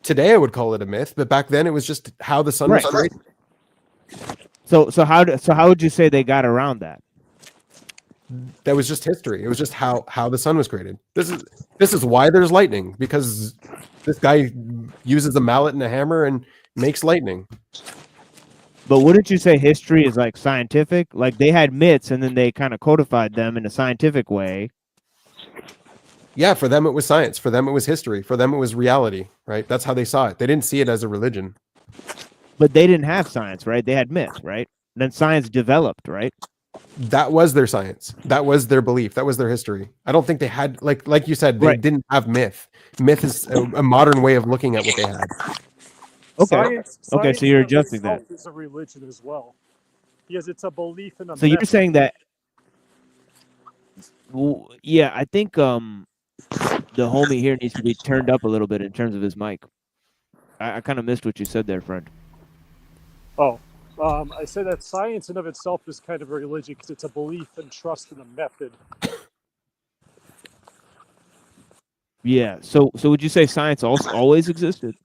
Today I would call it a myth, but back then it was just how the sun was created. So how would you say they got around that? That was just history. It was just how the sun was created. This is why there's lightning, because this guy uses a mallet and a hammer and makes lightning. But wouldn't you say history is like scientific? Like they had myths and then they kind of codified them in a scientific way. Yeah, for them it was science. For them it was history. For them it was reality, right? That's how they saw it. They didn't see it as a religion. But they didn't have science, right? They had myths, right? Then science developed, right? That was their science. That was their belief. That was their history. I don't think they had, like you said, they didn't have myth. Myth is a modern way of looking at what they had. Okay. Okay, so you're adjusting that. It's a religion as well, because it's a belief in a. So you're saying that? Well, yeah, I think the homie here needs to be turned up a little bit in terms of his mic. I kind of missed what you said there, friend. Oh, I say that science in of itself is kind of a religion because it's a belief and trust in a method. Yeah. So would you say science also always existed?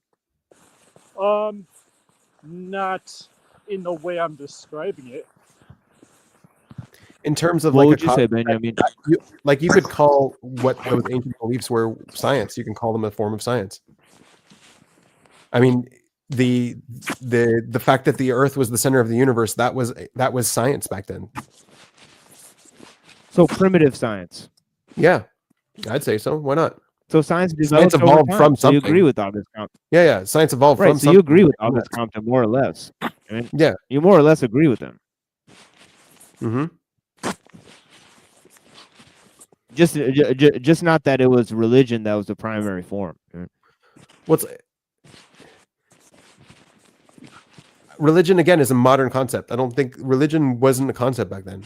Not in the way I'm describing it. In terms of what like would you say, Benjamin? You could call what those ancient beliefs were science. You can call them a form of science. I mean, the fact that the Earth was the center of the universe, that was science back then. So primitive science. Yeah, I'd say so. Why not? So science evolved from something. So you agree with August Compton? Yeah. Science evolved from something. So you agree with August Compton more or less? I mean, yeah. You more or less agree with him. Mm-hmm. Just not that it was religion that was the primary form. Religion again is a modern concept. I don't think religion wasn't a concept back then.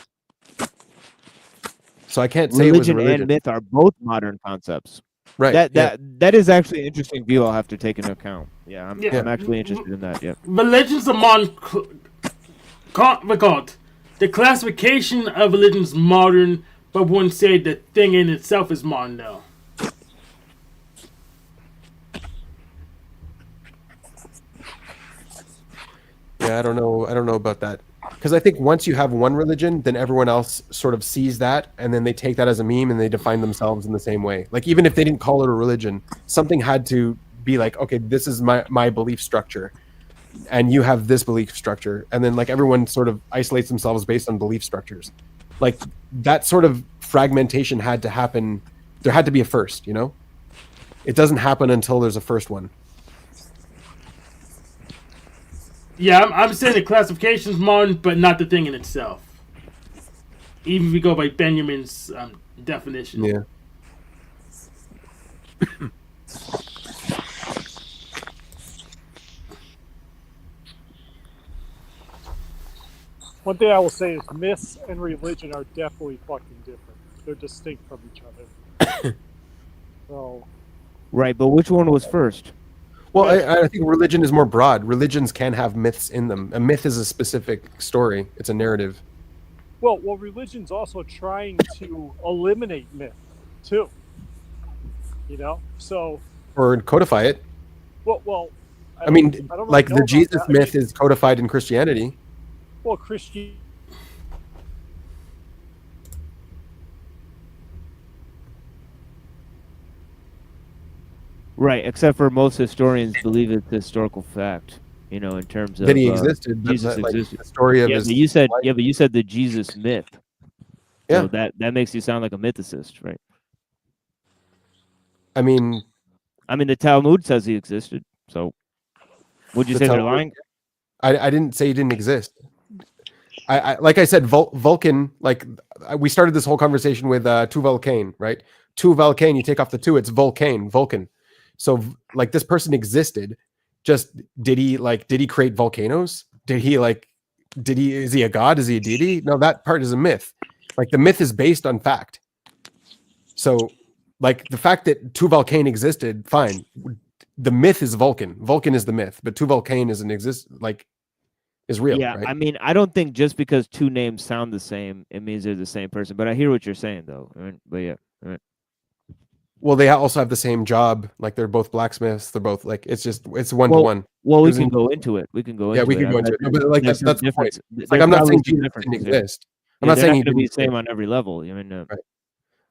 So I can't say religion it was religion. and myth are both modern concepts. Right. That is actually an interesting view. I'll have to take into account. Yeah, I'm actually interested in that. Yeah. Religion's a modern. The classification of religion's modern, but wouldn't say the thing in itself is modern, though. Yeah, I don't know about that. Because I think once you have one religion, then everyone else sort of sees that, and then they take that as a meme, and they define themselves in the same way. Like, even if they didn't call it a religion, something had to be like, okay, this is my belief structure, and you have this belief structure, and then like everyone sort of isolates themselves based on belief structures. Like, that sort of fragmentation had to happen. There had to be a first, you know? It doesn't happen until there's a first one. Yeah, I'm saying the classification's modern, but not the thing in itself. Even if we go by Benjamin's definition. Yeah. One thing I will say is myths and religion are definitely fucking different. They're distinct from each other. So. Right, but which one was first? Well, I think religion is more broad. Religions can have myths in them. A myth is a specific story. It's a narrative. Well, religion's also trying to eliminate myth, too. You know, so. Or codify it. Well. I mean, like the Jesus myth is codified in Christianity. Well, Christian. Right, except for most historians believe it's a historical fact, you know, in terms of that he existed. Jesus like, existed. The story of his but you said life. But you said the Jesus myth. Yeah, so that makes you sound like a mythicist, right? I mean, the Talmud says he existed. So, would you say they're lying? I didn't say he didn't exist. I like I said, Vulcan. Like we started this whole conversation with Tu Vulcane, right? Tu Vulcane. You take off the two, it's Vulcan. So like this person existed. Just did he create volcanoes? Is he a god? Is he a deity? No, that part is a myth. Like the myth is based on fact. So like the fact that Tu Vulcane existed, fine. The myth is Vulcan. Vulcan is the myth, but Tu Vulcane is real. Yeah, right? I mean, I don't think just because two names sound the same, it means they're the same person. But I hear what you're saying, though. But yeah. Well, they also have the same job. Like they're both blacksmiths. They're both like it's one to one. Well, we can go into it. We can go. Yeah, we can go into it. No, but like that's the point. Like I'm not saying Jesus didn't exist. I'm not saying he didn't be the didn't same on every level. I mean, right.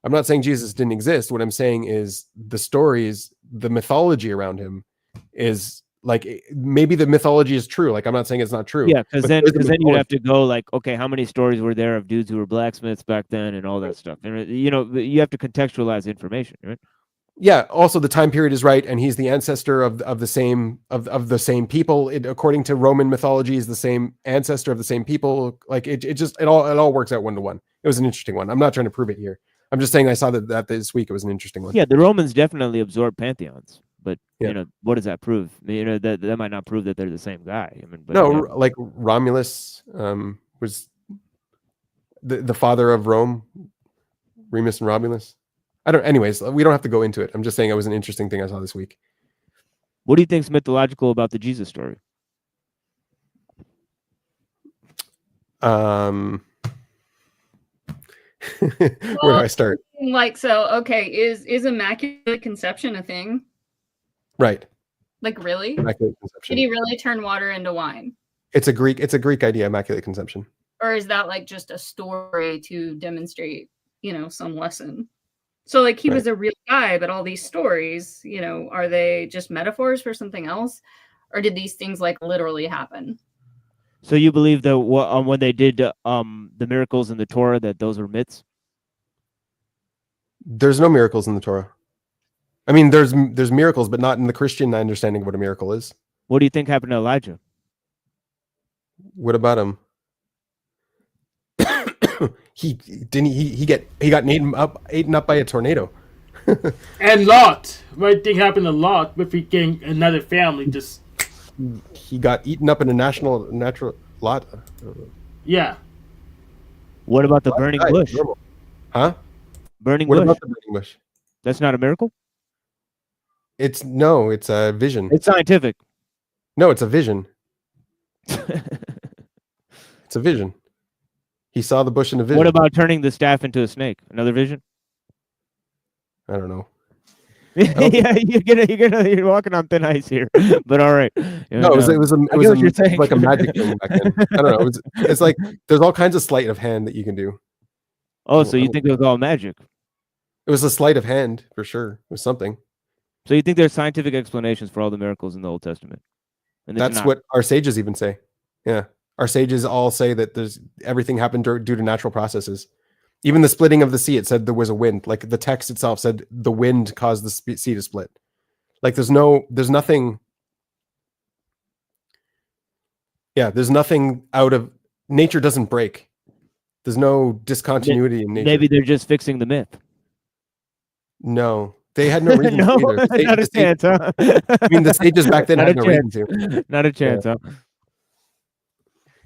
I'm not saying Jesus didn't exist. What I'm saying is the stories, the mythology around him is like maybe the mythology is true. Like I'm not saying it's not true. Yeah, because then you'd have to go like, okay, how many stories were there of dudes who were blacksmiths back then and all that stuff? And you have to contextualize the information, right? Yeah. Also, the time period is right, and he's the ancestor of the same people. According to Roman mythology, is the same ancestor of the same people. Like it all works out one to one. It was an interesting one. I'm not trying to prove it here. I'm just saying I saw that this week. It was an interesting one. Yeah, the Romans definitely absorbed pantheons, but yeah. What does that prove? That might not prove that they're the same guy. I mean, but, no, like Romulus was the father of Rome, Remus and Romulus. Anyways, we don't have to go into it. I'm just saying it was an interesting thing I saw this week. What do you think's mythological about the Jesus story? Where do I start? Like, so, okay, is immaculate conception a thing? Right. Like, really? Immaculate conception. Did he really turn water into wine? It's a Greek idea, immaculate conception. Or is that like just a story to demonstrate, some lesson? So like he was a real guy, but all these stories, are they just metaphors for something else? Or did these things like literally happen? So you believe that when they did the miracles in the Torah, that those were myths? There's no miracles in the Torah. I mean, there's miracles, but not in the Christian understanding of what a miracle is. What do you think happened to Elijah? What about him? he got eaten up by a tornado. And Lot, right thing happened to Lot, but he gained another family. Just he got eaten up in a natural lot. Yeah. What about the burning bush? Huh? Burning bush. What about the burning bush? That's not a miracle? It's a vision. It's scientific. No, it's a vision. It's a vision. He saw the bush in a vision. What about turning the staff into a snake? Another vision? I don't know. Yeah, you're walking on thin ice here. But all right. No, it was like a magic thing back then. I don't know. It's like there's all kinds of sleight of hand that you can do. Oh, so you think it was all magic? It was a sleight of hand for sure. It was something. So you think there's scientific explanations for all the miracles in the Old Testament? And that's what our sages even say. Yeah. Our sages all say that everything happened due to natural processes. Even the splitting of the sea, it said there was a wind. Like the text itself said the wind caused the sea to split. Like there's nothing. Yeah, there's nothing out of nature doesn't break. There's no discontinuity in nature. Maybe they're just fixing the myth. No, they had no reason no, to either. Not a chance, huh? I mean, the sages back then had no reason to. Not a chance, huh?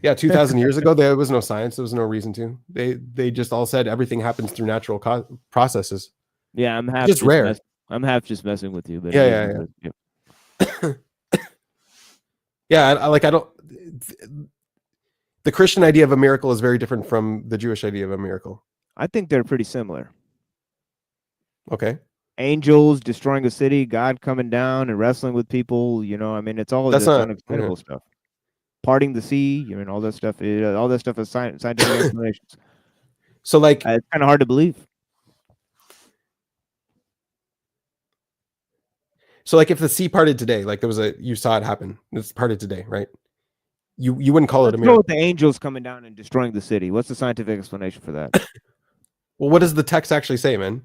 Yeah, 2,000 years ago, there was no science. There was no reason to. They just all said everything happens through natural processes. Yeah, I'm half just rare. I'm half just messing with you, but yeah. Yeah, I don't. The Christian idea of a miracle is very different from the Jewish idea of a miracle. I think they're pretty similar. Okay. Angels destroying a city, God coming down and wrestling with people. I mean, it's all this unexplainable stuff. Parting the sea, all that stuff. All that stuff is scientific explanations. So, like, it's kind of hard to believe. So, like, if the sea parted today, like you saw it happen, it's parted today, right? You wouldn't call it a miracle. With the angels coming down and destroying the city. What's the scientific explanation for that? Well, what does the text actually say, man?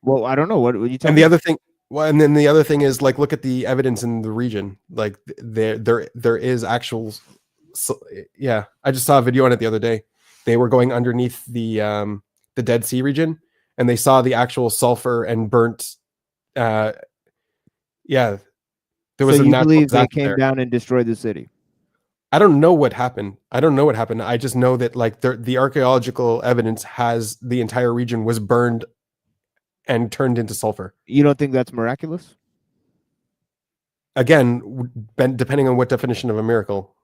Well, I don't know. What you tell And me? the other thing, Well, and then the other thing is like look at the evidence in the region. Like there is actual. So, yeah, I just saw a video on it the other day. They were going underneath the Dead Sea region, and they saw the actual sulfur and burnt. Yeah, there was So a you natural believe they disaster came there. down and destroyed the city? I don't know what happened. I just know that like the archaeological evidence has the entire region was burned and turned into sulfur. You don't think that's miraculous? Again, depending on what definition of a miracle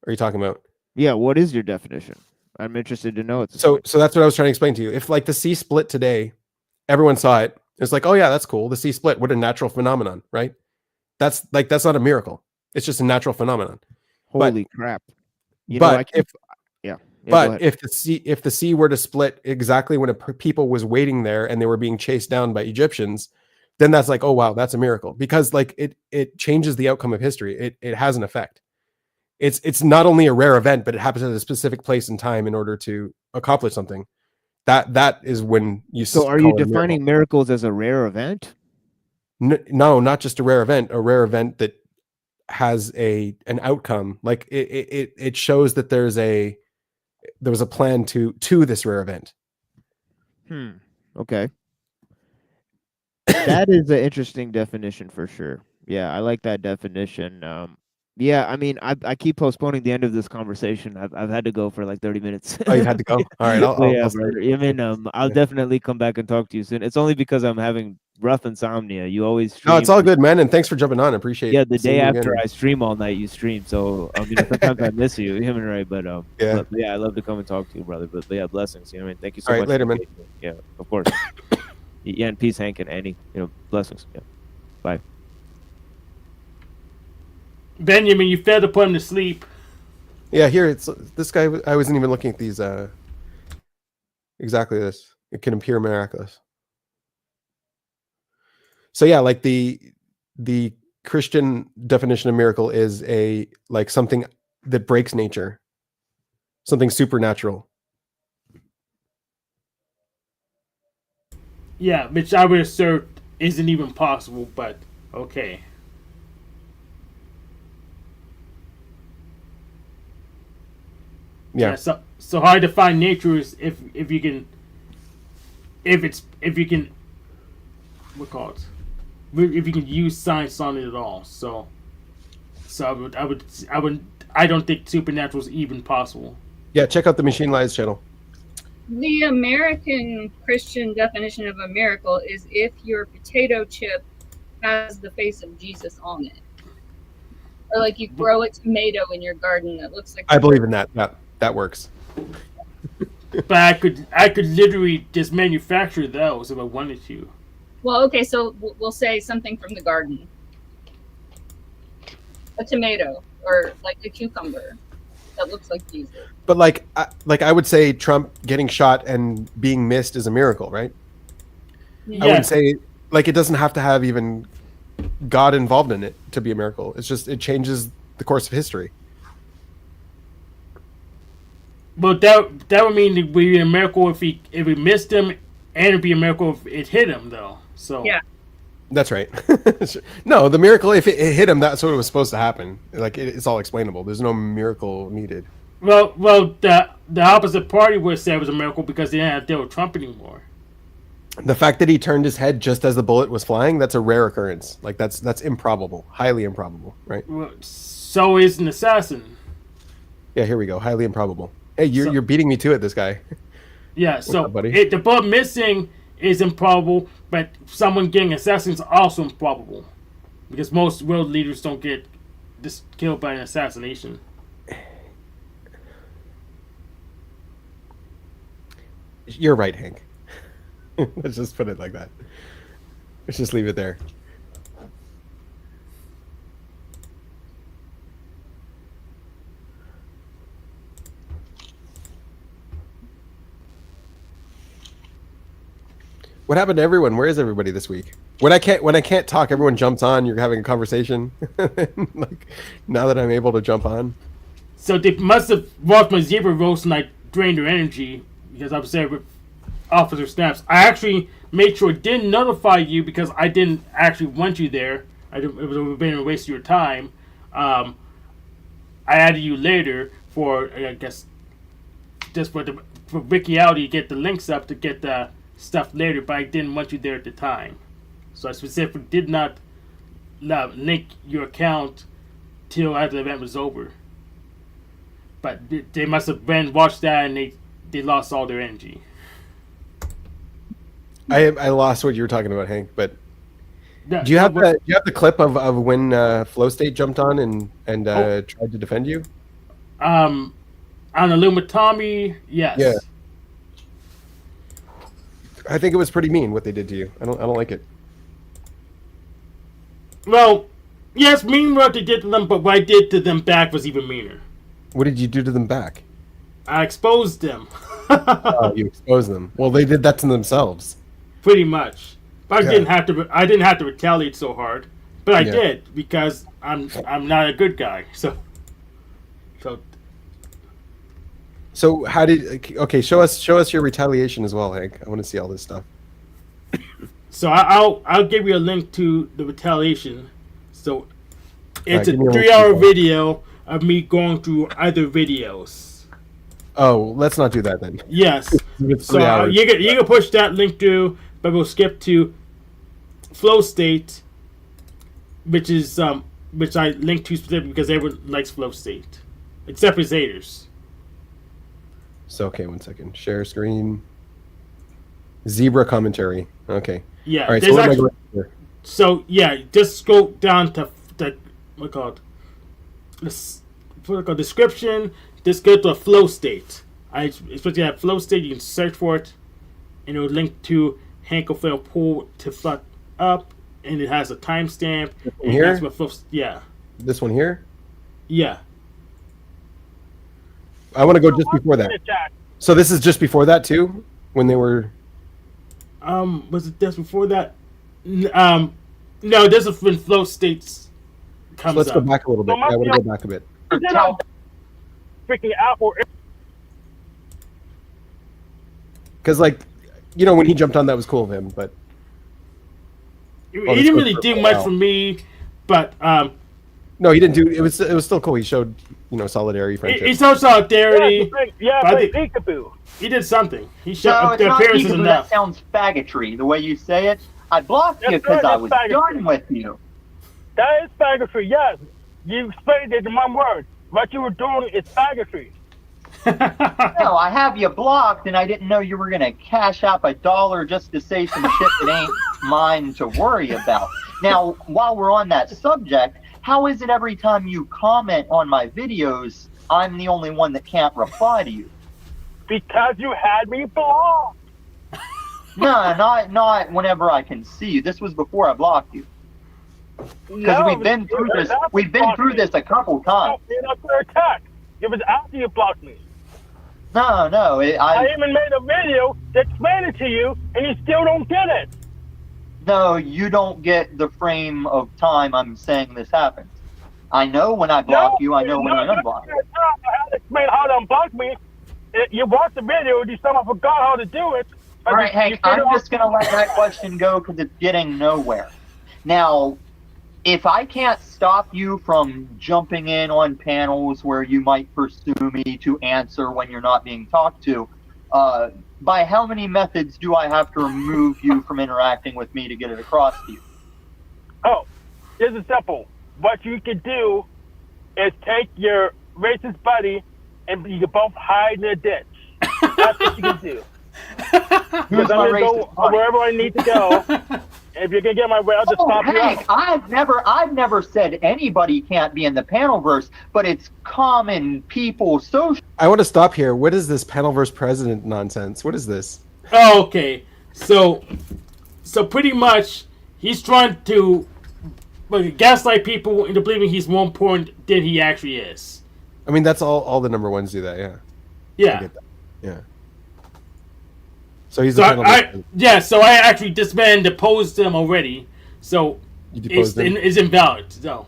are you talking about? Yeah. What is your definition? I'm interested to know. So that's what I was trying to explain to you. If like the sea split today, everyone saw it. It's like, oh yeah, that's cool. The sea split. What a natural phenomenon, right? That's not a miracle. It's just a natural phenomenon. Holy crap! But if go but ahead. if the sea were to split exactly when people was waiting there and they were being chased down by Egyptians, then that's like, oh wow, that's a miracle, because like it changes the outcome of history. It has an effect. It's not only a rare event, but it happens at a specific place and time in order to accomplish something. That is when you. So are you defining miracles as a rare event? No, not just a rare event. A rare event that has an outcome. Like it shows that there was a plan to this rare event. Okay. That is an interesting definition for sure. Yeah, I like that definition. Yeah, I mean, I keep postponing the end of this conversation. I've had to go for like 30 minutes. Oh, you had to go. All right, I'll definitely come back and talk to you soon. It's only because I'm having rough insomnia. You always stream. No, it's all good, man. And thanks for jumping on. I appreciate it. Yeah, the day after I stream all night, you stream. So I mean, sometimes I miss you. You haven't right, but yeah, I love to come and talk to you, brother. But yeah, blessings. You know what I mean? Thank you so much. All right, later, man. Yeah, of course. Yeah, and peace, Hank and Annie. Blessings. Yeah, bye. Benjamin, you failed to put him to sleep. Yeah, here it's this guy. I wasn't even looking at these. Exactly this. It can appear miraculous. So yeah, like the Christian definition of miracle is something that breaks nature, something supernatural. Yeah, which I would assert isn't even possible, but okay. Yeah. So hard to find nature is if you can if you can use science on it at all. So I don't think supernatural is even possible. Yeah, check out the Machine Lies channel. The American Christian definition of a miracle is if your potato chip has the face of Jesus on it. Or like you grow a tomato in your garden that looks like... I believe in that. That works. But I could literally just manufacture those if I wanted to. Well, okay, so we'll say something from the garden. A tomato or like a cucumber that looks like Jesus. But I would say Trump getting shot and being missed is a miracle, right? Yeah. I would say it doesn't have to have even God involved in it to be a miracle. It's just it changes the course of history. Well, that would mean it would be a miracle if we missed him, and it'd be a miracle if it hit him, though. So yeah, that's right. No, the miracle if it hit him, that's what was supposed to happen. Like it's all explainable. There's no miracle needed. Well, the opposite party would say it was a miracle because they didn't have to deal with Trump anymore. The fact that he turned his head just as the bullet was flying, that's a rare occurrence. Like that's improbable, highly improbable, right? Well, so is an assassin. Yeah, here we go. Highly improbable. Hey, you're beating me to it, this guy. Yeah, so up, buddy? The bullet missing is improbable, but someone getting assassinated is also improbable. Because most world leaders don't get killed by an assassination. You're right, Hank. Let's just put it like that. Let's just leave it there. What happened to everyone? Where is everybody this week? When I can't talk, everyone jumps on. You're having a conversation. Like now that I'm able to jump on. So they must have watched my zebra roast and I drained their energy because officer snaps. I actually made sure it didn't notify you because I didn't actually want you there. It would have been a waste of your time. I added you later for, I guess, just for Vicky out to get the links up to get the stuff later, but I didn't want you there at the time. So I specifically did not link your account till after the event was over. But they must have watched that and they lost all their energy. I lost what you were talking about, Hank. But No, do you have no, the clip of when Flow State jumped on and tried to defend you? on Illumitomy, yes. Yeah. I think it was pretty mean what they did to you. I don't like it. Well, yes, mean what they did to them, but what I did to them back was even meaner. What did you do to them back? I exposed them. Oh, you exposed them. Well, they did that to themselves. Pretty much. But Yeah. I didn't have to retaliate so hard. But I Yeah. did because I'm not a good guy. So how did? Okay, show us your retaliation as well, Hank. I want to see all this stuff. So I'll give you a link to the retaliation. So it's give me a a link 3-hour to that. video of me going through other videos. Oh, let's not do that then. Yes. It's So 3 hours. you can push that link through, but we'll skip to Flow State, which I linked to specifically because everyone likes Flow State, except for Zaders. So okay, 1 second. Share screen. Zebra commentary. Okay. Yeah. All right. So there's what am I actually- going here? So yeah, just go down to the description. Just go to a Flow State. I expect you have Flow State. You can search for it, and it will link to Hank Film Pull to Flood Up, and it has a timestamp. and Here? that's what yeah, This one here. yeah. I want to go just before that. So this is just before that too, when they were. Was it just before that? No, this is when Flow States So comes let's up. go back a little bit. I want to go back a bit. Freaking Apple. Because when he jumped on, that was cool of him. But He this didn't goes really for a do while. much for me, but no, he didn't do. It was still cool. He showed solidarity, friendship. he showed solidarity. Yeah, But I like think- peekaboo. He did something. He No, showed it's the not appearance is peekaboo. That enough. sounds faggotry, the way you say it. I blocked you That's because right, I that's was faggotry. done with you. That is faggotry, yes. You explained it in one word. What you were doing is faggotry. No, I have you blocked, and I didn't know you were going to cash out $1 just to say some shit that ain't mine to worry about. Now, while we're on that subject, how is it every time you comment on my videos, I'm the only one that can't reply to you? Because you had me blocked. No, not whenever I can see you. This was before I blocked you. Because we've been through this. We've been through this a couple times. You're not under attack. It was after you blocked me. No, I even made a video that explained it to you, and you still don't get it. No, you don't get the frame of time I'm saying this happens. I know when I block you. I know when I unblock you. I had to explain how to unblock me. You watched the video, and you somehow forgot how to do it. All right, Hank, I'm just going to let that question go because it's getting nowhere. Now, if I can't stop you from jumping in on panels where you might pursue me to answer when you're not being talked to, by how many methods do I have to remove you from interacting with me to get it across to you? Oh, this is simple. What you can do is take your racist buddy and you can both hide in a ditch. That's what you can do. Who's Because I'm my going to go racist buddy? wherever I need to go. And if you're going to get my way, I'll just Oh, stop you Hank, out. I've never said anybody can't be in the panelverse, but it's common people social. I want to stop here. What is this panelverse president nonsense? What is this? Oh, okay. So pretty much, he's trying to gaslight people into believing he's more important than he actually is. I mean, that's all the number ones do that. Yeah. I Yeah. get that. Yeah. So he's So the panelverse president. so I actually disbanded, deposed him already. So You deposed him. it's invalid. So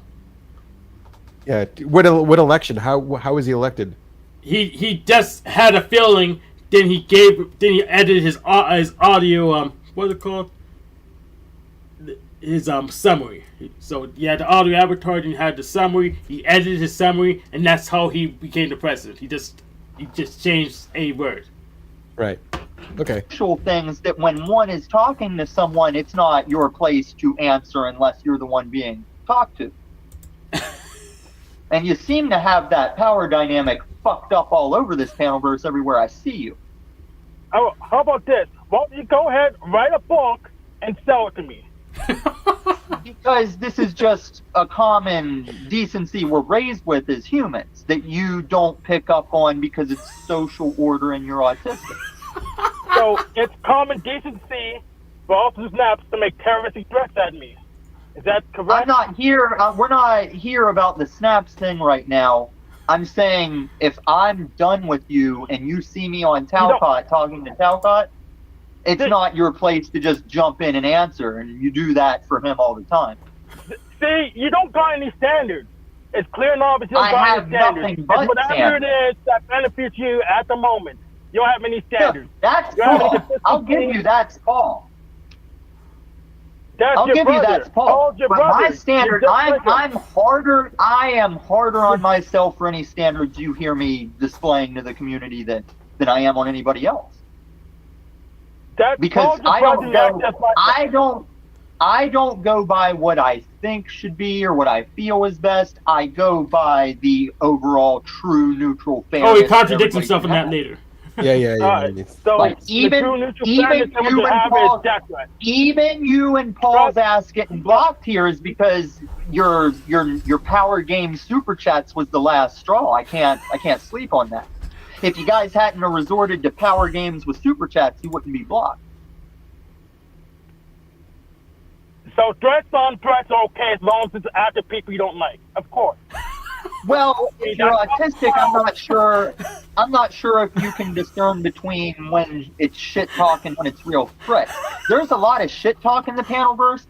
Yeah. What election? How was he elected? he just had a feeling then he edited his audio. What's it called? His summary. So you had the audio avatar, and you had the summary. He edited his summary, and that's how he became the president. He just changed a word. Right. Okay. Actual things that when one is talking to someone, it's not your place to answer unless you're the one being talked to. And you seem to have that power dynamic fucked up all over this panelverse everywhere I see you. Oh, how about this? Why don't you go ahead, write a book, and sell it to me? Because this is just a common decency we're raised with as humans that you don't pick up on because it's social order and you're autistic. So it's common decency for Officer Snaps to make terroristic threats at me. Is that correct? I'm not here. We're not here about the snaps thing right now. I'm saying if I'm done with you and you see me on Talcott talking to Talcott, it's not your place to just jump in and answer, and you do that for him all the time. See, you don't got any standards. It's clear and obvious you don't got any standards. Nothing but whatever standards. it is that benefits you at the moment. You don't have any standards. That's Paul. I'll give you that's Paul. That's I'll your give brother. you that's Paul. Paul's your But brother. my standard, You're just I'm harder. I am harder on myself for any standards you hear me displaying to the community than I am on anybody else. That's Because Paul's your brother, not just my I don't go by what I think should be or what I feel is best. I go by the overall true neutral fairness. Oh, he contradicts himself in that later. Yeah. So Like, the even true neutral you fairness that we and have Paul, is death threat. even you and Paul's ass getting blocked here is because your power game super chats was the last straw. I can't sleep on that. If you guys hadn't resorted to power games with super chats, you wouldn't be blocked. So threats on threats are okay as long as it's after people you don't like, of course. Well, if you're autistic, I'm not sure if you can discern between when it's shit talk and when it's real threat. There's a lot of shit talk in the panelverse.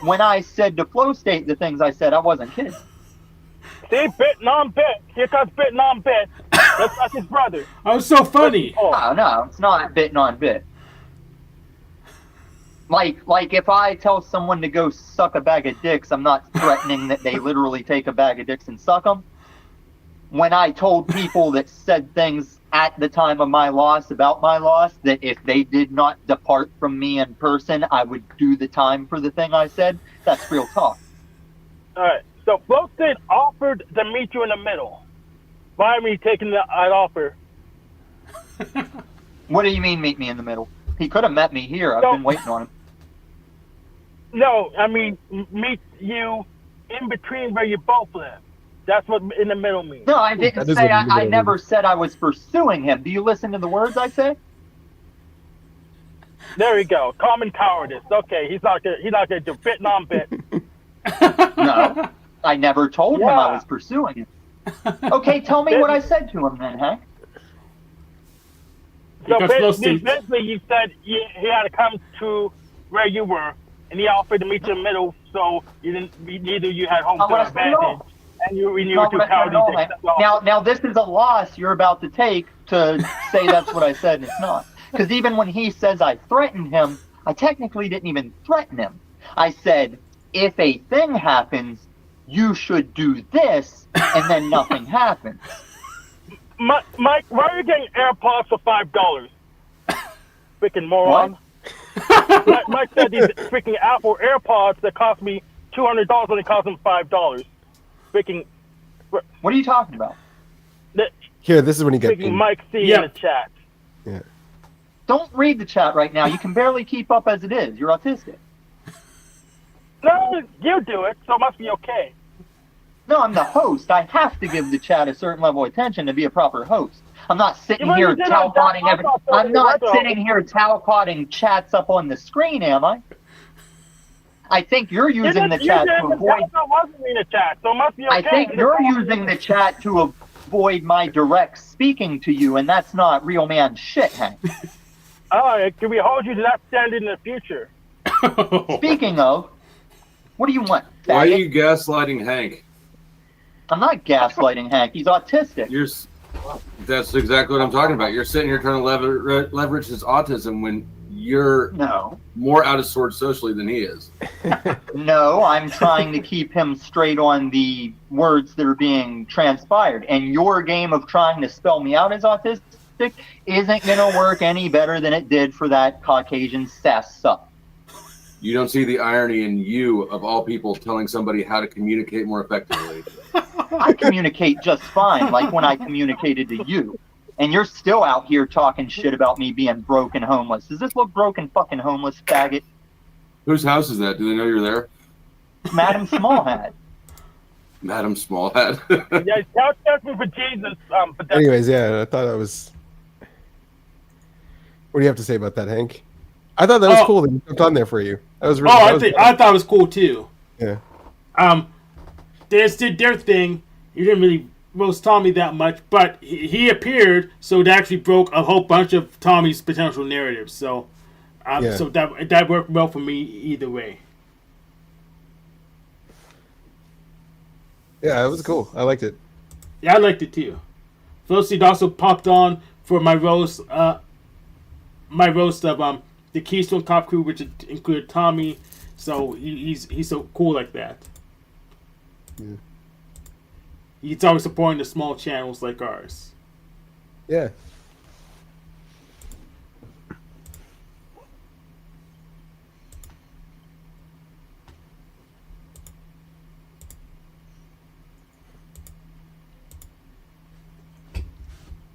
When I said to Flow State the things I said, I wasn't kidding. See, bit non-bit. Here comes bit non-bit. That's his brother. Oh, it's so funny. No, it's not bit on bit. Like if I tell someone to go suck a bag of dicks, I'm not threatening that they literally take a bag of dicks and suck them. When I told people that said things at the time of my loss about my loss, that if they did not depart from me in person, I would do the time for the thing I said, that's real talk. All right. So Flow State offered to meet you in the middle. Why are we taking that offer? What do you mean meet me in the middle? He could have met me here. I've been waiting on him. No, I mean meet you in between where you both live. That's what in the middle means. No, I didn't say. I never said I was pursuing him. Do you listen to the words I say? There we go. Common cowardice. Okay, he's not gonna do bit non-bit. No, I never told him I was pursuing him. Okay, tell me what I said to him then, Hank. So basically, you said he had to come to where you were, and he offered to meet you in the middle, so neither you had home field advantage, and you were too cowardly. Now this is a loss you're about to take to say that's what I said, and it's not. Because even when he says I threatened him, I technically didn't even threaten him. I said, if a thing happens, you should do this, and then nothing happens. Mike, why are you getting AirPods for $5? Freaking moron. Mike said these freaking Apple AirPods that cost me $200 only cost him $5. Freaking. What are you talking about? Here, this is when he gets freaking Mike C in the chat. Yeah. Don't read the chat right now. You can barely keep up as it is. You're autistic. No, you do it, so it must be okay. No, I'm the host. I have to give the chat a certain level of attention to be a proper host. I'm not sitting here talcotting I'm not sitting here talcotting chats up on the screen, am I? I think you're using the chat to avoid. Wasn't in the chat, so it must be okay. I think you're using the chat to avoid my direct speaking to you, and that's not real man shit, Hank. All right, can we hold you to that standard in the future? Speaking of, what do you want? Why are you gaslighting Hank? I'm not gaslighting Hank. He's autistic. that's exactly what I'm talking about. You're sitting here trying to leverage his autism when you're more out of sorts socially than he is. No, I'm trying to keep him straight on the words that are being transpired. And your game of trying to spell me out as autistic isn't going to work any better than it did for that Caucasian Sessa. You don't see the irony in you, of all people, telling somebody how to communicate more effectively. I communicate just fine, like when I communicated to you. And you're still out here talking shit about me being broke and homeless. Does this look broken fucking homeless, faggot? Whose house is that? Do they know you're there? Madam Smallhat. Madam Smallhat. Yeah, couch me for Jesus. But that's Anyways, yeah, I thought that was. What do you have to say about that, Hank? I thought that was cool that you jumped on there for you. That was really. I thought it was cool too. Yeah. They did their thing. You didn't really roast Tommy that much, but he appeared, so it actually broke a whole bunch of Tommy's potential narratives. So, so that worked well for me either way. Yeah, it was cool. I liked it. Yeah, I liked it too. Felicity also popped on for my roast. My roast of the Keystone Cop crew, which included Tommy. So he's so cool like that. Yeah. He's always supporting the small channels like ours. Yeah.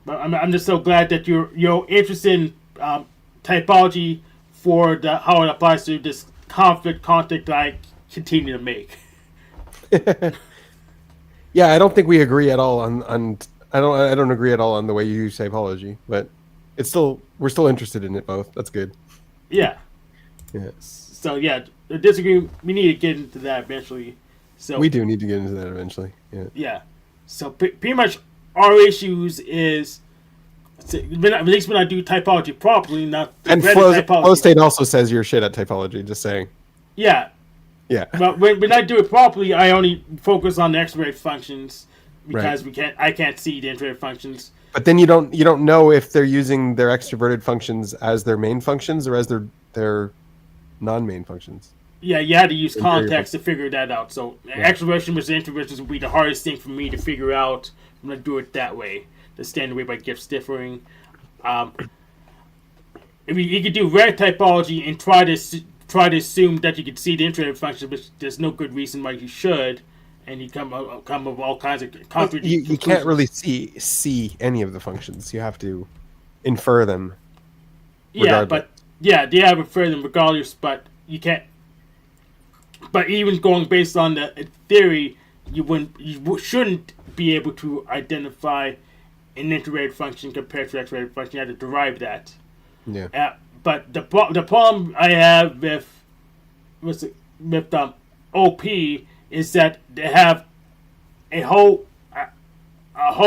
But I'm just so glad that you're interested in typology for how it applies to this conflict that I continue to make. Yeah, I don't think we agree at all on I don't agree at all on the way you use typology, but we're still interested in it both. That's good. Yeah. Yeah. So yeah, the disagreement, we need to get into that eventually. So We do need to get into that eventually. Yeah. Yeah. So pretty much our issues is, at least when I do typology properly, not And Flow State also says you're shit at typology, just saying. Yeah. Yeah. But when I do it properly, I only focus on the extroverted functions because I can't see the introverted functions. But then you don't know if they're using their extroverted functions as their main functions or as their non-main functions. Yeah, you had to use context to figure that out. So extroversion versus introversion would be the hardest thing for me to figure out. I'm gonna do it that way. The standard way by gifts differing. If you could do rare typology and try to assume that you could see the introverted functions, but there's no good reason why you should, and you come up with all kinds of contradictory. You can't really see any of the functions. You have to infer them. Regardless. They have infer them regardless, but you can't. But even going based on the theory, you shouldn't be able to identify an introverted function compared to an extroverted function. You have to derive that. Yeah. But the problem I have with OP is that they have a whole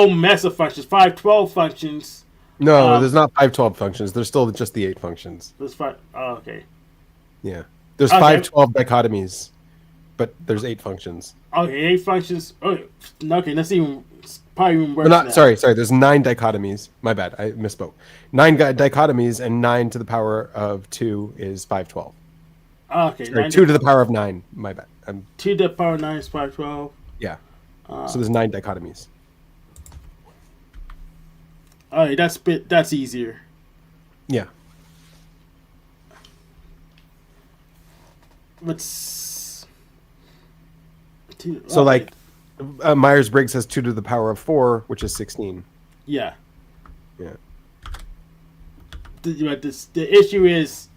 mess of functions, 512 functions. No, there's not 512 functions. There's still just the 8 functions. There's 5. Oh, okay. Yeah. There's 512 dichotomies, but there's 8 functions. Okay, 8 functions. Okay, that's probably even worse. Sorry. There's 9 dichotomies. My bad. I misspoke. 9 dichotomies, and 9 to the power of 2 is 512. Okay. Sorry, 2 to the power of 9. My bad. 2 to the power of 9 is 512. Yeah. So there's 9 dichotomies. Alright, that's easier. Yeah. So like Myers-Briggs has 2 to the power of 4, which is 16. Yeah. Yeah. The issue is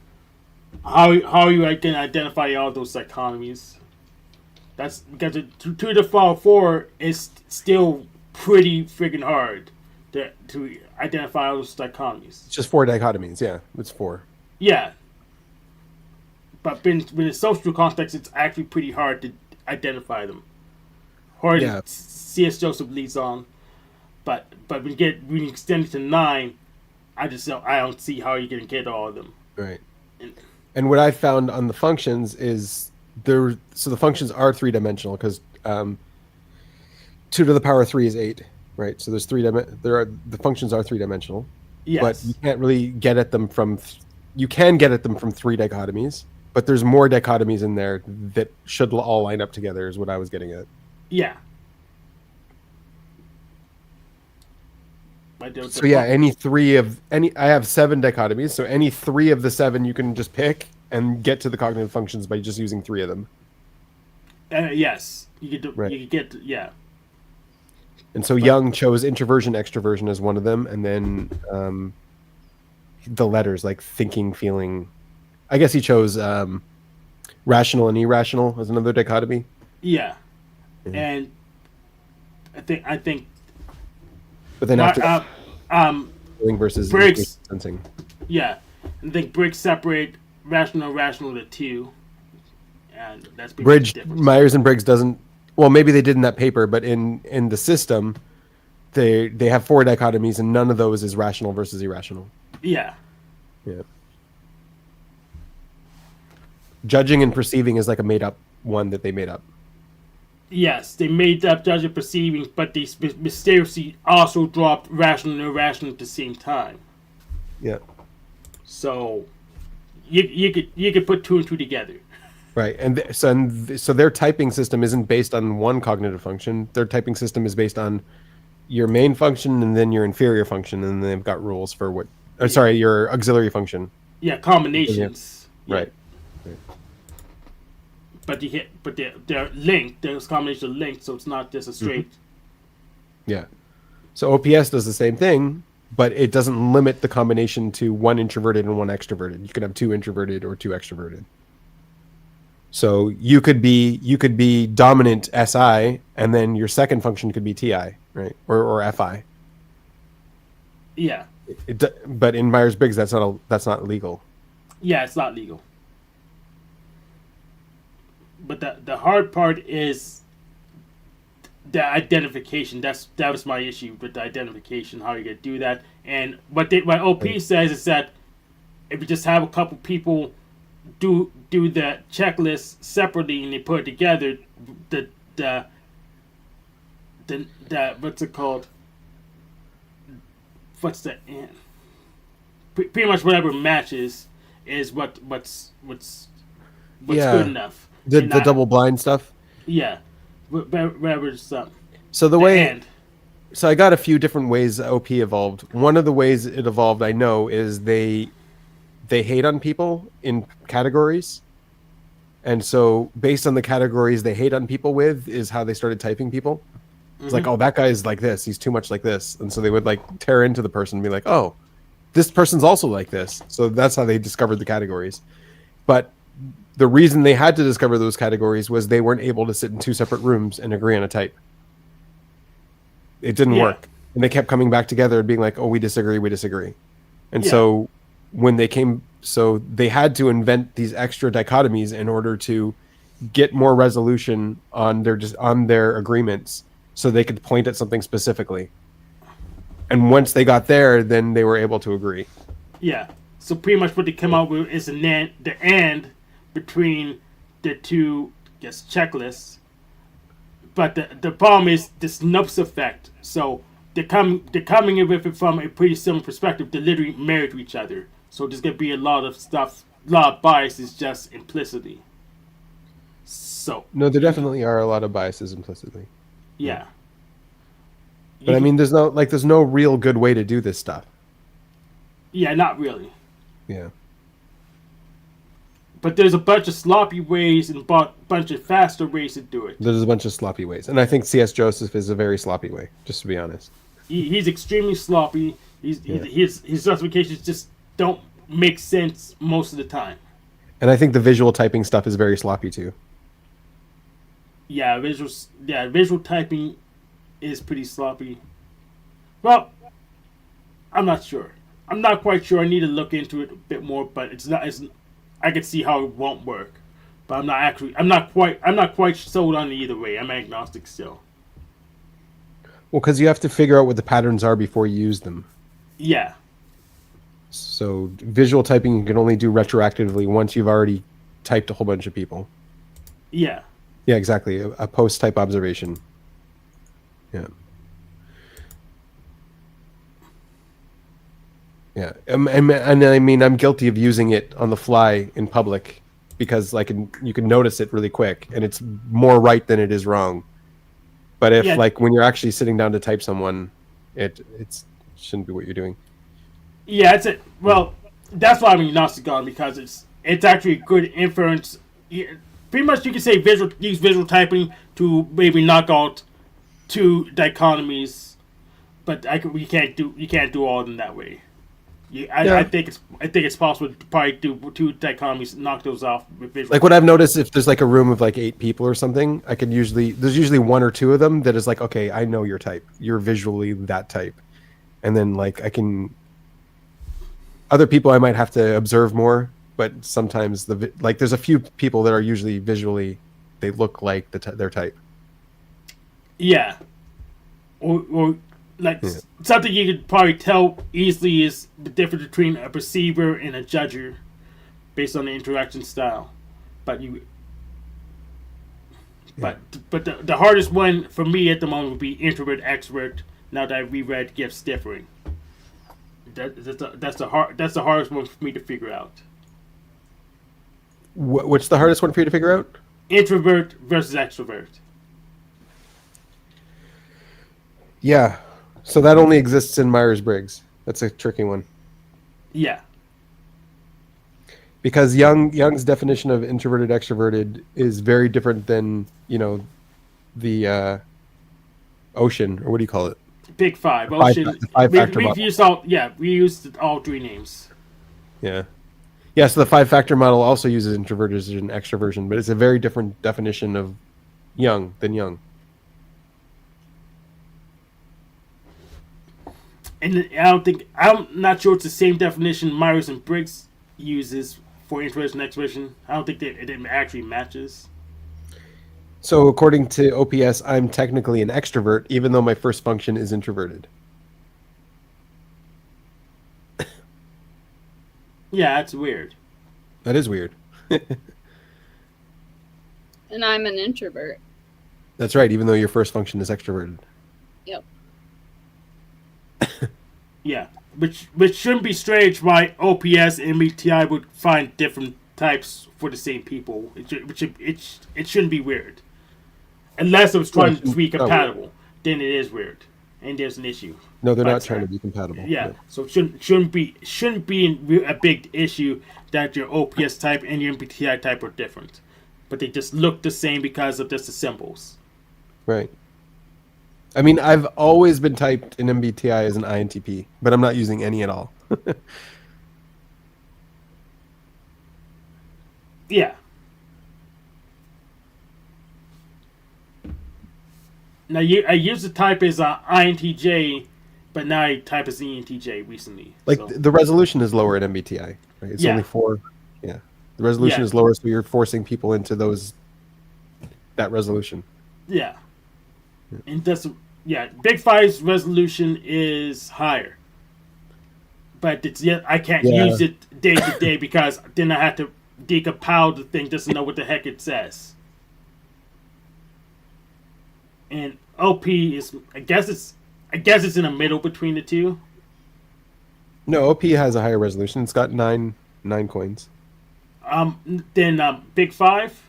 how you can identify all those dichotomies. That's because 2 to the power of 4 is still pretty friggin' hard to identify all those dichotomies. It's just 4 dichotomies. Yeah, it's 4. Yeah. But in the social context, it's actually pretty hard to identify them. Hard to C.S. Joseph leads on. But when you extend it to 9, I don't see how you're going to get all of them. Right. And what I found on the functions is the functions are 3-dimensional because 2 to the power of 3 is 8, right? So there's the functions are three-dimensional, Yes. but you can't really get at them from. You can get at them from three dichotomies, but there's more dichotomies in there that should all line up together. Is what I was getting at. Yeah. So yeah, any three of any. I have 7 dichotomies, so any 3 of the 7 you can just pick and get to the cognitive functions by just using 3 of them. Yes, you could. Right. You could get. Yeah. And so Jung chose introversion, extroversion as one of them, and then the letters like thinking, feeling. I guess he chose rational and irrational as another dichotomy. Yeah, and I think. But then after feeling versus Briggs, sensing. Yeah, I think Briggs separate rational to 2, and that's Myers and Briggs doesn't. Well, maybe they did in that paper, but in the system, they have 4 dichotomies, and none of those is rational versus irrational. Yeah. Yeah. Judging and perceiving is like a made up one that they made up. Yes, they made up judging and perceiving, but they mysteriously also dropped rational and irrational at the same time. Yeah. So you could put 2 and 2 together. Right, and so their typing system isn't based on one cognitive function. Their typing system is based on your main function and then your inferior function, and they've got rules for what. Sorry, your auxiliary function. Yeah, combinations. Yeah. Right. But they're linked. There's combination linked, so it's not just a straight. Yeah. So OPS does the same thing, but it doesn't limit the combination to one introverted and one extroverted. You can have 2 introverted or 2 extroverted. So you could be dominant SI, and then your second function could be TI, right, or FI. Yeah. But in Myers-Briggs, that's not legal. Yeah, it's not legal. But the hard part is the identification. That was my issue with the identification. How you gonna do that? And what OP says is that if you just have a couple people do the checklist separately and they put it together, the what's it called? What's the pretty much whatever matches is what's good enough. The double blind stuff. Yeah, whatever stuff. So so I got a few different ways OP evolved. One of the ways it evolved, I know, is they hate on people in categories. And so based on the categories they hate on people with is how they started typing people. It's like, oh, that guy is like this. He's too much like this. And so they would like tear into the person and be like, oh, this person's also like this. So that's how they discovered the categories. But the reason they had to discover those categories was they weren't able to sit in 2 separate rooms and agree on a type. It didn't work. And they kept coming back together and being like, oh, we disagree. And so when they had to invent these extra dichotomies in order to get more resolution on their agreements so they could point at something specifically. And once they got there, then they were able to agree. Yeah. So pretty much what they come out with is the and between the 2, I guess, checklists. But the problem is the Snopes effect. So they're coming in with it from a pretty similar perspective. They're literally married to each other. So there's gonna be a lot of biases just implicitly. So no, there definitely are a lot of biases implicitly. Yeah. But I mean, there's no real good way to do this stuff. Yeah, not really. Yeah. But there's a bunch of sloppy ways and a bunch of faster ways to do it. There's a bunch of sloppy ways. And I think C.S. Joseph is a very sloppy way, just to be honest. He's extremely sloppy. His justifications just don't make sense most of the time. And I think the visual typing stuff is very sloppy too. Yeah, visual typing is pretty sloppy. Well, I'm not sure. I'm not quite sure. I need to look into it a bit more, but I can see how it won't work. But I'm not quite sold on it either way. I'm agnostic still. Well, because you have to figure out what the patterns are before you use them. Yeah. So visual typing you can only do retroactively once you've already typed a whole bunch of people. Yeah. Yeah, exactly. A post-type observation. Yeah. Yeah, and I mean, I'm guilty of using it on the fly in public because you can notice it really quick, and it's more right than it is wrong. But if Yeah, when you're actually sitting down to type someone, it's shouldn't be what you're doing. yeah, it's it. Well, that's why I'm agnostic on, because it's actually a good inference. Pretty much, you can say use visual typing to maybe knock out two dichotomies, but you can't do all of them that way. I think it's possible to probably do two dichotomies, knock those off with visual. Like what I've noticed, if there's like a room of like 8 people or something, there's usually 1 or 2 of them that is like, okay, I know your type. You're visually that type, and then like other people I might have to observe more, but sometimes there's a few people that are usually visually they look like their type. Yeah, or like something you could probably tell easily is the difference between a perceiver and a judger, based on the interaction style. But the hardest one for me at the moment would be introvert extrovert. Now that I reread Gifts Differing, that's the hardest one for me to figure out. What's the hardest one for you to figure out? Introvert versus extrovert. Yeah. So that only exists in Myers-Briggs. That's a tricky one. Yeah. Because Jung's definition of introverted extroverted is very different than, the ocean, or what do you call it? Big Five. The Ocean. five-factor We used all 3 names. Yeah. Yeah, so the 5-factor model also uses introversion and extroversion, but it's a very different definition of Jung than Jung. And I'm not sure it's the same definition Myers and Briggs uses for introversion and extroversion. I don't think that it actually matches. So according to OPS, I'm technically an extrovert, even though my first function is introverted. Yeah, that's weird. That is weird. And I'm an introvert. That's right, even though your first function is extroverted. Yep. Yeah, which shouldn't be strange why OPS and MBTI would find different types for the same people. It shouldn't be weird. Unless it was trying to be compatible, then it is weird. And there's an issue. No, they're not trying to be compatible. Yeah, so it shouldn't be a big issue that your OPS type and your MBTI type are different, but they just look the same because of just the symbols. Right. I mean, I've always been typed in MBTI as an INTP, but I'm not using any at all. Yeah. Now I used to type as INTJ, but now I type as ENTJ recently. Like the resolution is lower at MBTI, right? It's only 4. Yeah, the resolution is lower, so you're forcing people into that resolution. Yeah, and Big Five's resolution is higher, but I can't use it day to day because then I have to decompile the thing just to know what the heck it says. And OP is, I guess it's in the middle between the two. No, OP has a higher resolution. It's got 9 coins. Then Big Five.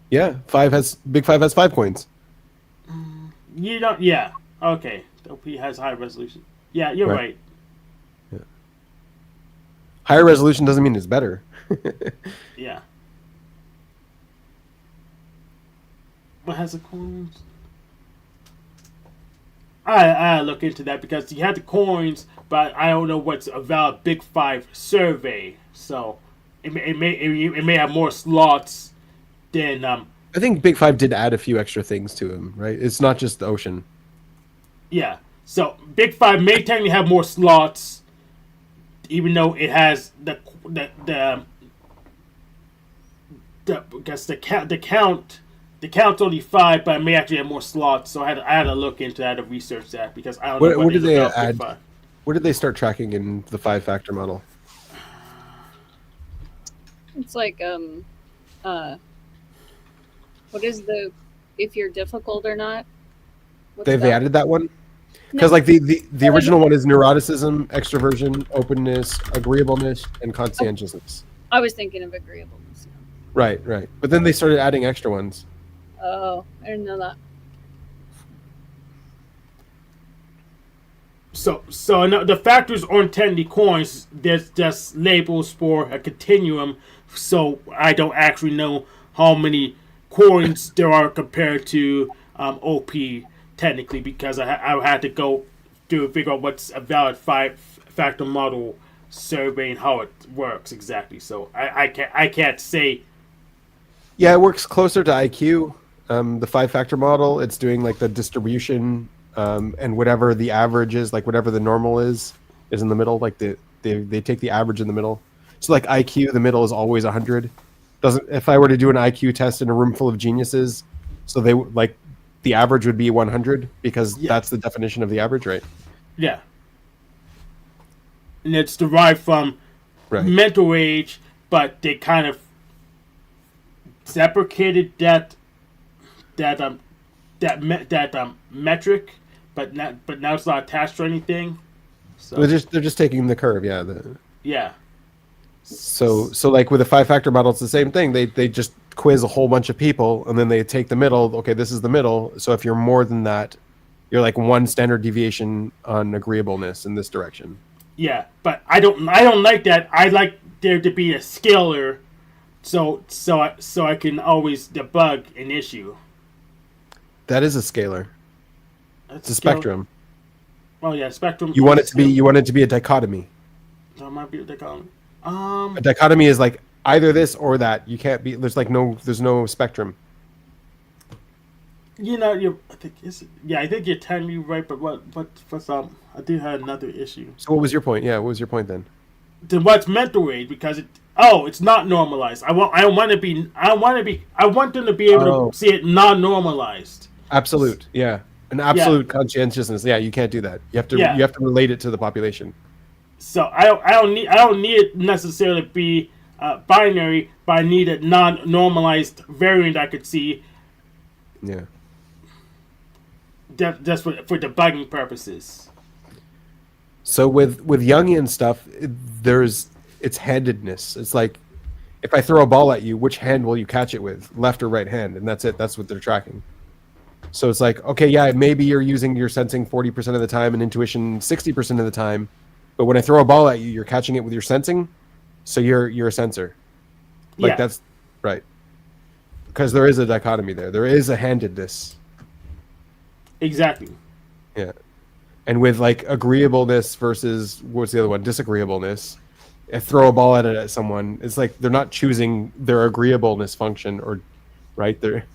Yeah, Big Five has 5 coins. You don't. Yeah. Okay. OP has high resolution. Yeah, you're right. Yeah. Higher resolution doesn't mean it's better. Yeah. What has the coins? I look into that because you have the coins, but I don't know what's a valid Big Five survey. So it may have more slots than. I think Big Five did add a few extra things to him, right? It's not just the ocean. Yeah. So Big Five may technically have more slots, even though it has the count. The count's only 5, but I may actually have more slots. So I had to look into that to research that because I don't know what did they add. Big Five. What did they start tracking in the 5-factor model? It's like what is if you're difficult or not? They've added that one? Because like the original one is neuroticism, extroversion, openness, agreeableness, and conscientiousness. I was thinking of agreeableness. Right, right. But then they started adding extra ones. Oh, I didn't know that. So no, the factors aren't technically coins. There's just labels for a continuum. So I don't actually know how many coins there are compared to OP technically, because I had to go to figure out what's a valid factor model survey and how it works exactly. So I can't say. Yeah, it works closer to IQ. The 5-factor model, it's doing like the distribution, and whatever the average is, like whatever the normal is in the middle. Like they take the average in the middle. So like IQ, the middle is always 100. Doesn't if I were to do an IQ test in a room full of geniuses, so they like the average would be 100 because that's the definition of the average, right? Yeah. And it's derived from mental age, but they kind of deprecated that metric, but now it's not attached to anything. So They're just taking the curve, yeah. Yeah. So like with a 5-factor model, it's the same thing. They just quiz a whole bunch of people, and then they take the middle. Okay, this is the middle. So if you're more than that, you're like one standard deviation on agreeableness in this direction. Yeah, but I don't like that. I like there to be a scalar, so I can always debug an issue. That is a scalar. It's a spectrum. Oh yeah, spectrum. You want it to be a dichotomy. That might be a dichotomy. A dichotomy is like either this or that. You can't be. There's no spectrum. You know, I think you're technically right, but I do have another issue. So what was your point? Yeah, what was your point then? Then what's mental age? Because it's not normalized. I want them to be able to see it non-normalized. Absolute, yeah, an absolute conscientiousness. Yeah, you can't do that. You have to relate it to the population. So I don't need it necessarily to be binary, but I need a non-normalized variant I could see. Yeah. Just for debugging purposes. So with Jungian stuff, it's handedness. It's like if I throw a ball at you, which hand will you catch it with, left or right hand, and that's it. That's what they're tracking. So it's like, okay, yeah, maybe you're using your sensing 40% of the time and intuition 60% of the time, but when I throw a ball at you, you're catching it with your sensing, so you're a sensor. Like that's right. Because there is a dichotomy there. There is a handedness. Exactly. Yeah. And with like agreeableness versus what's the other one? Disagreeableness. If throw a ball at someone, it's like they're not choosing their agreeableness function or right there.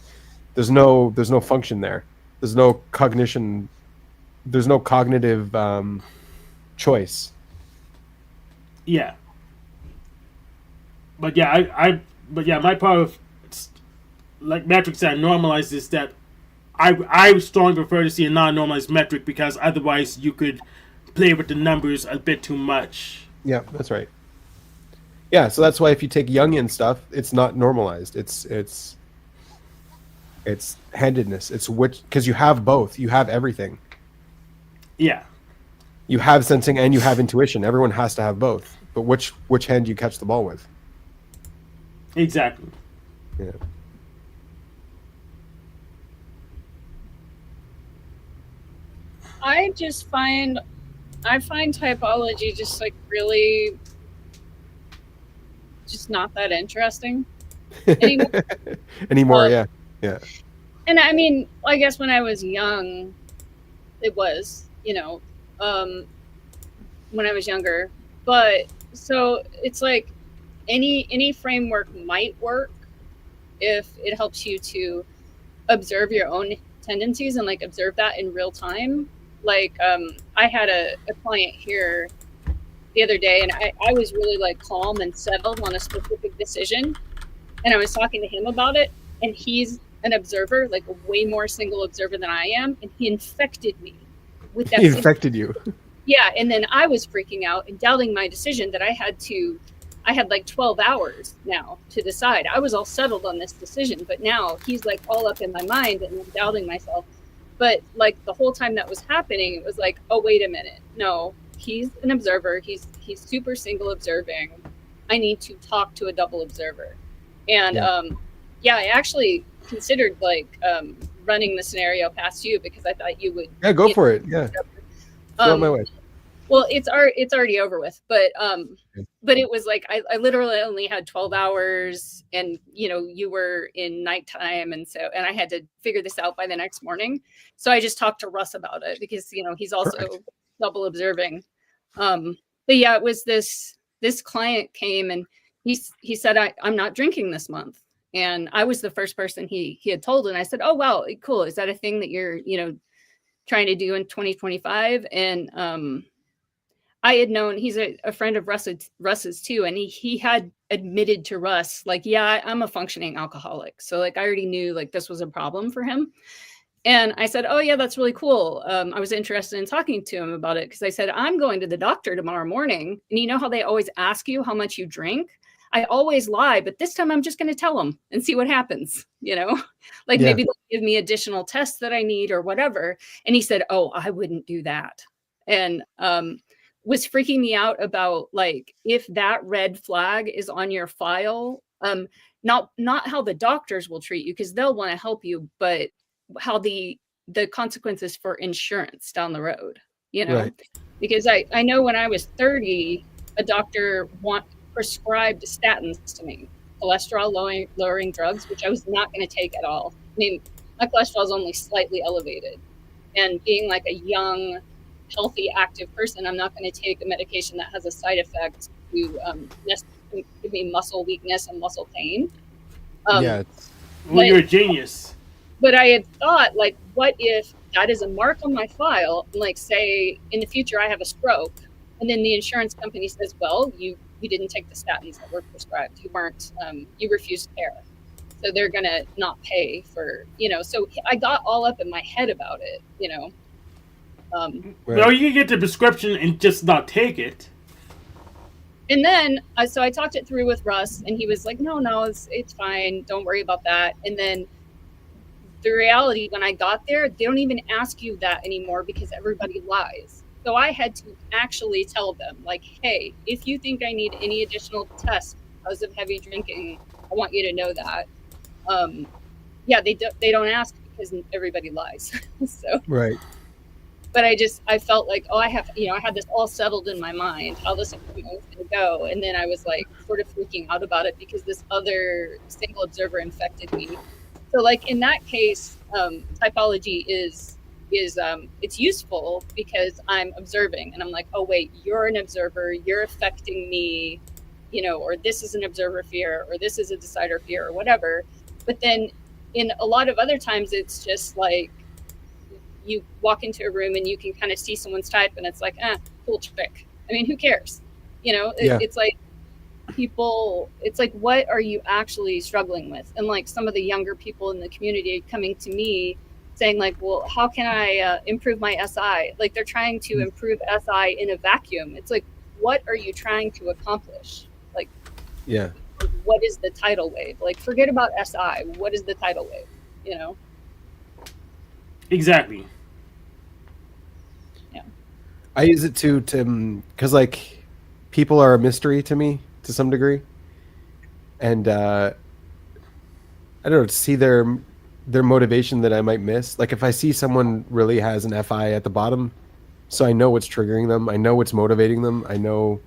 There's no function there. There's no cognition. There's no cognitive choice. Yeah. But yeah, my part of like metrics that normalize is that I strongly prefer to see a non-normalized metric because otherwise you could play with the numbers a bit too much. Yeah, that's right. Yeah, so that's why if you take Jungian stuff, it's not normalized. It's handedness. It's because you have both. You have everything. Yeah. You have sensing and you have intuition. Everyone has to have both. But which hand do you catch the ball with? Exactly. Yeah. I find typology just like really just not that interesting anymore. Yeah. And I mean, I guess when I was young, it was, when I was younger. But so it's like any framework might work if it helps you to observe your own tendencies and like observe that in real time. Like I had a client here the other day, and I was really like calm and settled on a specific decision, and I was talking to him about it, and he's an observer, like a way more single observer than I am, and he infected me with that. He infected you. Yeah, and then I was freaking out and doubting my decision that I had like 12 hours now to decide. I was all settled on this decision, but now he's like all up in my mind and I'm doubting myself. But like the whole time that was happening, it was like, oh, wait a minute. No, he's an observer. He's super single observing. I need to talk to a double observer. And yeah, I actually considered like running the scenario past you because I thought you would. Yeah, go for it. Yeah. Throw it my way. Well, it's already over with, but it was like I literally only had 12 hours, and you were in nighttime, and I had to figure this out by the next morning. So I just talked to Russ about it because he's also double observing. But yeah, it was this client came and he said I'm not drinking this month, and I was the first person he had told, and I said, oh wow, cool, is that a thing that you're trying to do in 2025? And I had known he's a friend of Russ's too, and he had admitted to Russ, like, yeah, I'm a functioning alcoholic. So like I already knew like this was a problem for him. And I said, oh yeah, that's really cool. I was interested in talking to him about it because I said, I'm going to the doctor tomorrow morning. And you know how they always ask you how much you drink? I always lie, but this time I'm just going to tell them and see what happens, like maybe they'll give me additional tests that I need or whatever. And he said, oh, I wouldn't do that. And was freaking me out about like if that red flag is on your file, not how the doctors will treat you because they'll want to help you, but how the consequences for insurance down the road, right. Because I know when I was 30, a doctor prescribed statins to me, cholesterol lowering drugs, which I was not going to take at all. I mean, my cholesterol is only slightly elevated, and being like a young, healthy, active person, I'm not going to take a medication that has a side effect to give me muscle weakness and muscle pain. Well, you're a genius. But I had thought, like, what if that is a mark on my file? And like, say in the future I have a stroke, and then the insurance company says, well, you didn't take the statins that were prescribed. You weren't, you refused care. So they're going to not pay for, so I got all up in my head about it, Well, you can get the prescription and just not take it. And then, so I talked it through with Russ, and he was like, no, it's fine. Don't worry about that. And then the reality, when I got there, they don't even ask you that anymore because everybody lies. So I had to actually tell them, like, hey, if you think I need any additional tests because of heavy drinking, I want you to know that. Yeah, they don't ask because everybody lies. So right. But I felt like, oh, I had this all settled in my mind, how this appointment was going to go. And then I was like sort of freaking out about it because this other single observer infected me. So like in that case, typology is it's useful because I'm observing and I'm like, oh, wait, you're an observer, you're affecting me, or this is an observer fear, or this is a decider fear or whatever. But then in a lot of other times, it's just like, you walk into a room and you can kind of see someone's type and it's like, cool trick. I mean, who cares? It's like people, it's like, what are you actually struggling with? And like some of the younger people in the community coming to me saying like, well, how can I improve my SI? Like they're trying to improve SI in a vacuum. It's like, what are you trying to accomplish? Like, what is the tidal wave? Like, forget about SI. What is the tidal wave? Exactly. Yeah. I use it to because like people are a mystery to me to some degree, and I don't know, to see their motivation that I might miss. Like if I see someone really has an FI at the bottom, so I know what's triggering them, I know what's motivating them, I know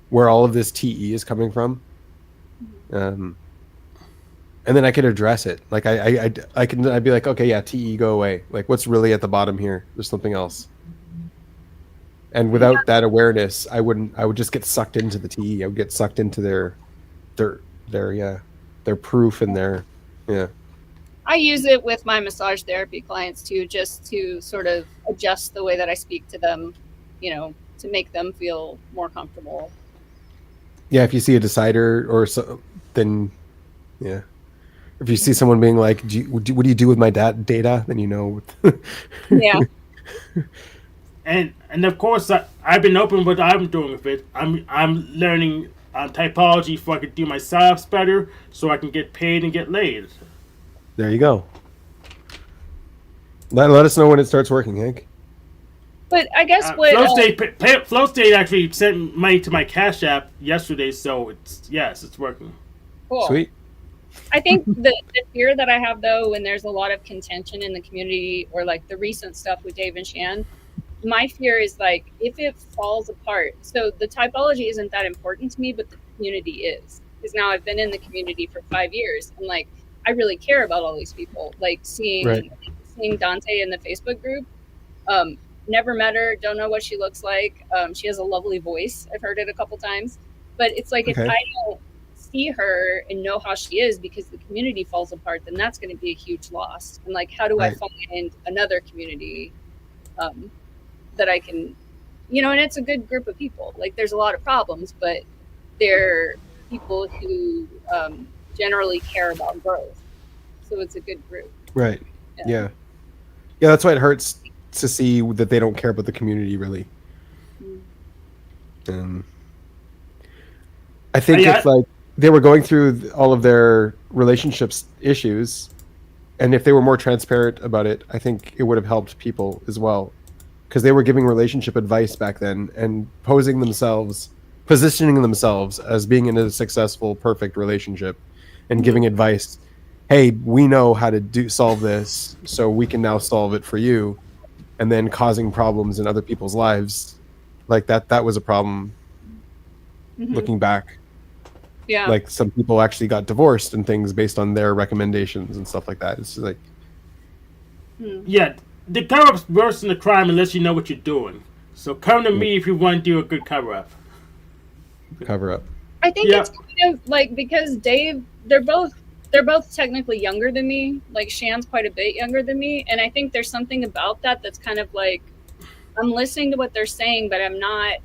where all of this TE is coming from. And then I could address it. Like I'd be like, okay, yeah, TE, go away. Like what's really at the bottom here? There's something else. And without that awareness, I would just get sucked into the TE. I would get sucked into their proof and their. I use it with my massage therapy clients too, just to sort of adjust the way that I speak to them, to make them feel more comfortable. Yeah, if you see a decider or so, then yeah. If you see someone being like, what do you do with my data? Then you know. Yeah. And of course, I've been open with what I'm doing with it. I'm learning typology so I can do my psyops better, so I can get paid and get laid. There you go. Let us know when it starts working, Hank. But I guess what Flow State actually sent money to my Cash App yesterday, so it's working. cool. Sweet. I think the fear that I have though, when there's a lot of contention in the community, or like the recent stuff with Dave and Shan, my fear is like if it falls apart. So the typology isn't that important to me, but the community is. Because now I've been in the community for 5 years, and like I really care about all these people. Like seeing Dante in the Facebook group. Never met her, don't know what she looks like. She has a lovely voice. I've heard it a couple times. But it's like if I don't see her and know how she is because the community falls apart, then that's going to be a huge loss. And like, how do I find another community that I can, and it's a good group of people. Like there's a lot of problems, but they're people who generally care about growth. So it's a good group. Right. Yeah. Yeah, that's why it hurts to see that they don't care about the community really. I think if like they were going through all of their relationships issues, and if they were more transparent about it, I think it would have helped people as well, because they were giving relationship advice back then and positioning themselves as being in a successful, perfect relationship, and giving advice. Hey, we know how to solve this, so we can now solve it for you. And then causing problems in other people's lives, like that was a problem. Looking back, like some people actually got divorced and things based on their recommendations and stuff like that. It's like, the cover-up's worse than the crime unless you know what you're doing. So come to me if you want to do a good cover-up. I think it's kind of like, because Dave, they're both technically younger than me. Like Shan's quite a bit younger than me, and I think there's something about that that's kind of like I'm listening to what they're saying, but I'm not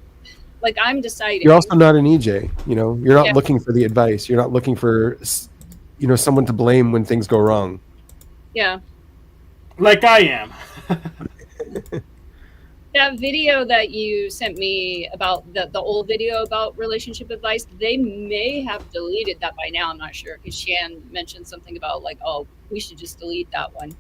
like I'm deciding. You're also not an EJ, you're not looking for the advice. You're not looking for someone to blame when things go wrong. Yeah. Like I am. That video that you sent me about the old video about relationship advice, they may have deleted that by now. I'm not sure, because Shan mentioned something about like, oh, we should just delete that one.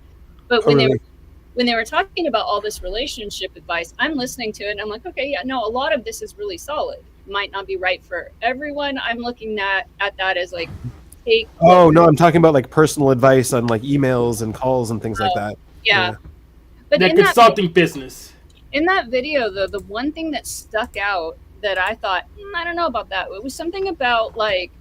But when they were talking about all this relationship advice, I'm listening to it and I'm like, okay, yeah, no, a lot of this is really solid. Might not be right for everyone. I'm looking at that as like, oh no, I'm talking about like personal advice on like emails and calls and things like that. Yeah. But the consulting business. In that video, though, the one thing that stuck out that I thought, I don't know about that, it was something about like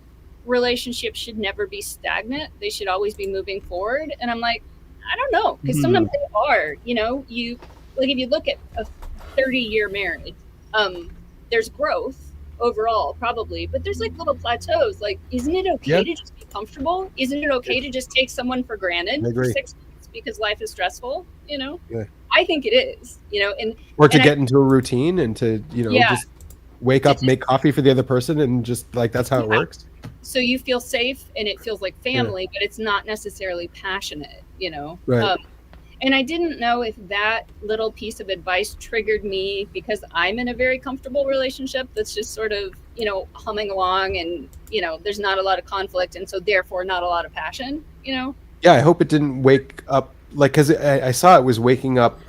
relationships should never be stagnant. They should always be moving forward. And I'm like, I don't know, because sometimes they are. You like if you look at a 30-year marriage, there's growth overall probably, but there's like little plateaus. Like, isn't it okay to just be comfortable? Isn't it okay to just take someone for granted for 6 months because life is stressful? I think it is, or to get into a routine and to, just wake up, make coffee for the other person, and just like that's how it works. So you feel safe and it feels like family, but it's not necessarily passionate, Right. And I didn't know if that little piece of advice triggered me because I'm in a very comfortable relationship that's just sort of, humming along, and, there's not a lot of conflict, and so therefore not a lot of passion, Yeah, I hope it didn't wake up, like, because I saw it was waking up,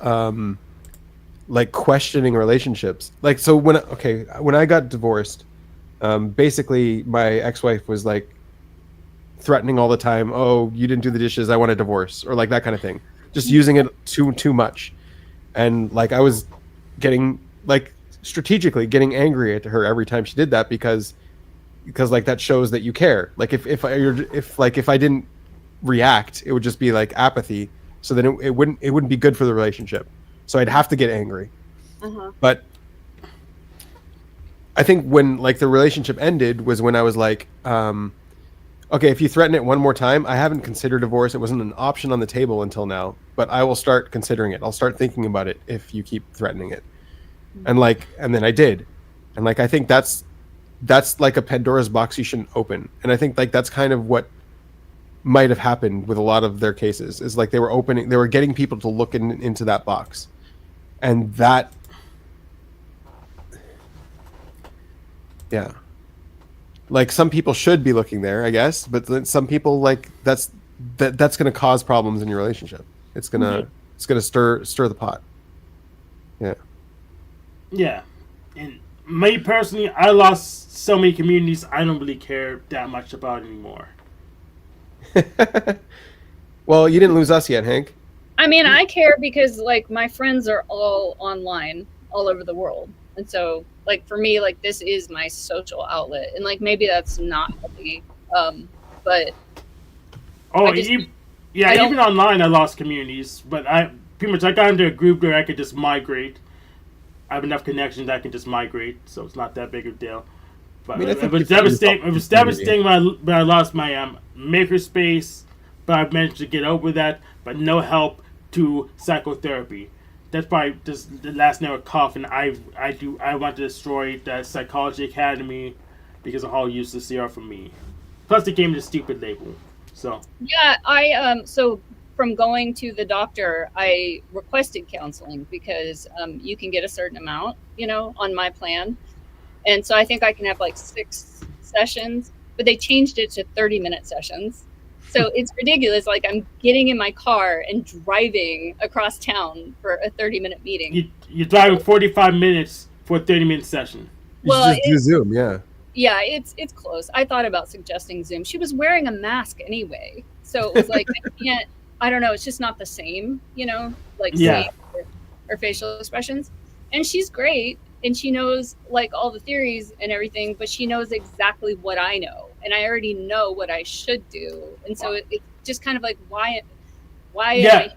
like questioning relationships. Like, so when I got divorced, basically my ex-wife was like threatening all the time. Oh, you didn't do the dishes, I want a divorce, or like that kind of thing. Just using it too much. And like I was getting like strategically getting angry at her every time she did that because like that shows that you care. Like if I didn't react, it would just be like apathy. So then it wouldn't be good for the relationship. So I'd have to get angry. But I think when like the relationship ended was when I was like, okay, if you threaten it one more time, I haven't considered divorce. It wasn't an option on the table until now, but I will start considering it. I'll start thinking about it if you keep threatening it. And then I did. And like, I think that's like a Pandora's box you shouldn't open. And I think like that's kind of what might have happened with a lot of their cases, is like they were getting people to look into that box. And that, yeah. Like some people should be looking there, I guess, but then some people like that's going to cause problems in your relationship. It's going to It's gonna stir the pot. Yeah. Yeah, and me personally, I lost so many communities I don't really care that much about anymore. Well, you didn't lose us yet, Hank. I mean, I care because like my friends are all online all over the world. And so like for me, like this is my social outlet. And like maybe that's not healthy. But Oh, I just- yeah, I don't- even online I lost communities, but I pretty much I got into a group where I could just migrate. I have enough connections that I can just migrate, so it's not that big of a deal. But I mean, I think it was if you devastating. It was devastating community- when I lost my makerspace, but I managed to get over that. But no help to psychotherapy. That's probably just the last nail of coffin. I want to destroy the Psychology Academy because of how useless they are for me. Plus, they gave me the stupid label. So yeah, so from going to the doctor, I requested counseling because you can get a certain amount, on my plan. And so I think I can have like 6 sessions, but they changed it to 30-minute sessions. So it's ridiculous. Like I'm getting in my car and driving across town for a 30-minute meeting. you're driving 45 minutes for a 30-minute session. You should just do Zoom, yeah. Yeah, it's close. I thought about suggesting Zoom. She was wearing a mask anyway. So it was like, I don't know. It's just not the same, like seeing her facial expressions. And she's great. And she knows like all the theories and everything, but she knows exactly what I know. And I already know what I should do. And so it's just kind of like, why Yeah.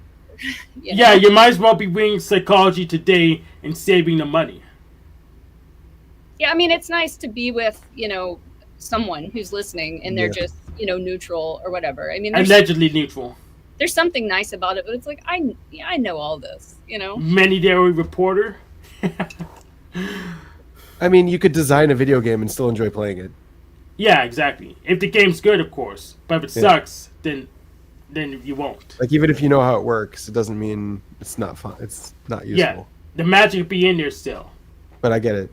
Yeah, You might as well be reading Psychology Today and saving the money. Yeah, I mean, it's nice to be with, someone who's listening and they're just, neutral or whatever. I mean, Allegedly neutral. there's something nice about it, but it's like, I know all this, Many dairy reporter. I mean, you could design a video game and still enjoy playing it. Yeah, exactly. If the game's good, of course. But if it sucks, then you won't. Like, even if you know how it works, it doesn't mean it's not fun. It's not useful. Yeah, the magic be in there still. But I get it.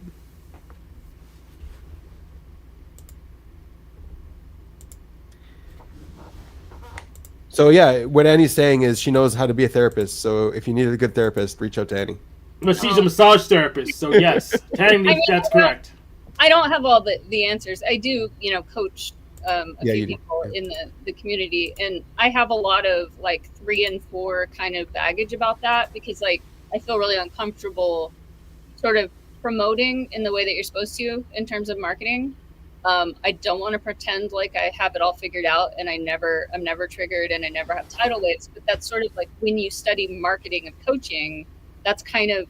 So yeah, what Annie's saying is she knows how to be a therapist. So if you need a good therapist, reach out to Annie. But she's a massage therapist, so yes, technically that's correct. I don't have all the answers. I do, coach a few you do. people in the community, and I have a lot of like 3 and 4 kind of baggage about that because like I feel really uncomfortable sort of promoting in the way that you're supposed to in terms of marketing. I don't want to pretend like I have it all figured out and I'm never triggered and I never have tidal waves, but that's sort of like when you study marketing and coaching, that's kind of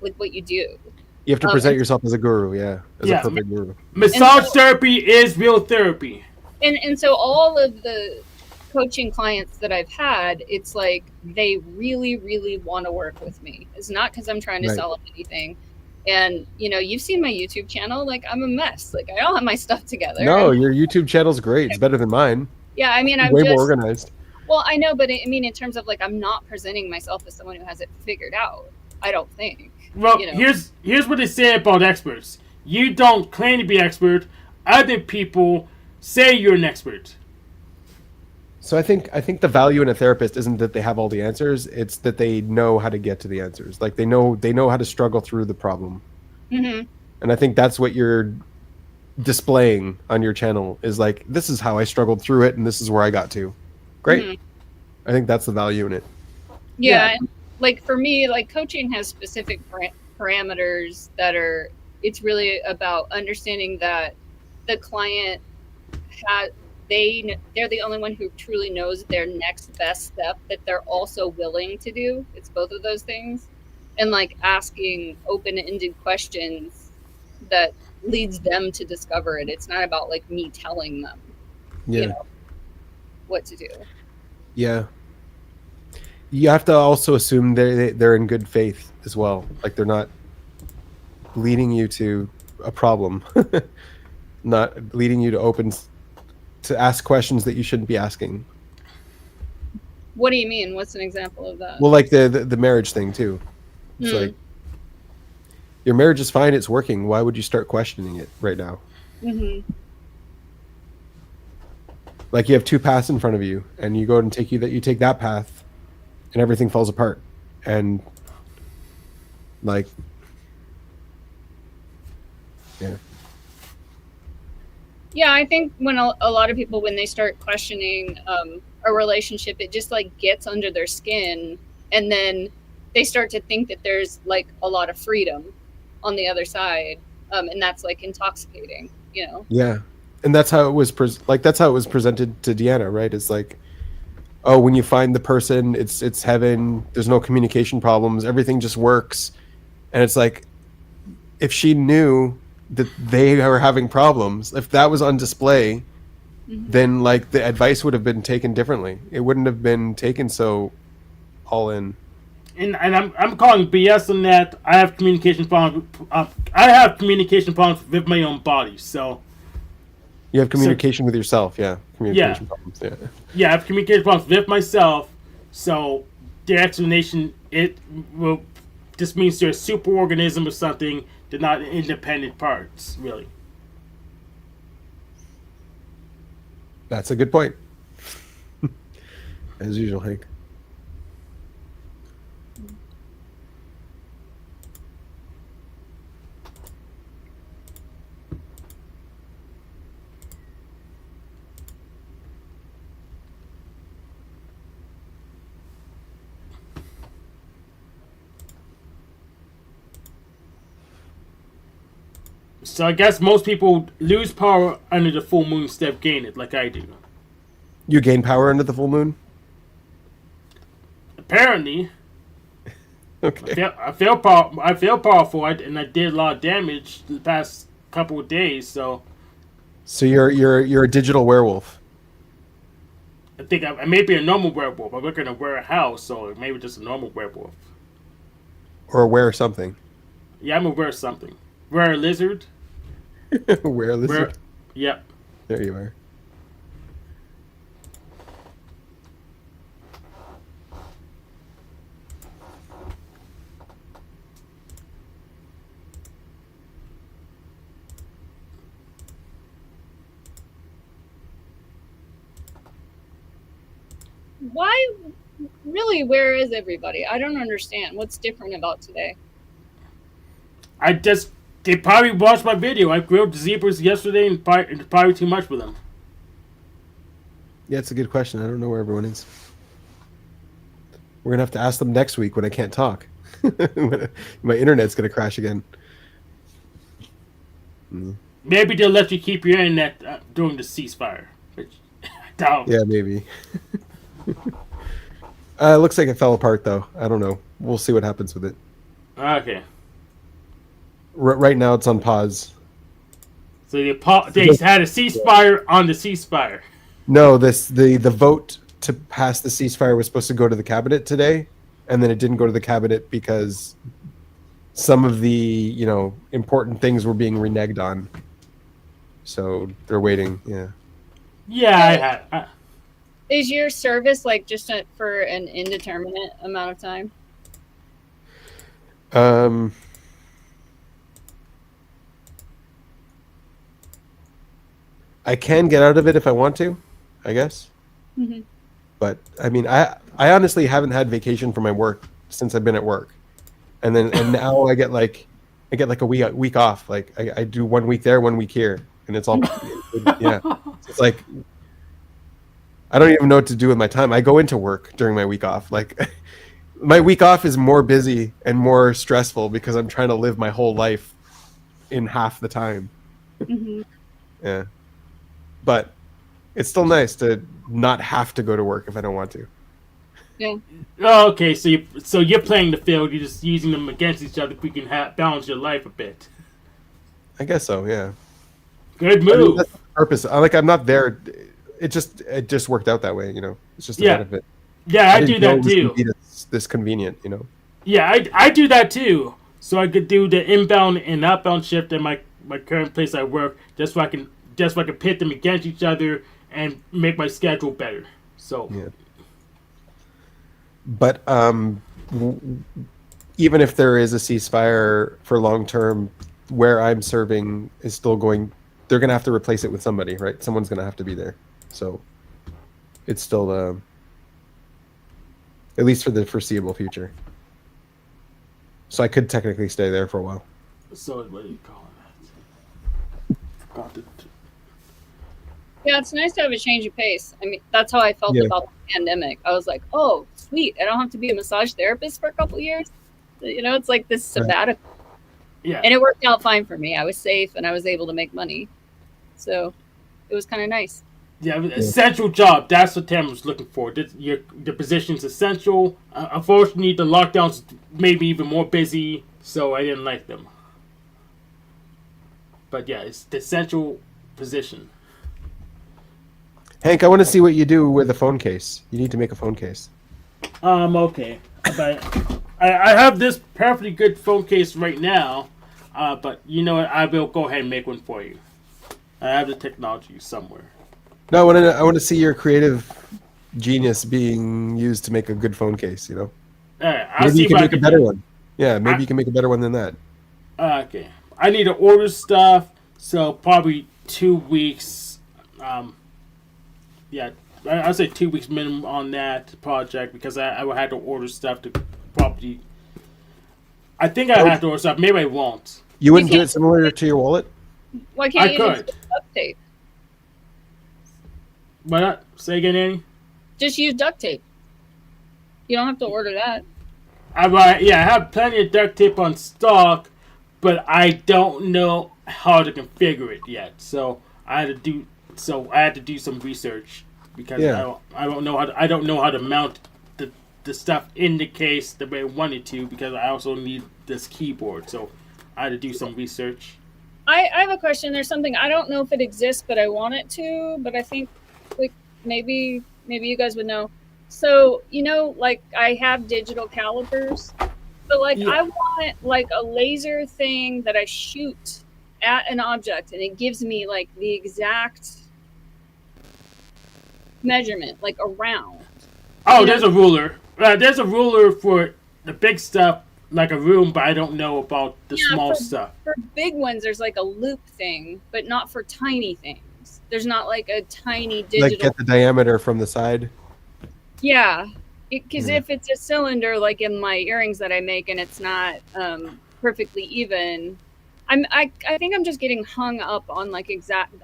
like what you do. You have to present yourself as a guru, as a perfect guru. Massage therapy is real therapy. And so all of the coaching clients that I've had, it's like they really, really want to work with me. It's not because I'm trying to sell them anything. And, you've seen my YouTube channel. Like, I'm a mess. Like, I don't have my stuff together. No, your YouTube channel's great. It's better than mine. Yeah, I mean, I'm way more organized. Well, I know, but I mean, in terms of, like, I'm not presenting myself as someone who has it figured out. I don't think. Well, here's what they say about experts. You don't claim to be expert. Other people say you're an expert. So I think the value in a therapist isn't that they have all the answers; it's that they know how to get to the answers. Like they know how to struggle through the problem. Mm-hmm. And I think that's what you're displaying on your channel is like, this is how I struggled through it, and this is where I got to. Great. Mm-hmm. I think that's the value in it. Yeah, like for me, like coaching has specific parameters that are. It's really about understanding that the client they're the only one who truly knows their next best step that they're also willing to do. It's both of those things. And like asking open-ended questions that leads them to discover it. It's not about like me telling them what to do. Yeah. You have to also assume they're in good faith as well. Like they're not leading you to a problem, not leading you to ask questions that you shouldn't be asking. What do you mean? What's an example of that? Well, like the marriage thing too. It's like your marriage is fine, it's working. Why would you start questioning it right now? Mm-hmm. Like you have 2 paths in front of you, and you go and you take that path, and everything falls apart, and like, yeah. Yeah, I think when a lot of people, when they start questioning a relationship, it just like gets under their skin, and then they start to think that there's like a lot of freedom on the other side, and that's like intoxicating, you know. Yeah, and that's how it was that's how it was presented to Deanna, right? It's like, oh, when you find the person, it's heaven. There's no communication problems. Everything just works, and it's like, if she knew that they were having problems, if that was on display, then like the advice would have been taken differently. It wouldn't have been taken so all in. And I'm calling BS on that. I have communication problems. I have communication problems with my own body. So You have communication with yourself, yeah. Communication problems, yeah. Yeah, I have communication problems with myself. So the explanation just means they're a superorganism or something. They're not independent parts, really. That's a good point. As usual, Hank. So I guess most people lose power under the full moon instead of gain it, like I do. You gain power under the full moon? Apparently. Okay. I feel powerful, and I did a lot of damage the past couple of days. So you're a digital werewolf. I think I may be a normal werewolf. I'm looking to wear a house, so maybe just a normal werewolf. Or wear something. Yeah, I'm gonna wear something. Wear a lizard. Wear a lizard. Yep. There you are. Why, really? Where is everybody? I don't understand. What's different about today? They probably watched my video. I grilled zebras yesterday, and it's probably too much for them. Yeah, it's a good question. I don't know where everyone is. We're gonna have to ask them next week when I can't talk. My internet's gonna crash again. Maybe they'll let you keep your internet during the ceasefire. Which, doubt. Yeah, maybe. It looks like it fell apart, though. I don't know. We'll see what happens with it. Okay. Right now, it's on pause. So they had a ceasefire on the ceasefire. No, the vote to pass the ceasefire was supposed to go to the cabinet today, and then it didn't go to the cabinet because some of the important things were being reneged on. So they're waiting. Yeah. Yeah. Is your service like just for an indeterminate amount of time? I can get out of it if I want to, I guess. Mm-hmm. But I mean, I honestly haven't had vacation from my work since I've been at work, and now I get like a week off. Like I do 1 week there, 1 week here, and it's all yeah. It's like I don't even know what to do with my time. I go into work during my week off. Like my week off is more busy and more stressful because I'm trying to live my whole life in half the time. Mm-hmm. Yeah. But it's still nice to not have to go to work if I don't want to. Yeah. Oh, okay, so you're playing the field. You're just using them against each other. We can balance your life a bit. I guess so. Yeah. Good move. I mean, that's the purpose. I'm not there. It just worked out that way. It's just a benefit. Yeah, I do that too. This convenient. Yeah, I do that too. So I could do the inbound and outbound shift at my current place I work, just so I can pit them against each other and make my schedule better. So yeah. But even if there is a ceasefire for long term, where I'm serving is still going. They're going to have to replace it with somebody, right? Someone's going to have to be there. So it's still at least for the foreseeable future. So I could technically stay there for a while. So what do you call that? Forgot it. Yeah, it's nice to have a change of pace. I mean, that's how I felt about the pandemic. I was like, oh, sweet. I don't have to be a massage therapist for a couple years. You know, it's like this sabbatical. Yeah. And it worked out fine for me. I was safe and I was able to make money. So it was kind of nice. Yeah, essential job. That's what Tam was looking for. The position's essential. Unfortunately, the lockdowns made me even more busy, so I didn't like them. But yeah, it's the essential position. Hank, I want to see what you do with a phone case. You need to make a phone case. Okay. But I have this perfectly good phone case right now, but you know what? I will go ahead and make one for you. I have the technology somewhere. No, I want to see your creative genius being used to make a good phone case. You know, I'll maybe see you can if I make a better one. Yeah, maybe you can make a better one than that. Okay. I need to order stuff, so probably 2 weeks. Yeah, I'd say 2 weeks minimum on that project because I will have to order stuff to probably. I think I have to order stuff. Maybe I won't. You wouldn't do it similar to your wallet? Why can't you could. just use duct tape? Why not? Say again, Annie? Just use duct tape. You don't have to order that. I have plenty of duct tape on stock, but I don't know how to configure it yet. So I had to do some research because I don't know how to mount the stuff in the case the way I wanted to because I also need this keyboard. So I had to do some research. I have a question. There's something I don't know if it exists, but I want it to. But I think like maybe you guys would know. So you know, like I have digital calipers, but like I want like a laser thing that I shoot at an object and it gives me like the exact measurement, like around. Oh, there's a ruler. There's a ruler for the big stuff, like a room, but I don't know about the small stuff. For big ones, there's like a loop thing, but not for tiny things. There's not like a tiny digital. Like get the diameter from the side? Yeah. Because if it's a cylinder, like in my earrings that I make, and it's not perfectly even, I think I'm just getting hung up on like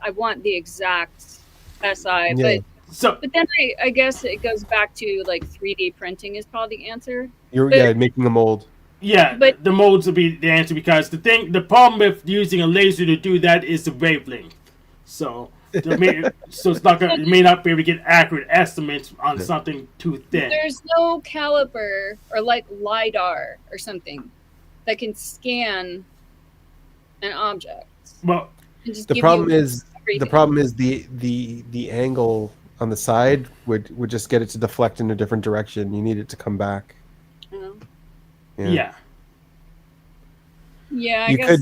I want the exact SI, but then I guess it goes back to like 3D printing is probably the answer. Making a mold. Yeah, but the molds will be the answer because the problem with using a laser to do that is the wavelength. So it's not gonna, you may not be able to get accurate estimates on something too thin. There's no caliper or like LiDAR or something that can scan an object. Well, the problem is the angle on the side would just get it to deflect in a different direction. You need it to come back. Yeah. I guess.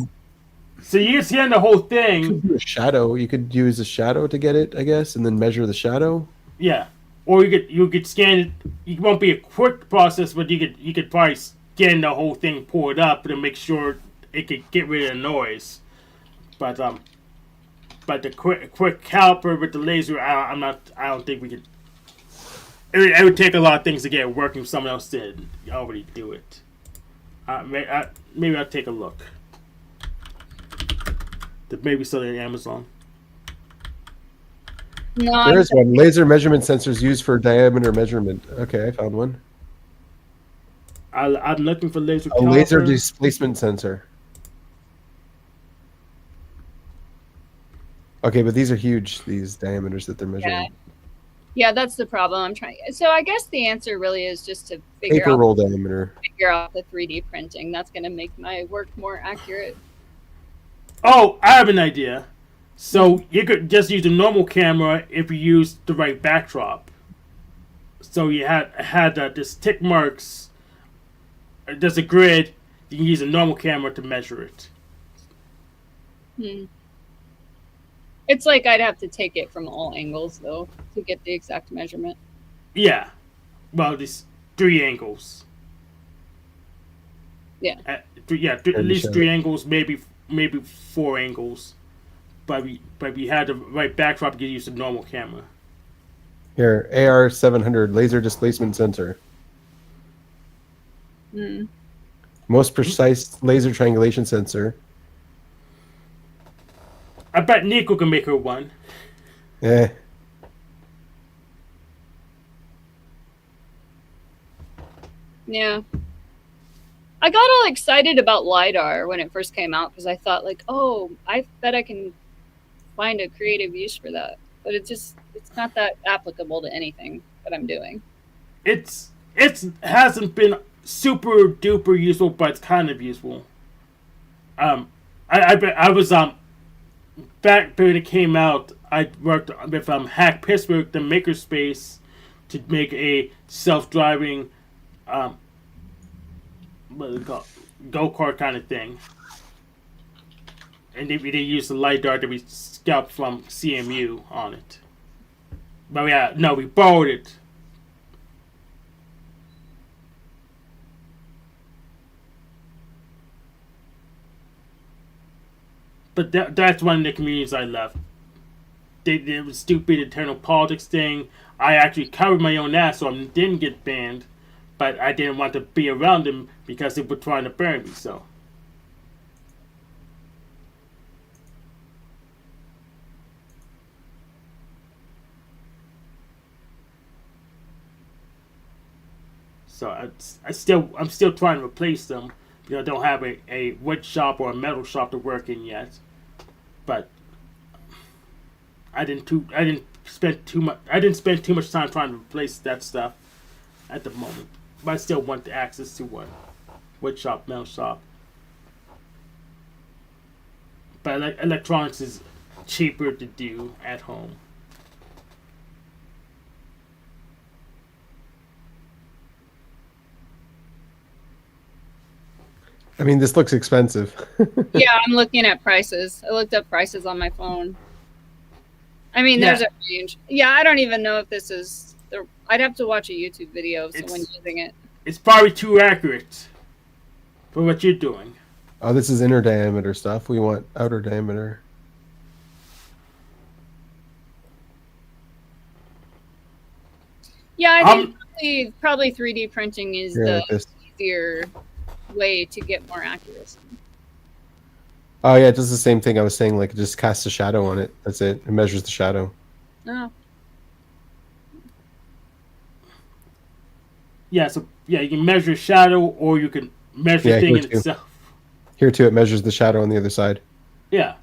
So you can scan the whole thing. You could do a shadow. You could use a shadow to get it, I guess, and then measure the shadow. Yeah, or you could scan it. It won't be a quick process, but you could probably scan the whole thing, pull it up, and make sure it could get rid of the noise. But the quick caliper with the laser, I don't think we could. It would take a lot of things to get it working. If someone else did already do it. Maybe I'll take a look. Maybe still in Amazon. No, there is one. Laser measurement sensors used for diameter measurement. Okay, I found one. I'm looking for laser. A laser displacement sensor. Okay, but these are huge. These diameters that they're measuring. Yeah, that's the problem. I'm trying. So I guess the answer really is just to paper roll diameter. Figure out the 3D printing. That's going to make my work more accurate. Oh, I have an idea. So you could just use a normal camera if you use the right backdrop. So you had this tick marks. There's a grid. You can use a normal camera to measure it. It's like I'd have to take it from all angles though to get the exact measurement. Yeah, well, these 3 angles. Yeah. At least 3 angles, maybe 4 angles, but we had the right backdrop to use a normal camera. Here, AR700 laser displacement sensor. Mm. Most precise laser triangulation sensor. I bet Nico can make her one. Eh. Yeah. I got all excited about LiDAR when it first came out because I thought, like, oh, I bet I can find a creative use for that. But it's not that applicable to anything that I'm doing. It hasn't been super duper useful, but it's kind of useful. I was back when it came out. I worked with Hack Pittsburgh, the makerspace, to make a self-driving what is it called, go-kart kind of thing. And they used the LiDAR that we scalped from CMU on it. But yeah, no, we borrowed it. But that's one of the communities I left. It was stupid internal politics thing. I actually covered my own ass so I didn't get banned. But I didn't want to be around them because they were trying to burn me, so. So I'm still trying to replace them. I don't have a wood shop or a metal shop to work in yet. But I didn't spend too much time trying to replace that stuff at the moment. But I still want the access to one wood shop, metal shop. But electronics is cheaper to do at home. I mean, this looks expensive. Yeah, I'm looking at prices. I looked up prices on my phone. I mean, there's a range. Yeah, I don't even know if this is. I'd have to watch a YouTube video of someone using it. It's probably too accurate for what you're doing. Oh, this is inner diameter stuff. We want outer diameter. Yeah, I think probably 3D printing is the like easier way to get more accuracy. Oh yeah, it does the same thing I was saying. Like, it just casts a shadow on it. That's it. It measures the shadow. Oh. Yeah, so yeah, you can measure shadow, or you can measure the thing in itself. Here too, it measures the shadow on the other side. Yeah,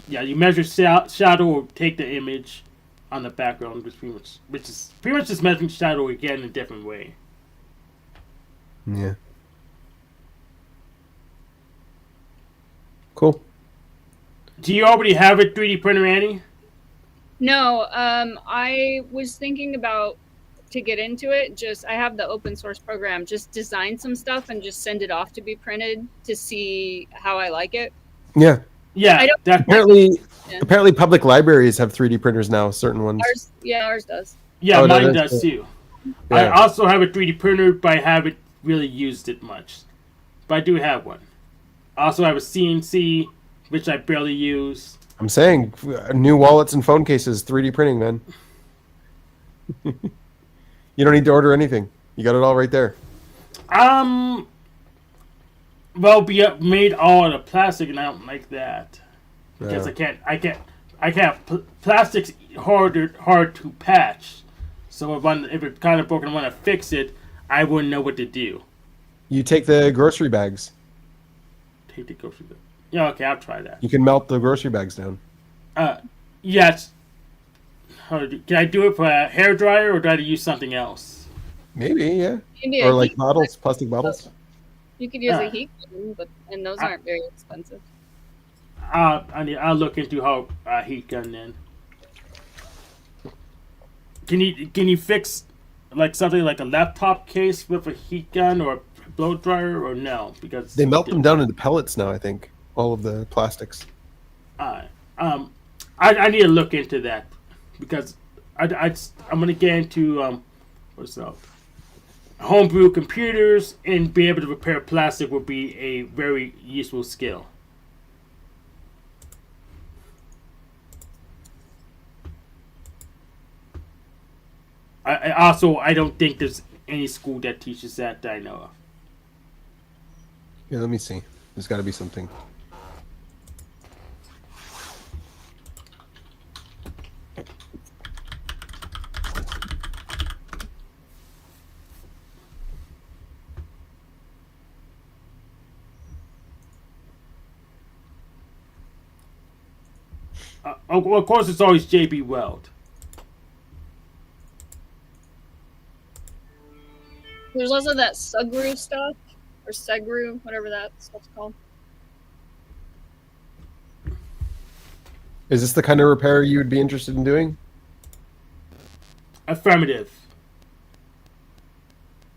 you measure shadow or take the image on the background, which is pretty much just measuring shadow again in a different way. Yeah. Cool. Do you already have a 3D printer, Annie? No, I was thinking about to get into it. I have the open source program. Just design some stuff and just send it off to be printed to see how I like it. Yeah. Yeah. Apparently, public libraries have 3D printers now. Certain ones. Ours does. Yeah, mine does too. Yeah. I also have a 3D printer, but I haven't really used it much. But I do have one. I also have a CNC, which I barely use. I'm saying, new wallets and phone cases, 3D printing, man. You don't need to order anything. You got it all right there. Well, be made all out of plastic, and I don't like that because I can't. Plastic's hard to patch. So if it's kind of broken, I want to fix it. I wouldn't know what to do. You take the grocery bags. Take the grocery bag. Yeah, okay, I'll try that. You can melt the grocery bags down. Yes. Can I do it for a hairdryer, or do I have to use something else? Maybe, yeah. Or like bottles, plastic bottles. You could use a heat gun, and those aren't very expensive. I'll look into how heat gun then. Can you fix like something like a laptop case with a heat gun or a blow dryer, or no? Because they melt them down into pellets now. I think all of the plastics. I need to look into that because I'm gonna get into what's up. Homebrew computers and be able to repair plastic would be a very useful skill. I don't think there's any school that teaches that I know of. Yeah, let me see. There's got to be something. Of course, it's always J.B. Weld. There's also that Sugru stuff, or Segru, whatever that stuff's called. Is this the kind of repair you would be interested in doing? Affirmative.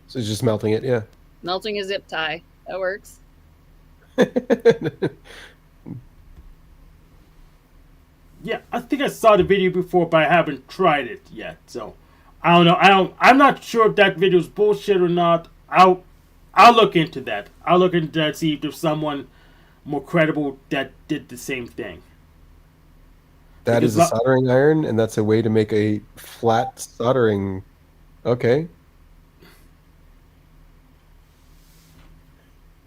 So it's just melting it, yeah. Melting a zip tie. That works. Yeah, I think I saw the video before, but I haven't tried it yet. So I don't know. I'm not sure if that video is bullshit or not. I'll look into that. I'll look into that, see if there's someone more credible that did the same thing. That is a soldering iron, and that's a way to make a flat soldering. Okay.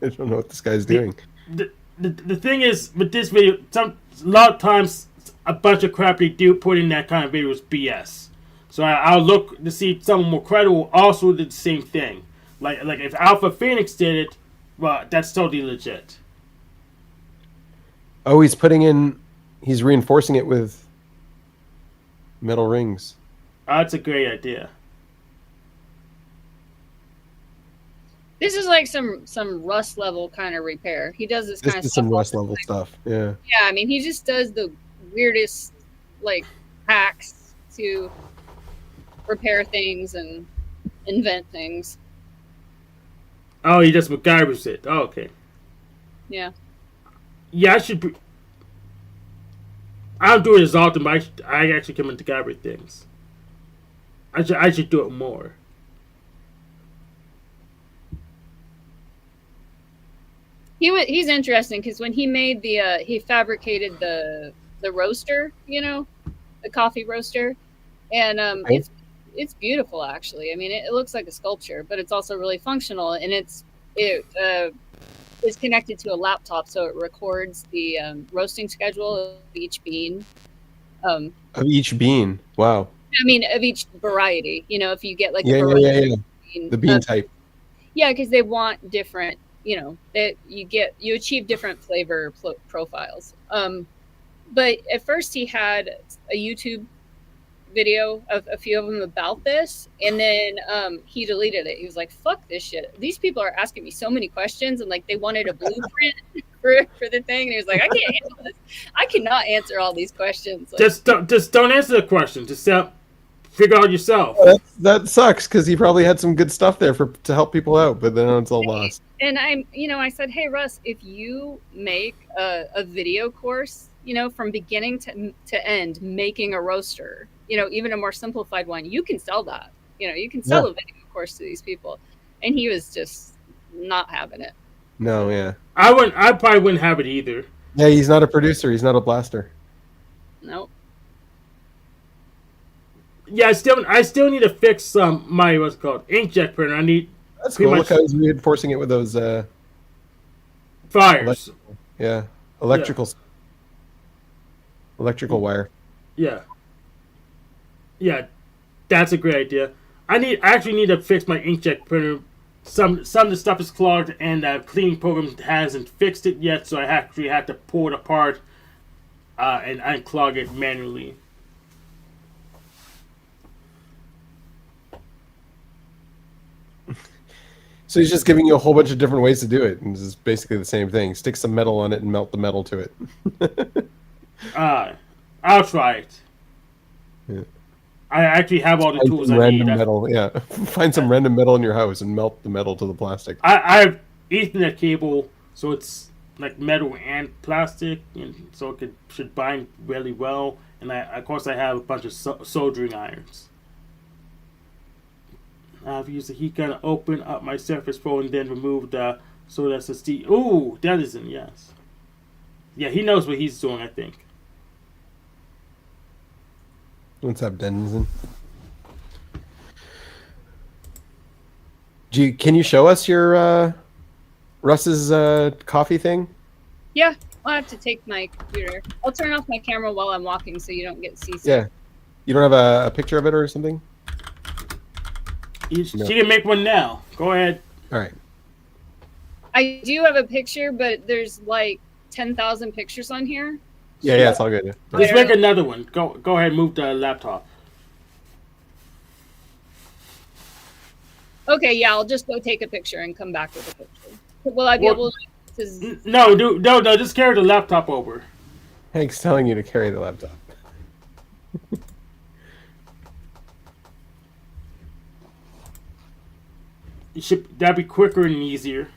I don't know what this guy's doing. The thing is, with this video, a lot of times, a bunch of crap they do put in that kind of video is BS. So I'll look to see if someone more credible also did the same thing. Like if Alpha Phoenix did it, well, that's totally legit. Oh, he's reinforcing it with metal rings. That's a great idea. This is like some Rust level kind of repair. He does this kind of This is stuff. some Rust level stuff. Yeah. Yeah, I mean, he just does the weirdest like hacks to repair things and invent things. Oh, he just MacGyver's it. Oh, okay. Yeah. Yeah, I should be. I don't do it as often, but I actually come into MacGyver things. I should do it more. He's interesting because when he made he fabricated the roaster, the coffee roaster, and it's beautiful actually. I mean, it looks like a sculpture, but it's also really functional, and it is connected to a laptop, so it records the roasting schedule of each bean. Of each bean, wow. I mean, of each variety. If you get like the bean type. Yeah, because they want different. You achieve different flavor profiles. But at first he had a YouTube video of a few of them about this, and then he deleted it. He was like, fuck this shit. These people are asking me so many questions, and like they wanted a blueprint for the thing, and he was like, I can't handle this. I cannot answer all these questions. Like, just don't answer the question. Just figure out yourself. That sucks because he probably had some good stuff there to help people out, but then it's all lost. And I said, hey Russ, if you make a video course, from beginning to end, making a roaster, even a more simplified one, you can sell that. You can sell a video course to these people. And he was just not having it. No, yeah. I probably wouldn't have it either. Yeah, he's not a producer. He's not a blaster. Nope. Yeah, I still need to fix my what's it called inkjet printer. That's cool. Look how he's reinforcing it with those fires. Electrical wire. Yeah, that's a great idea. I actually need to fix my inkjet printer. Some of the stuff is clogged, and the cleaning program hasn't fixed it yet, so I actually had to pull it apart and unclog it manually. So he's just giving you a whole bunch of different ways to do it, and this is basically the same thing. Stick some metal on it and melt the metal to it. I'll try it. Yeah. I actually have all the tools I need. Metal, yeah. Find some random metal in your house and melt the metal to the plastic. I have Ethernet cable, so it's like metal and plastic, and so it should bind really well. And of course I have a bunch of soldering irons. I've used the heat gun to open up my Surface Pro and then remove the soda SSD. Ooh, that isn't, yes. Yeah, he knows what he's doing, I think. What's up, Denizen? Can you show us your Russ's coffee thing? Yeah, I'll have to take my computer. I'll turn off my camera while I'm walking so you don't get seasick. Yeah. You don't have a picture of it or something? She can make one now. Go ahead. All right. I do have a picture, but there's like 10,000 pictures on here. Yeah, it's all good. Let's make another one. Go ahead, move the laptop. Okay, yeah, I'll just go take a picture and come back with a picture. Will I be able to? No, just carry the laptop over. Hank's telling you to carry the laptop. That'd be quicker and easier.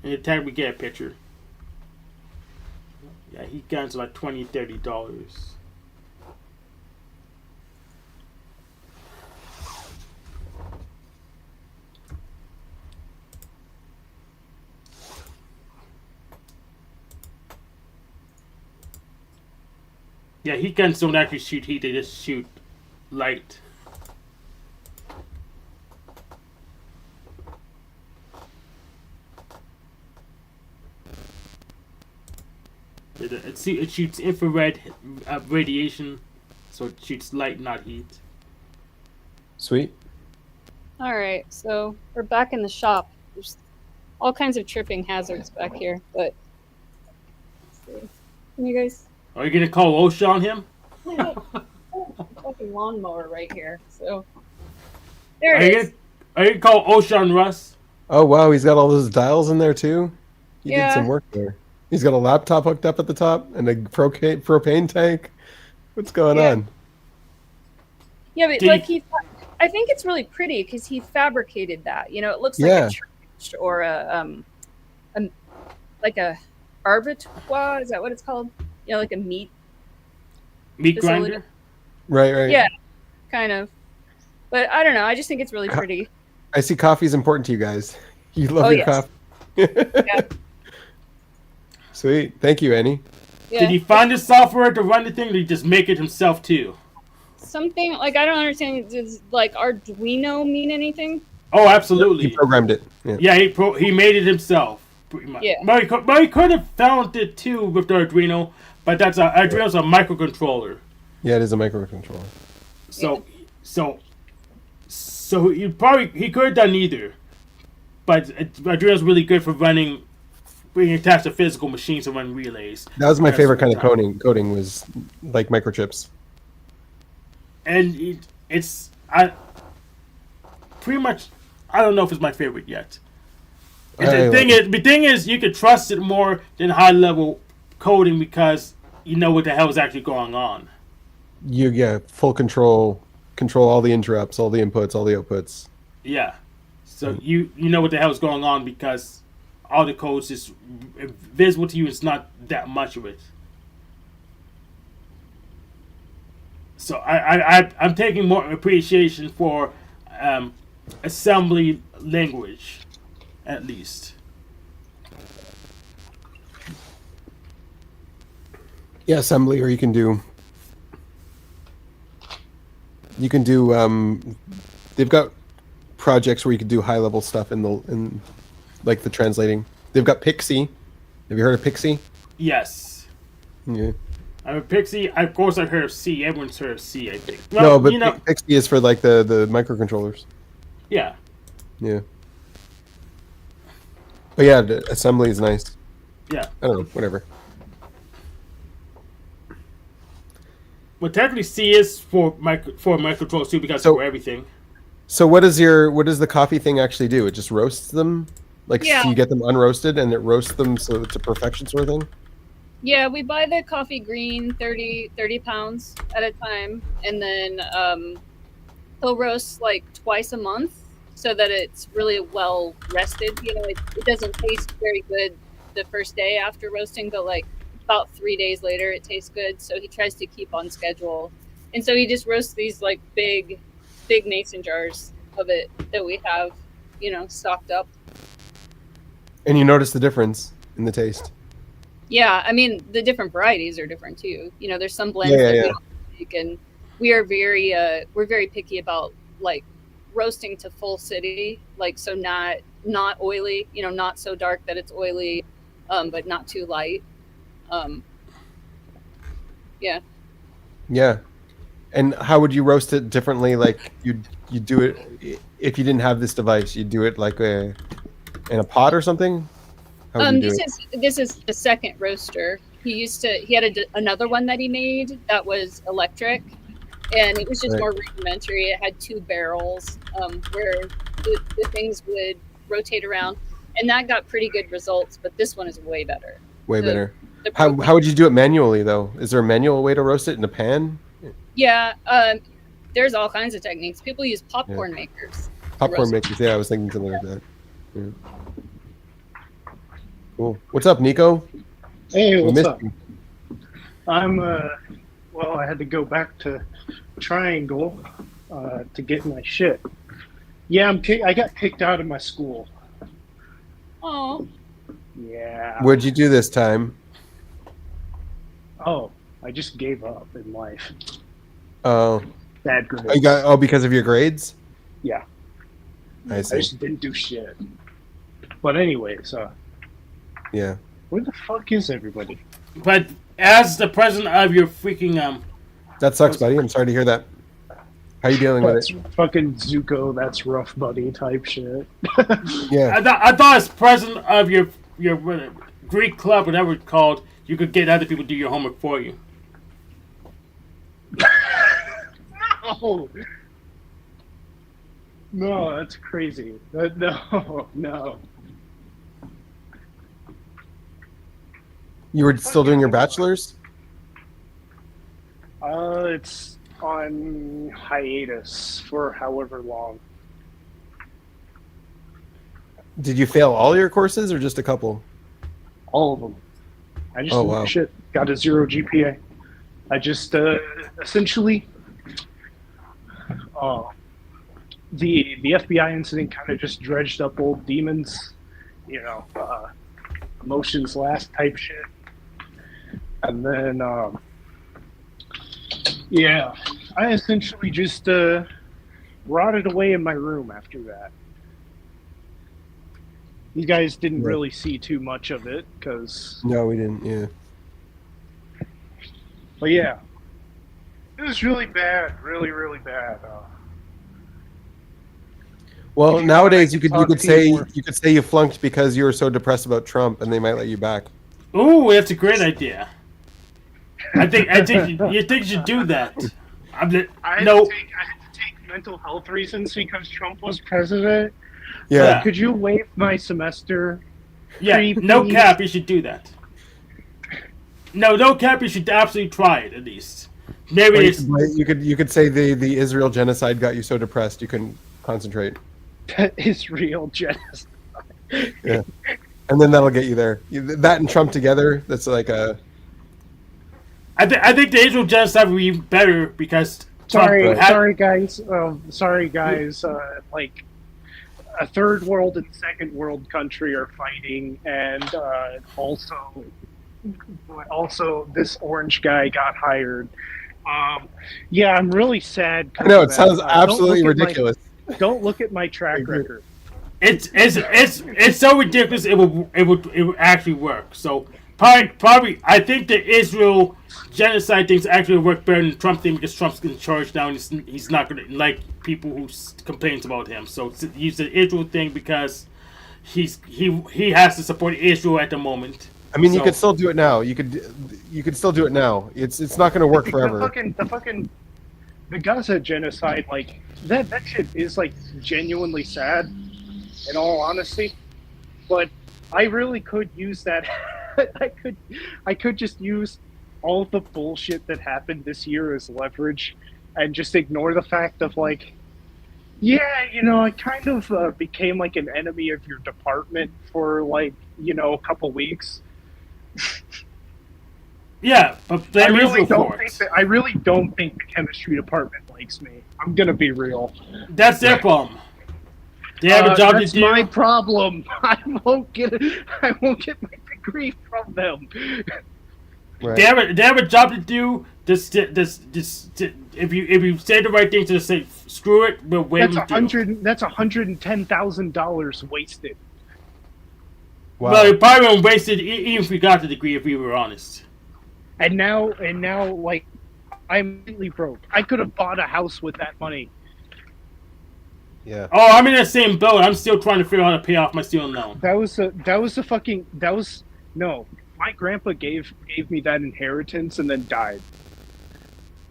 And the time we get a picture. Yeah, he guns like $20-$30. Yeah, heat guns don't actually shoot heat, they just shoot light. It shoots infrared radiation, so it shoots light, not heat. Sweet. All right, so we're back in the shop. There's all kinds of tripping hazards back here, but let's see. Can you guys? Are you gonna call OSHA on him? Fucking lawnmower right here. So there it is. Are you gonna call OSHA on Russ? Oh wow, he's got all those dials in there too. He Yeah. did some work there. He's got a laptop hooked up at the top and a propane tank. What's going on? Yeah, but I think it's really pretty because he fabricated that. You know, it looks like a trench or a like a arbitoire. Is that what it's called? You know, like a meat facility. Grinder. Right. Yeah, kind of. But I don't know. I just think it's really pretty. I see coffee's important to you guys. You love your coffee. Yeah. Sweet. Thank you, Annie. Yeah. Did he find the software to run the thing, or did he just make it himself too? Something like I don't understand. Does like Arduino mean anything? Oh, absolutely. He programmed it. Yeah, he made it himself. Pretty much. Yeah. But he could have found it too with the Arduino, but Arduino's a microcontroller. Yeah, it is a microcontroller. So he could have done either, but Arduino's really good for running. Being attached to physical machines to run relays. That was my favorite kind of coding was like microchips. And it's pretty much I don't know if it's my favorite yet. The thing is you could trust it more than high level coding because you know what the hell is actually going on. You get full control all the interrupts, all the inputs, all the outputs. Yeah. So you know what the hell is going on because all the codes is visible to you. It's not that much of it. So I'm taking more appreciation for assembly language, at least. Yeah, assembly, or you can do. They've got projects where you can do high level stuff in like the translating. They've got Pixie. Have you heard of Pixie? Yes. Yeah. I'm a Pixie. Of course, I've heard of C. Everyone's heard of C, I think. Well, no, but Pixie is for like the microcontrollers. Yeah. Yeah. But yeah, the assembly is nice. Yeah. I don't know. Whatever. Well, technically, C is for microcontrollers too because it's for everything. So what does the coffee thing actually do? It just roasts them? Like, so you get them unroasted and it roasts them so it's a perfection sort of thing? Yeah, we buy the coffee green 30 pounds at a time. And then he'll roast like twice a month so that it's really well rested. You know, it doesn't taste very good the first day after roasting, but like about 3 days later, it tastes good. So he tries to keep on schedule. And so he just roasts these like big mason jars of it that we have, you know, stocked up. And you notice the difference in the taste. Yeah, I mean the different varieties are different too. You know, there's some blends that we don't make, and we're very picky about like roasting to full city, like so not oily, not so dark that it's oily, but not too light. Yeah. Yeah. And how would you roast it differently? Like you do it if you didn't have this device, you'd do it like in a pot or something. How would you do This is the second roaster. He had another one that he made that was electric, and it was just more rudimentary. It had 2 barrels where the things would rotate around, and that got pretty good results. But this one is way better. Way better. How would you do it manually though? Is there a manual way to roast it in a pan? Yeah, there's all kinds of techniques. People use popcorn makers. Popcorn makers. Yeah, I was thinking something like that. Yeah. Cool. What's up, Nico? Hey, what's up? I'm well, I had to go back to Triangle to get my shit. Yeah, I got kicked out of my school. Oh. Yeah. What'd you do this time? Oh, I just gave up in life. Oh. Bad grades. Because of your grades? Yeah. I see. I just didn't do shit. But anyways, yeah. Where the fuck is everybody? But as the president of your freaking That sucks, buddy. I'm sorry to hear that. How you dealing with it? Fucking Zuko, that's rough buddy type shit. Yeah. I thought as president of your Greek club, whatever it's called, you could get other people to do your homework for you. No. No, that's crazy. No. You were still doing your bachelor's? It's on hiatus for however long. Did you fail all your courses or just a couple? All of them. I just got a 0 GPA. I just essentially the FBI incident kind of just dredged up old demons, emotions last type shit. And then I essentially just rotted away in my room after that. You guys didn't really see too much of it because... No, we didn't, yeah. But yeah, it was really bad, really, really bad. Well, nowadays you could say you flunked because you were so depressed about Trump, and they might let you back. Ooh, that's a great idea. I think you should do that. I had to take mental health reasons because Trump was president. Yeah. Could you waive my semester? Yeah. No cap. You should do that. No cap. You should absolutely try it at least. Maybe you could say the Israel genocide got you so depressed you couldn't concentrate. Israel genocide. Yeah. And then that'll get you there. That and Trump together. That's like a. I think the Israel genocide would be better because. Sorry, guys. Like a third world and second world country are fighting, and also this orange guy got hired. Yeah, I'm really sad. I know it sounds absolutely ridiculous. Don't look at my track record. It's so ridiculous. It would actually work. So probably I think the Israel genocide things actually work better than Trump thing because Trump's in charge now and he's not gonna like people who complains about him. So use the Israel thing because he has to support Israel at the moment. I mean, you could still do it now. You could still do it now. It's not going to work forever. The Gaza genocide, like that shit is like genuinely sad, in all honesty. But I really could use that. I could just use all the bullshit that happened this year as leverage, and just ignore the fact of like, yeah, I kind of became like an enemy of your department for like a couple weeks. Yeah, but I really don't think the chemistry department likes me. I'm gonna be real. That's their problem. They have a job to do. That's my problem. I won't get my degree from them. Right. They have a job to do. Just if you say the right thing, just say screw it. We'll wait. That's $110,000 wasted. Wow. Well, it probably won't wasted even if we got the degree. If we were honest. And now, like, I'm completely broke. I could have bought a house with that money. Yeah. Oh, I'm in the same boat. I'm still trying to figure out how to pay off my student loan. No. My grandpa gave me that inheritance and then died.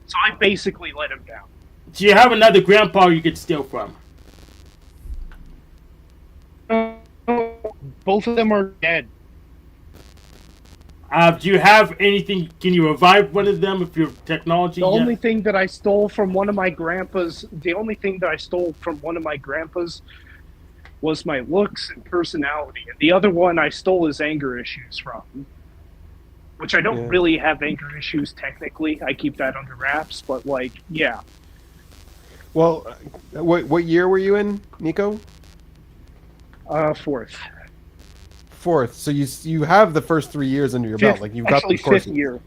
So I basically let him down. Do you have another grandpa you could steal from? Both of them are dead. Do you have anything? Can you revive one of them with your technology? The only thing that I stole from one of my grandpas, was my looks and personality. And the other one I stole his anger issues from. Which I don't really have anger issues technically. I keep that under wraps, but like, yeah. Well, what year were you in, Nico? Fourth. So you have the first 3 years under your belt. Like you've got the courses. Fifth year.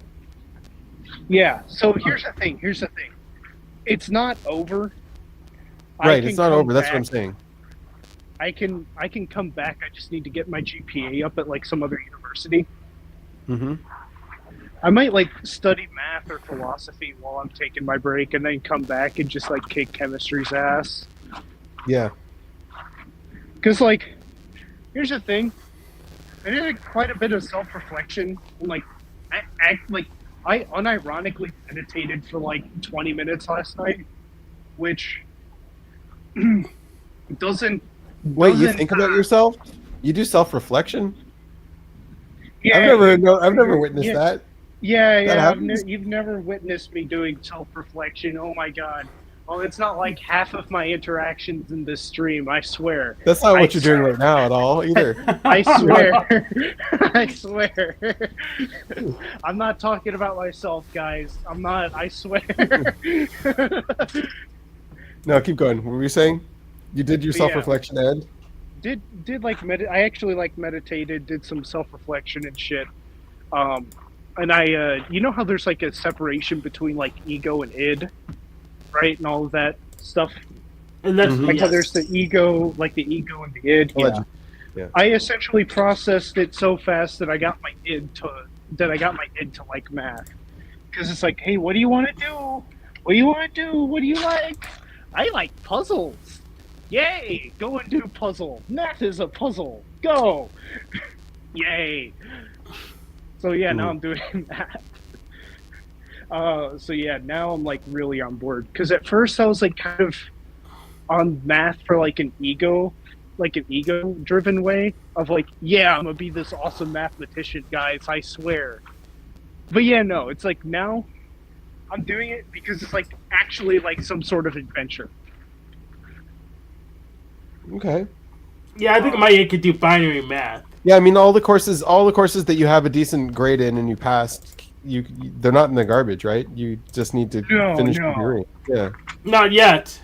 Yeah. So here's the thing. It's not over. Right. It's not over. That's what I'm saying. I can come back. I just need to get my GPA up at like some other university. Mm-hmm. I might like study math or philosophy while I'm taking my break, and then come back and just like kick chemistry's ass. Yeah. Because like, here's the thing. I did quite a bit of self-reflection. Like, I unironically meditated for like 20 minutes last night, which doesn't. Wait, you think about yourself? You do self-reflection? Yeah, I've never witnessed that. Yeah. You've never witnessed me doing self-reflection. Oh my god. Well, it's not like half of my interactions in this stream, I swear. That's not what you're doing right now at all, either. I swear. I swear. I'm not talking about myself, guys. I'm not. I swear. No, keep going. What were you saying? You did your self-reflection, Ed? Did like I actually like meditated, did some self-reflection and shit. And I you know how there's like a separation between like ego and id, right? And all of that stuff. And that's like how there's the ego, like the ego and the id. Yeah. I essentially processed it so fast that I got my id to like math. Because it's like, hey, what do you want to do? What do you want to do? What do you like? I like puzzles. Yay! Go and do puzzle. Math is a puzzle. Go! Yay! So yeah, now I'm doing math. So yeah, now I'm like really on board. Because at first I was like kind of on math for like an ego-driven way of like, yeah, I'm gonna be this awesome mathematician, guys. I swear. But yeah, no, it's like now I'm doing it because it's like actually like some sort of adventure. Okay. Yeah, I think my kid could do binary math. Yeah, I mean all the courses that you have a decent grade in and you passed, they're not in the garbage, right? You just need to finish your degree. Yeah. Not yet.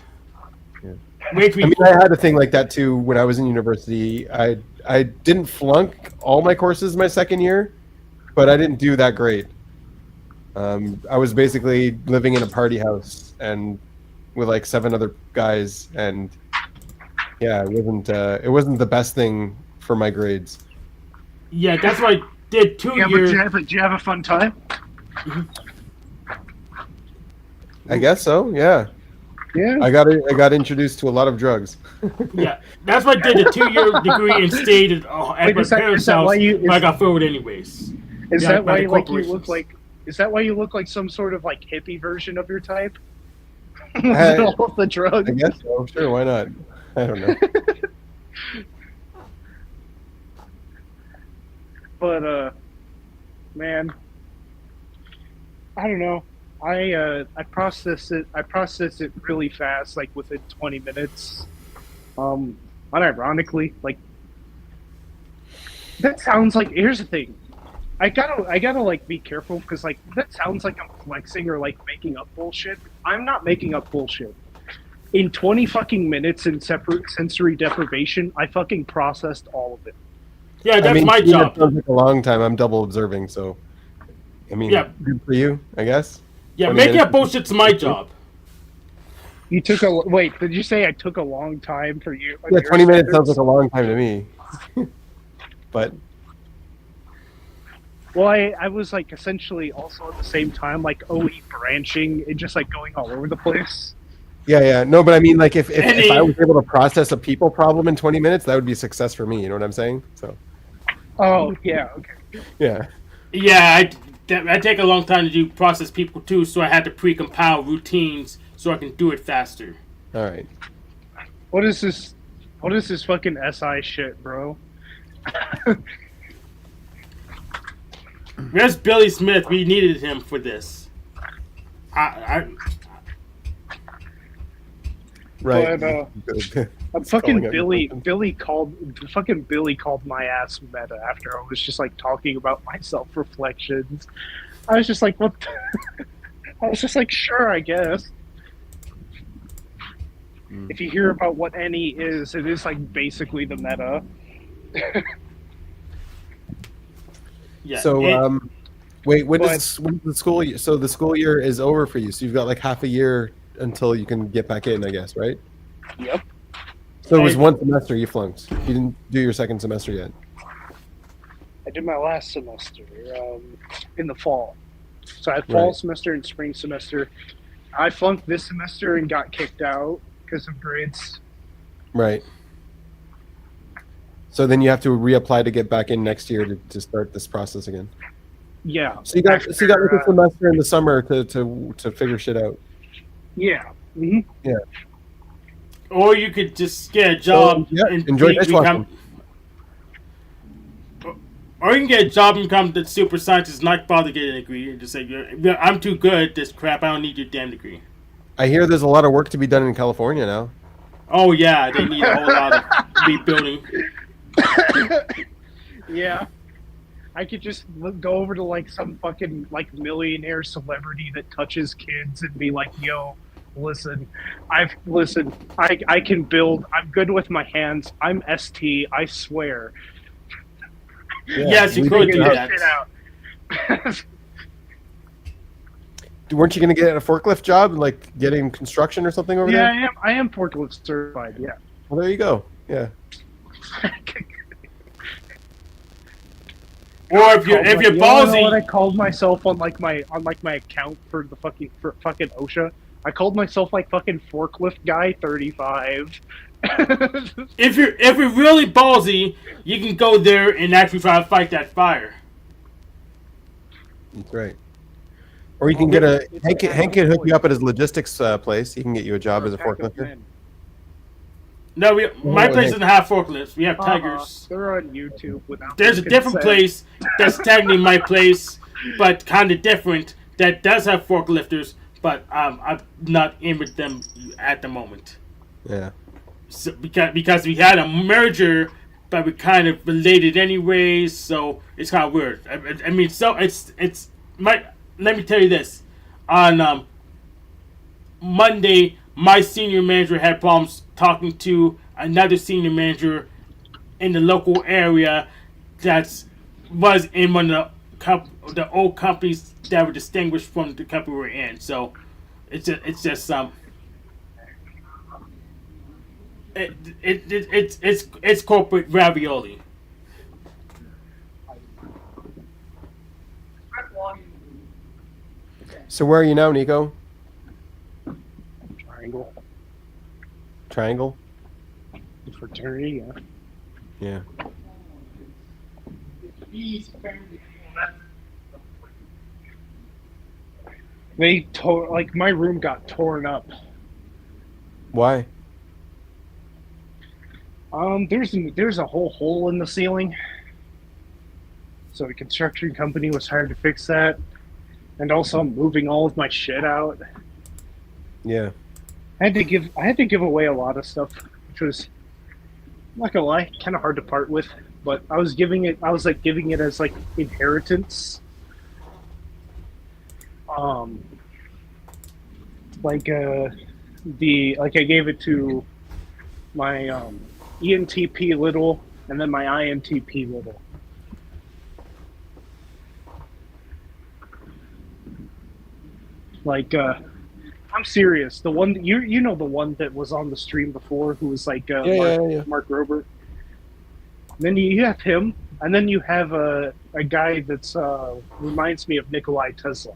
Yeah. Wait, I mean, I had a thing like that too when I was in university. I didn't flunk all my courses my second year, but I didn't do that great. I was basically living in a party house and with like 7 other guys, and yeah, it wasn't the best thing for my grades. Yeah, that's why I did 2 years. Did you have a fun time? I guess so. Yeah. Yeah. I got introduced to a lot of drugs. Yeah, that's why I did a 2-year degree and stayed at my parents' house. But I got forward anyways. Is that why you look like? Is that why you look like some sort of like hippie version of your type? All the drugs. I guess so. Sure, why not? I don't know. But man, I don't know. I processed it really fast, like within 20 minutes. Unironically, like that sounds like, here's the thing. I gotta like be careful because like that sounds like I'm flexing or like making up bullshit. I'm not making up bullshit. In 20 fucking minutes in separate sensory deprivation, I fucking processed all of it. Yeah, that's my job. It sounds like a long time. I'm double observing, so I mean, good for you, I guess. Yeah, 20 making minutes. up bullshit's my job. You took a wait. Did you say I took a long time for you? Yeah, 20 minutes sounds like a long time to me. But Well, I was like essentially also at the same time like OE branching and just like going all over the place. yeah. No, but I mean, like, if I Any- was able to process a people problem in 20 minutes, that would be a success for me. You know what I'm saying? So, Oh yeah, okay. yeah. Yeah, I take a long time to do process people too, so I had to pre-compile routines so I can do it faster. All right. What is this? What is this fucking SI shit, bro? Where's Billy Smith? We needed him for this. Right. But, It's fucking calling out Billy. your Billy called my ass meta after I was just like talking about my self reflections. I was just like, what? I was just like, sure, I guess. If you hear about what any is, it is like basically the meta. Yeah. So, wait, when But- does the school year? So the school year is over for you. So you've got like half a year until you can get back in, I guess, right? Yep. So it was one semester you flunked. You didn't do your second semester yet. I did my last semester in the fall. So I had fall Right. semester and spring semester. I flunked this semester and got kicked out because of grades. Right. So then you have to reapply to get back in next year to start this process again. Yeah. So you got like a After, semester in the summer to figure shit out. yeah. hmm Or you could just get a job yeah, and enjoy dishwashing. or you can get a job and become the super scientist, not bother getting a degree, and just say, I'm too good at this crap, I don't need your damn degree. I hear there's a lot of work to be done in California now. Oh yeah, they need a whole lot of rebuilding. Yeah. I could just go over to like some fucking like millionaire celebrity that touches kids and be like, yo, listen, I can build, I'm good with my hands, I'm ST, I swear. Yeah, Yes, you we could figured do out- that. Shit out. Weren't you going to get a forklift job, like getting construction or something over Yeah, there? I am forklift certified, yeah. Well, there you go. Yeah. Or if you're You wanna know what I ballsy, called myself on like my account for the fucking OSHA? I called myself like fucking forklift guy 35. if you're really ballsy, you can go there and actually try to fight that fire. That's right. Or you can get a Hank can hook you up at his logistics place. He can get you a job as a forklifter. No, my Oh, place hey. doesn't have forklifts. We have tigers. They're on YouTube without. There's a my different consent. place that's technically my place, but kind of different that does have forklifters, but I'm not in with them at the moment. Yeah. So, because we had a merger, but we kind of related anyways, so it's kind of weird. I mean, so it's let me tell you this. On Monday, my senior manager had problems talking to another senior manager in the local area that was in one of the old companies that were distinguished from the company we're in. So it's just it's corporate ravioli. So where are you now, Nico? Triangle. Triangle? The fraternity, yeah. Yeah. They tore like my room got torn up. Why? There's a whole hole in the ceiling. So the construction company was hired to fix that. And also I'm moving all of my shit out. Yeah. I had to give away a lot of stuff, which was, I'm not gonna lie, kind of hard to part with. But I was giving it as like inheritance. I gave it to my ENTP little, and then my INTP little. Like, I'm serious. The one that you know the one that was on the stream before, who was like Mark Rober. And then you have him, and then you have a guy that's reminds me of Nikolai Tesla,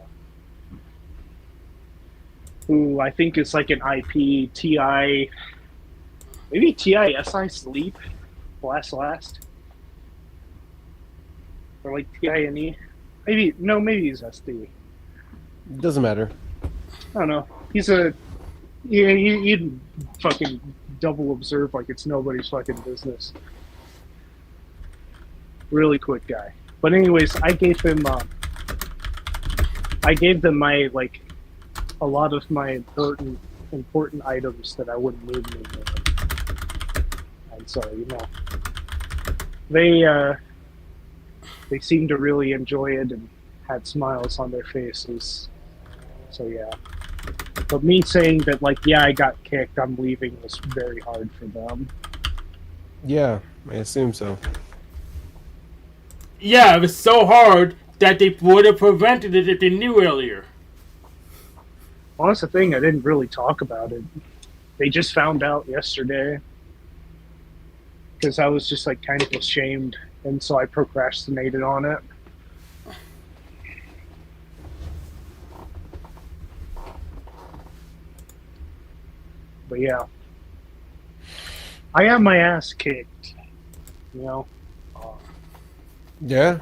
who I think is like an IP TI, maybe TI-SI sleep, last, or like TI-NE. Maybe he's SD. It doesn't matter. I don't know. He's a you'd fucking double observe like it's nobody's fucking business. Really quick guy. But anyways, I gave them my like a lot of my important items that I wouldn't need anymore. And so, you know, they seemed to really enjoy it and had smiles on their faces. So yeah. But me saying that, like, yeah, I got kicked, I'm leaving, was very hard for them. Yeah, I assume so. Yeah, it was so hard that they would have prevented it if they knew earlier. Well, that's the thing, I didn't really talk about it. They just found out yesterday. Because I was just, like, kind of ashamed, and so I procrastinated on it. But yeah, I got my ass kicked, you know, Yeah.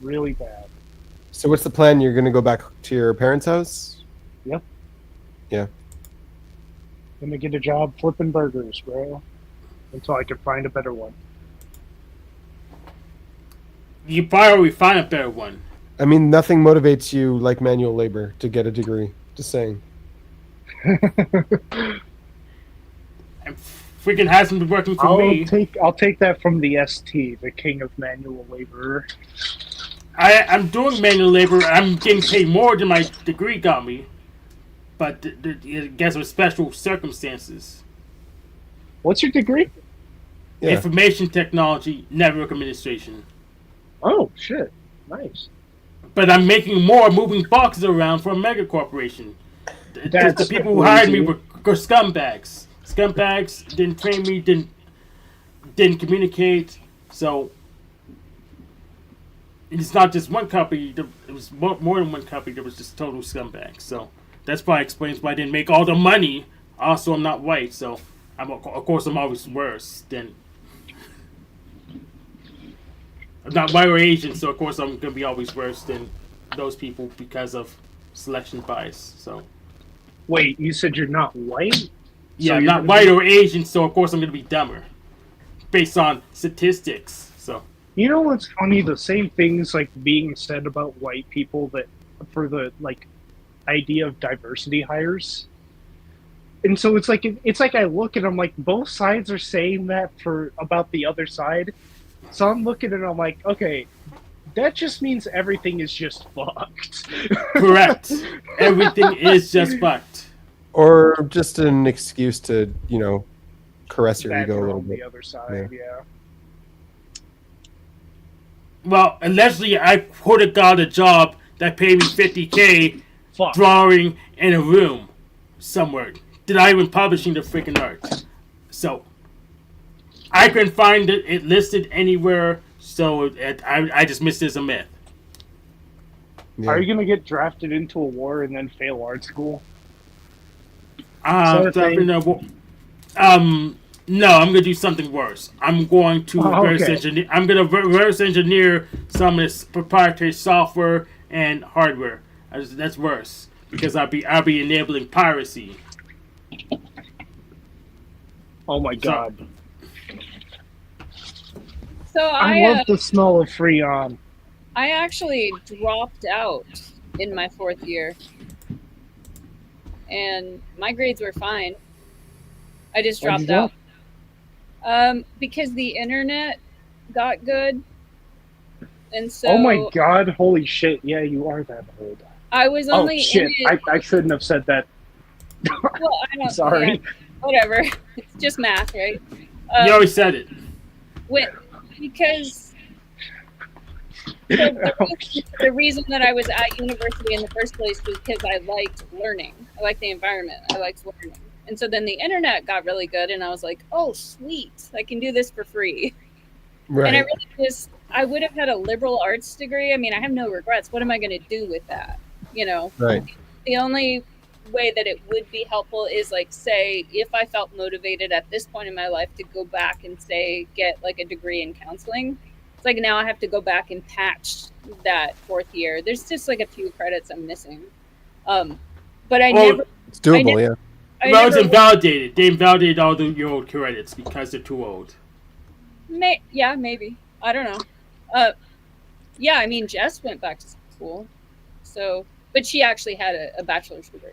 really bad. So what's the plan? You're gonna go back to your parents' house? Yep. Yeah. Gonna get a job flipping burgers, bro, until I can find a better one. You probably find a better one. I mean, nothing motivates you like manual labor to get a degree. Just saying. And freaking hasn't been working for me. I'll take that from the ST, the king of manual labor. I'm doing manual labor. I'm getting paid more than my degree got me, but I guess with special circumstances. What's your degree? Yeah. Information technology, network administration. Oh shit! Nice. But I'm making more moving boxes around for a mega corporation. That's the people who hired me crazy. were scumbags. Scumbags didn't train me, didn't communicate. So it's not just one company. It was more than one company. There was just total scumbags. So that's probably explains why I didn't make all the money. Also, I'm not white, so of course I'm always worse than. I'm not white or Asian, so of course I'm gonna be always worse than those people because of selection bias. So. Wait, you said you're not white? Yeah, So I'm you're not gonna white be- or Asian, so of course I'm gonna be dumber, based on statistics. So You know what's funny? The same things like being said about white people that for the like idea of diversity hires. And so it's like I look and I'm like both sides are saying that for about the other side. So I'm looking and I'm like, okay, that just means everything is just fucked. correct, everything is just fucked. Or just an excuse to, caress your ego a Badger little on bit. the other side, yeah. Well, allegedly I would have got a job that paid me $50K Fuck. drawing in a room somewhere, not even publishing the freaking art. So I couldn't find it listed anywhere. So I just missed it as a myth. Yeah. Are you gonna get drafted into a war and then fail art school? No, I'm gonna do something worse. I'm going to reverse okay. engineer. I'm gonna reverse engineer some of this proprietary software and hardware. That's worse because I'll be enabling piracy. Oh my god. So I love the smell of Freon. I actually dropped out in my 4th year. And my grades were fine. I just Why'd you dropped out. Because the internet got good. And so Oh my god, holy shit. Yeah, you are that old. I was only Oh shit, in it. I shouldn't have said that. Well, I don't Sorry. yeah, whatever. It's just math, right? You already said it. Because The reason that I was at university in the first place was because I liked learning. I liked the environment. I liked learning. And so then the internet got really good, and I was like, oh, sweet. I can do this for free. Right. And I really I would have had a liberal arts degree. I mean, I have no regrets. What am I going to do with that? You know? Right. The only way that it would be helpful is like, say, if I felt motivated at this point in my life to go back and say, get like a degree in counseling. It's like now I have to go back and patch that 4th year. There's just like a few credits I'm missing. But I never. It's doable, yeah. Well, it's invalidated. They invalidated all your old credits because they're too old. Yeah, maybe. I don't know. Yeah, I mean, Jess went back to school, so, but she actually had a bachelor's degree,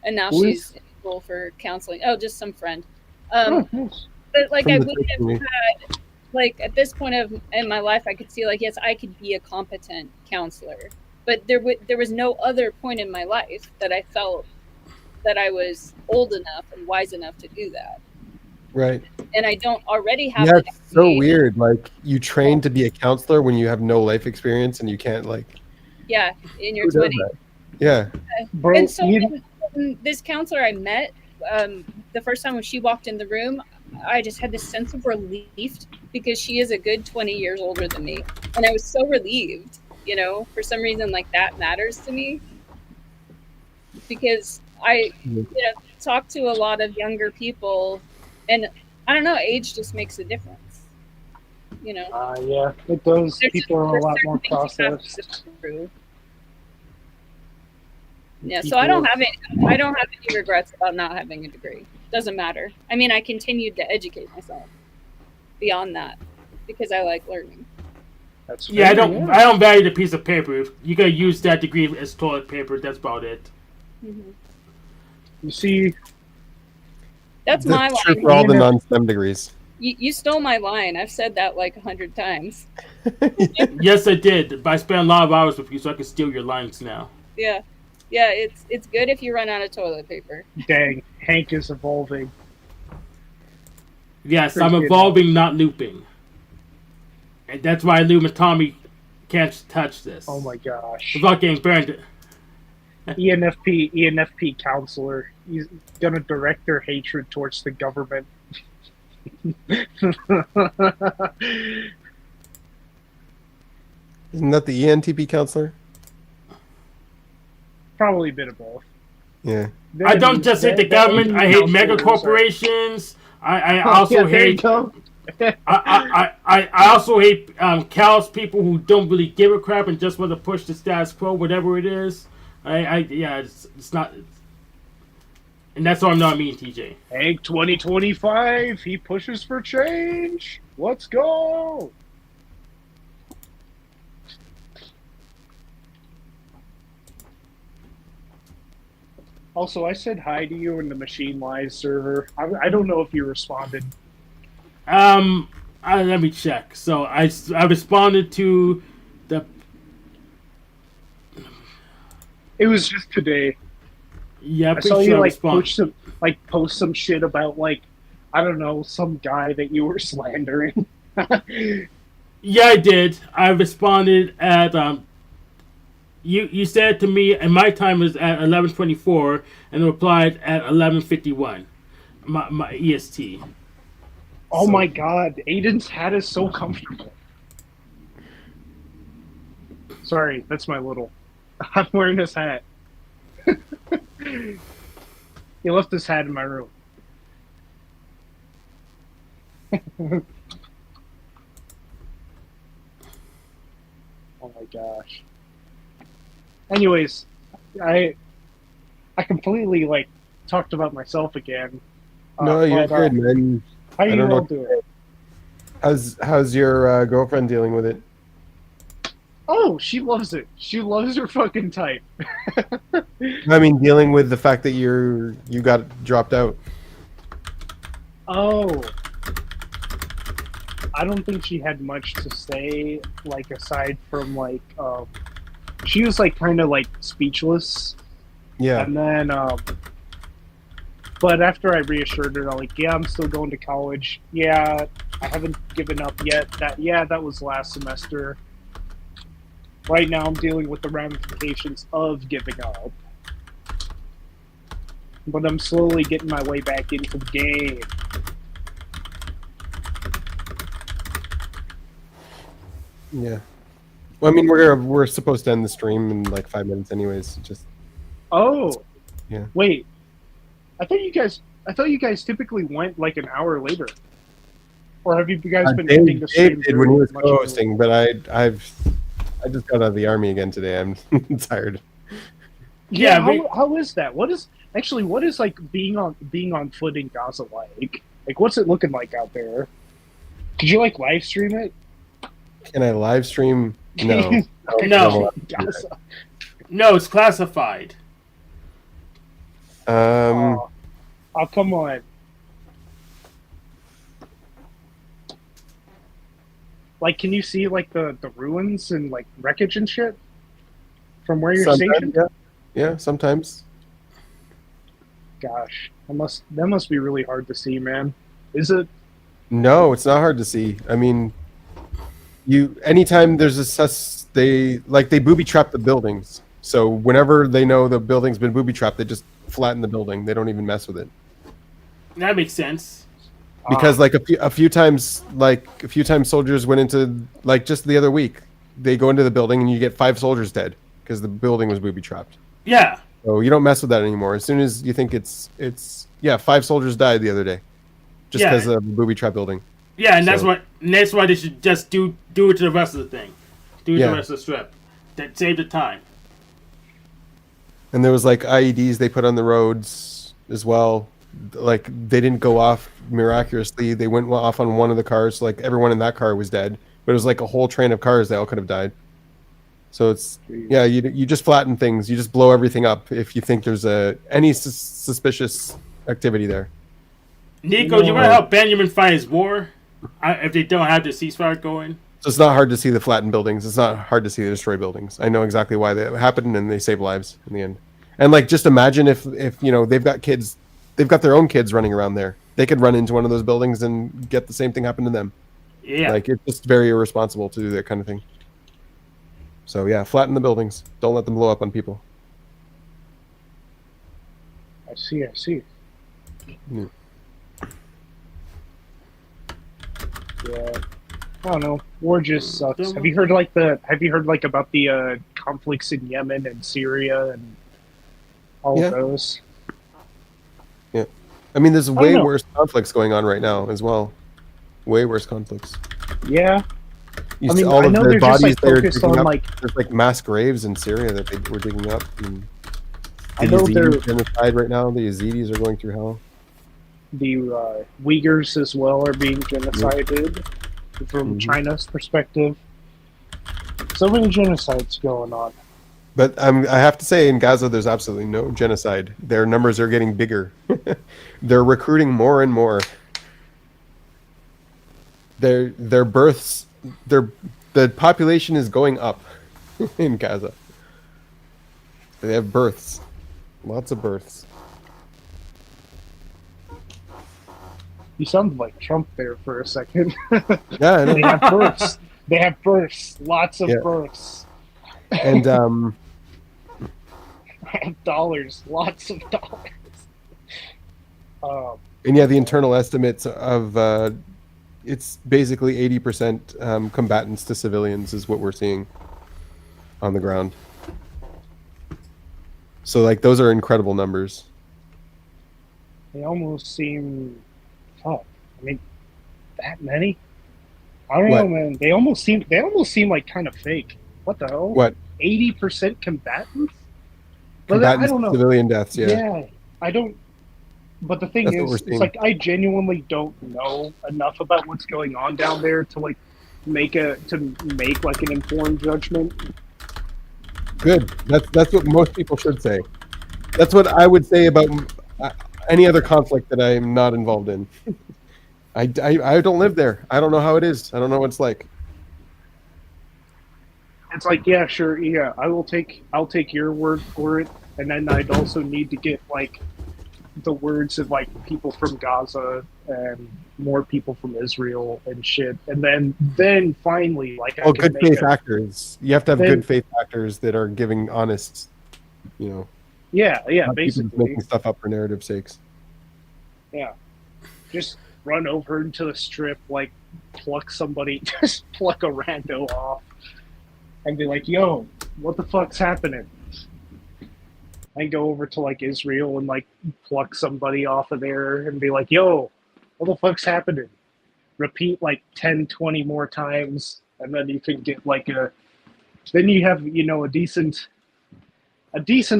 and now she's in school for counseling. Oh, just some friend. But like, I would have had, like, at this point in my life, I could see, like, yes, I could be a competent counselor, but there was no other point in my life that I felt that I was old enough and wise enough to do that. Right. And I don't already have. Yeah, it's so weird. Like, you train to be a counselor when you have no life experience and you can't, like. Yeah, in your 20s. Yeah. Bro, and so this counselor I met, the first time when she walked in the room, I just had this sense of relief because she is a good 20 years older than me. And I was so relieved, you know, for some reason, like, that matters to me. Because I, you know, talk to a lot of younger people, and I don't know, age just makes a difference, you know. Yeah, it does. People are a lot more processed. Yeah, so I don't have any regrets about not having a degree. Doesn't matter. I mean, I continued to educate myself beyond that because I like learning. That's I don't value the piece of paper. If you gotta use that degree as toilet paper, that's about it. Mm-hmm. You see, that's my line. True for all the non-STEM degrees. You stole my line. I've said that like 100 times. Yes, I did. But I spent a lot of hours with you, so I can steal your lines now. Yeah, it's good if you run out of toilet paper. Dang, Hank is evolving. Yes, I'm evolving, not looping. And that's why Lou and Tommy can't touch this. Oh my gosh. Without getting burned. ENFP counselor. He's gonna direct their hatred towards the government. Isn't that the ENTP counselor? Probably a bit of both. Yeah. I don't just hate the government. I hate mega corporations. I also hate. I also hate callous people who don't really give a crap and just want to push the status quo, whatever it is. It's not. And that's all I'm not mean, TJ. Hank 2025, he pushes for change. Let's go. Also, I said hi to you in the Machine Live server. I don't know if you responded. Let me check. So I responded to the. It was just today. Yeah, I saw you post some shit about, like, I don't know, some guy that you were slandering. Yeah, I did. I responded at you said to me, and my time was at 11:24, and replied at 11:51. My EST. Oh my God, Aiden's hat is so comfortable. Sorry, that's my little. I'm wearing this hat. He left his hat in my room. Oh my gosh. Anyways, I completely talked about myself again. No, you're good, man. How you all doing? How's your girlfriend dealing with it? Oh, she loves it. She loves her fucking type. I mean, dealing with the fact that you got dropped out. Oh. I don't think she had much to say, aside from, she was, kind of, speechless. Yeah. And then, but after I reassured her, yeah, I'm still going to college. Yeah, I haven't given up yet. That was last semester. right now I'm dealing with the ramifications of giving up. But I'm slowly getting my way back into the game. Yeah. Well, I mean, we're supposed to end the stream in like 5 minutes, anyways. Just Oh. Yeah. Wait. I thought you guys typically went like an hour later. Or have you guys been ending the stream? Dave did when he was much earlier? co-hosting, but I just got out of the army again today. I'm tired. Yeah, Yeah, how is that? What is like being on foot in Gaza like? Like what's it looking like out there? Did you like live stream it? Can I live stream? No. No. Gaza. No, it's classified. Oh, come on. Like, can you see like the ruins and like wreckage and shit from where you're Sometimes, stationed? yeah, sometimes. Gosh, that must be really hard to see, man. Is it? No, it's not hard to see. I mean, anytime there's they booby trap the buildings. So whenever they know the building's been booby trapped, they just flatten the building. They don't even mess with it. That makes sense. Because like a few times soldiers went into, like, just the other week, they go into the building and you get 5 soldiers dead because the building was booby trapped. Yeah. So you don't mess with that anymore. As soon as you think it's 5 soldiers died the other day, just because of a booby trap building. Yeah, and that's why they should just do it to the rest of the thing, do it to the rest of the strip. That save the time. And there was like IEDs they put on the roads as well. Like they didn't go off miraculously. They went off on one of the cars. Like everyone in that car was dead, but it was like a whole train of cars. They all could have died. So it's you just flatten things. You just blow everything up if you think there's any suspicious activity there. Nico, you want to help Benjamin fight his war if they don't have the ceasefire going? So it's not hard to see the flattened buildings. It's not hard to see the destroyed buildings. I know exactly why that happened, and they save lives in the end. And like, just imagine if they've got kids, they've got their own kids running around there. They could run into one of those buildings and get the same thing happen to them. Yeah. Like, it's just very irresponsible to do that kind of thing. So yeah, flatten the buildings. Don't let them blow up on people. I see. Yeah. Yeah. I don't know. War just sucks. Have you heard about the conflicts in Yemen and Syria and all of those? Yeah. I mean, there's way worse conflicts going on right now as well. Way worse conflicts. Yeah. You I see mean, all I of know the they're just bodies like focused on like there's like mass graves in Syria that they were digging up. And I know they're genocide right now. The Yazidis are going through hell. The Uyghurs as well are being genocided from China's perspective. So many genocides going on. But I have to say, in Gaza, there's absolutely no genocide. Their numbers are getting bigger. They're recruiting more and more. Their births, the population is going up in Gaza. They have births, lots of births. You sounded like Trump there for a second. Yeah, I know. They have births. They have births. Lots of births. And dollars. Lots of dollars. And yeah, the internal estimates of it's basically 80% combatants to civilians is what we're seeing on the ground. So like those are incredible numbers. They almost seem I mean, that many? I don't know, man. They almost seem like kind of fake. What the hell? What? 80% combatants? Combatants, I don't know. civilian deaths, yeah. Yeah, I don't. But the thing That's is, it's like I genuinely don't know enough about what's going on down there to like make like an informed judgment. Good. That's what most people should say. That's what I would say about any other conflict that I'm not involved in. I don't live there. I don't know how it is. I don't know what it's like. It's like, yeah, sure, yeah, I'll take your word for it, and then I'd also need to get like the words of like people from Gaza and more people from Israel and shit, and then finally like I Well, can good make faith actors. You have to have good faith actors that are giving honest, yeah, not people just basically, making stuff up for narrative sakes. yeah. Just run over into the strip, like pluck somebody, just pluck a rando off, and be like, "Yo, what the fuck's happening?" And go over to like Israel and like pluck somebody off of there and be like, "Yo, what the fuck's happening?" Repeat like 10, 20 more times, and then you can get like then you have a decent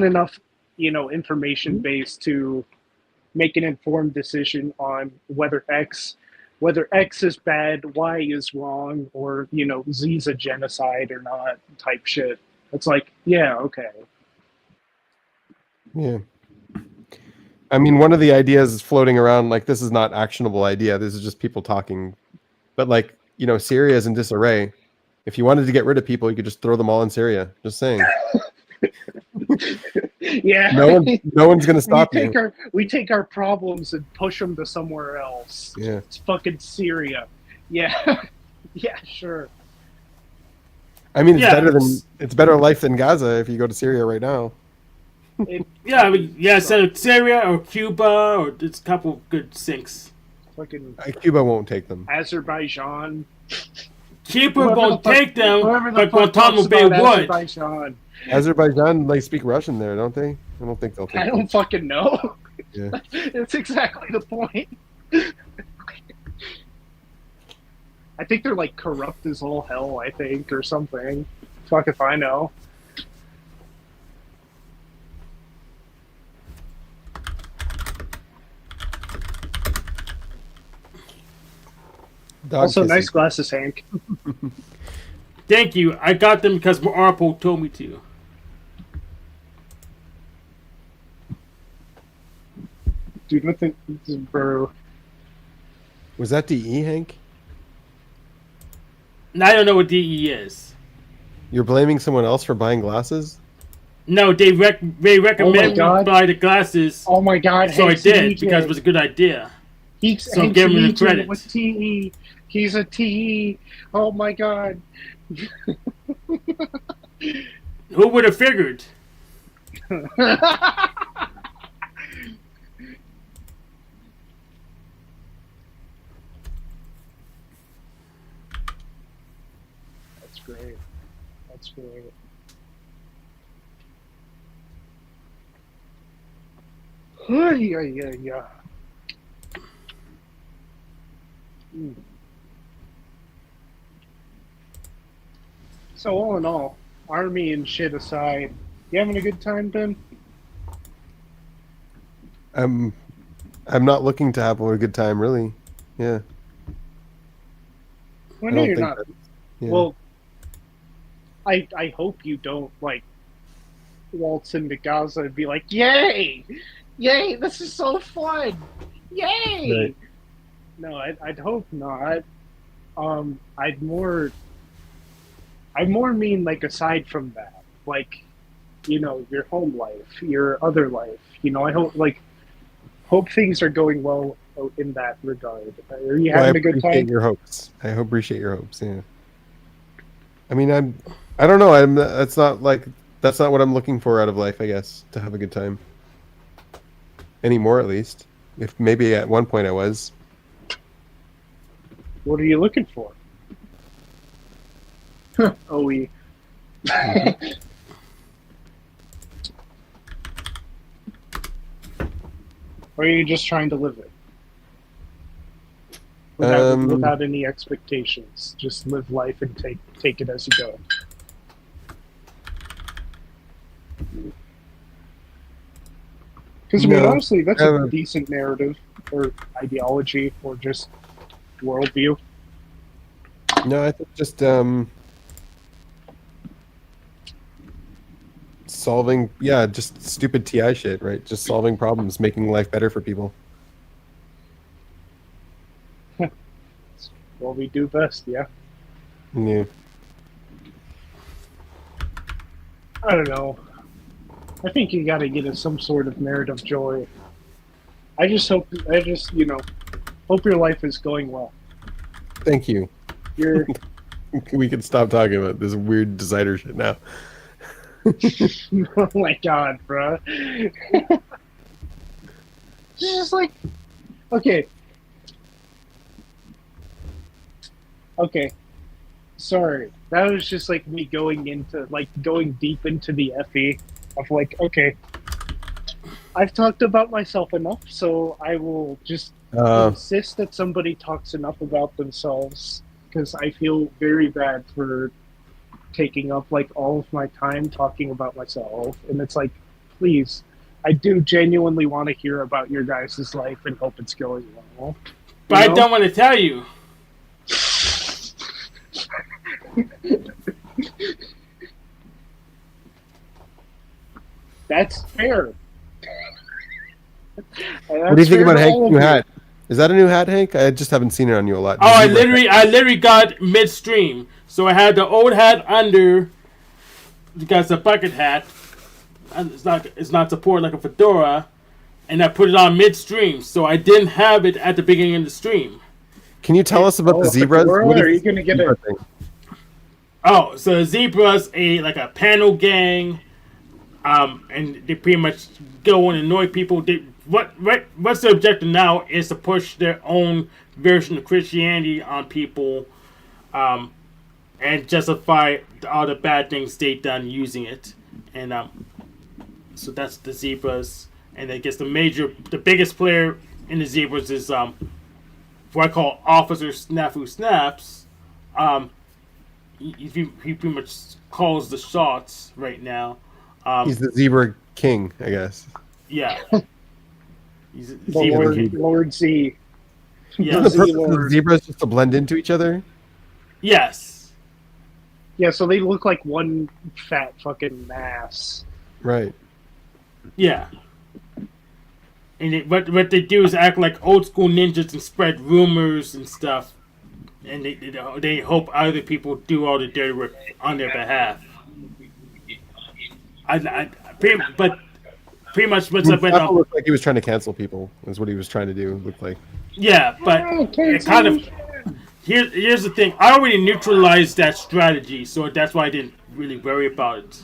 enough information base to make an informed decision on whether X is bad, Y is wrong, or Z's a genocide or not type shit. It's like, yeah, okay. Yeah. I mean, one of the ideas is floating around, like, this is not actionable idea. This is just people talking. But like, Syria is in disarray. If you wanted to get rid of people, you could just throw them all in Syria. Just saying. Yeah. No one's gonna stop you. We take our problems and push them to somewhere else. Yeah. It's fucking Syria. Yeah. Yeah, sure. I mean, it's better life than Gaza if you go to Syria right now. So Syria or Cuba or it's a couple of good sinks. Fucking Cuba won't take them. Azerbaijan. Cuba won't take them, but Guantanamo Bay would. Azerbaijan, they speak Russian there, don't they? I don't think they'll take I don't fucking know. Yeah. That's exactly the point. I think they're like corrupt as all hell, I think, or something. Fuck if I know. Dog also, kissing. nice glasses, Hank. Thank you. I got them because Arpo told me to. Dude, what the bro? Was that DE, Hank? I don't know what DE is. You're blaming someone else for buying glasses? No, they recommend me buy the glasses. Oh my god! So Hank's I did DJ. because it was a good idea. So Hank's give him the DJ credit. with TE. He's a TE. Oh my god! Who would have figured? That's great. That's great. Yeah. So all in all, army and shit aside, you having a good time, Ben? I'm not looking to have a good time, really. Yeah. Well, no, you're not. Yeah. Well, I hope you don't like waltz into Gaza and be like, "Yay, yay! This is so fun, yay!" Right. No, I'd hope not. I'd more mean like aside from that, like, your home life, your other life. I hope things are going well in that regard. Are you having a good time? Your hopes. I appreciate your hopes. Yeah. I mean, I don't know. That's not what I'm looking for out of life, I guess, to have a good time. Anymore, at least. If maybe at one point I was. What are you looking for? OE. Or are you just trying to live it? Without any expectations. Just live life and take it as you go. Because, honestly, that's a decent narrative or ideology or just worldview. No, I think just solving, just stupid TI shit, right? Just solving problems, making life better for people. What we do best, yeah. Yeah. I don't know. I think you gotta get some sort of narrative joy I just hope hope your life is going well. Thank you. You're We can stop talking about this weird designer shit now. oh my god, bro. It's just like okay. Sorry. That was just like me going deep into the FE of like, okay, I've talked about myself enough, so I will just insist that somebody talks enough about themselves, because I feel very bad for taking up like all of my time talking about myself, and it's like, please, I do genuinely want to hear about your guys' life and hope it's going well. But I don't want to tell you. That's fair. What do you think about Hank's new hat? Is that a new hat, Hank? I just haven't seen it on you a lot. Oh, I literally got midstream. So I had the old hat under, because it's a bucket hat. And it's not supported like a fedora, and I put it on midstream. So I didn't have it at the beginning of the stream. Can you tell us about the zebras? Or are you gonna get it? Oh, so the zebras like a panel gang, and they pretty much go and annoy people. What's their objective now is to push their own version of Christianity on people, and justify all the bad things they've done using it. And so that's the zebras. And I guess the biggest player in the zebras is what I call Officer Snafu Snaps. He pretty much calls the shots right now. He's the zebra king, I guess. Yeah. He's Lord Z. Yeah. The purpose of the zebras just to blend into each other? Yes. Yeah, so they look like one fat fucking mass. Right. Yeah. And what they do is act like old school ninjas and spread rumors and stuff. And they hope other people do all the dirty work on their behalf. Pretty much once I went on. Looked like he was trying to cancel people. Is what he was trying to do. Looked like. Yeah, but it kind of. Here's the thing. I already neutralized that strategy, so that's why I didn't really worry about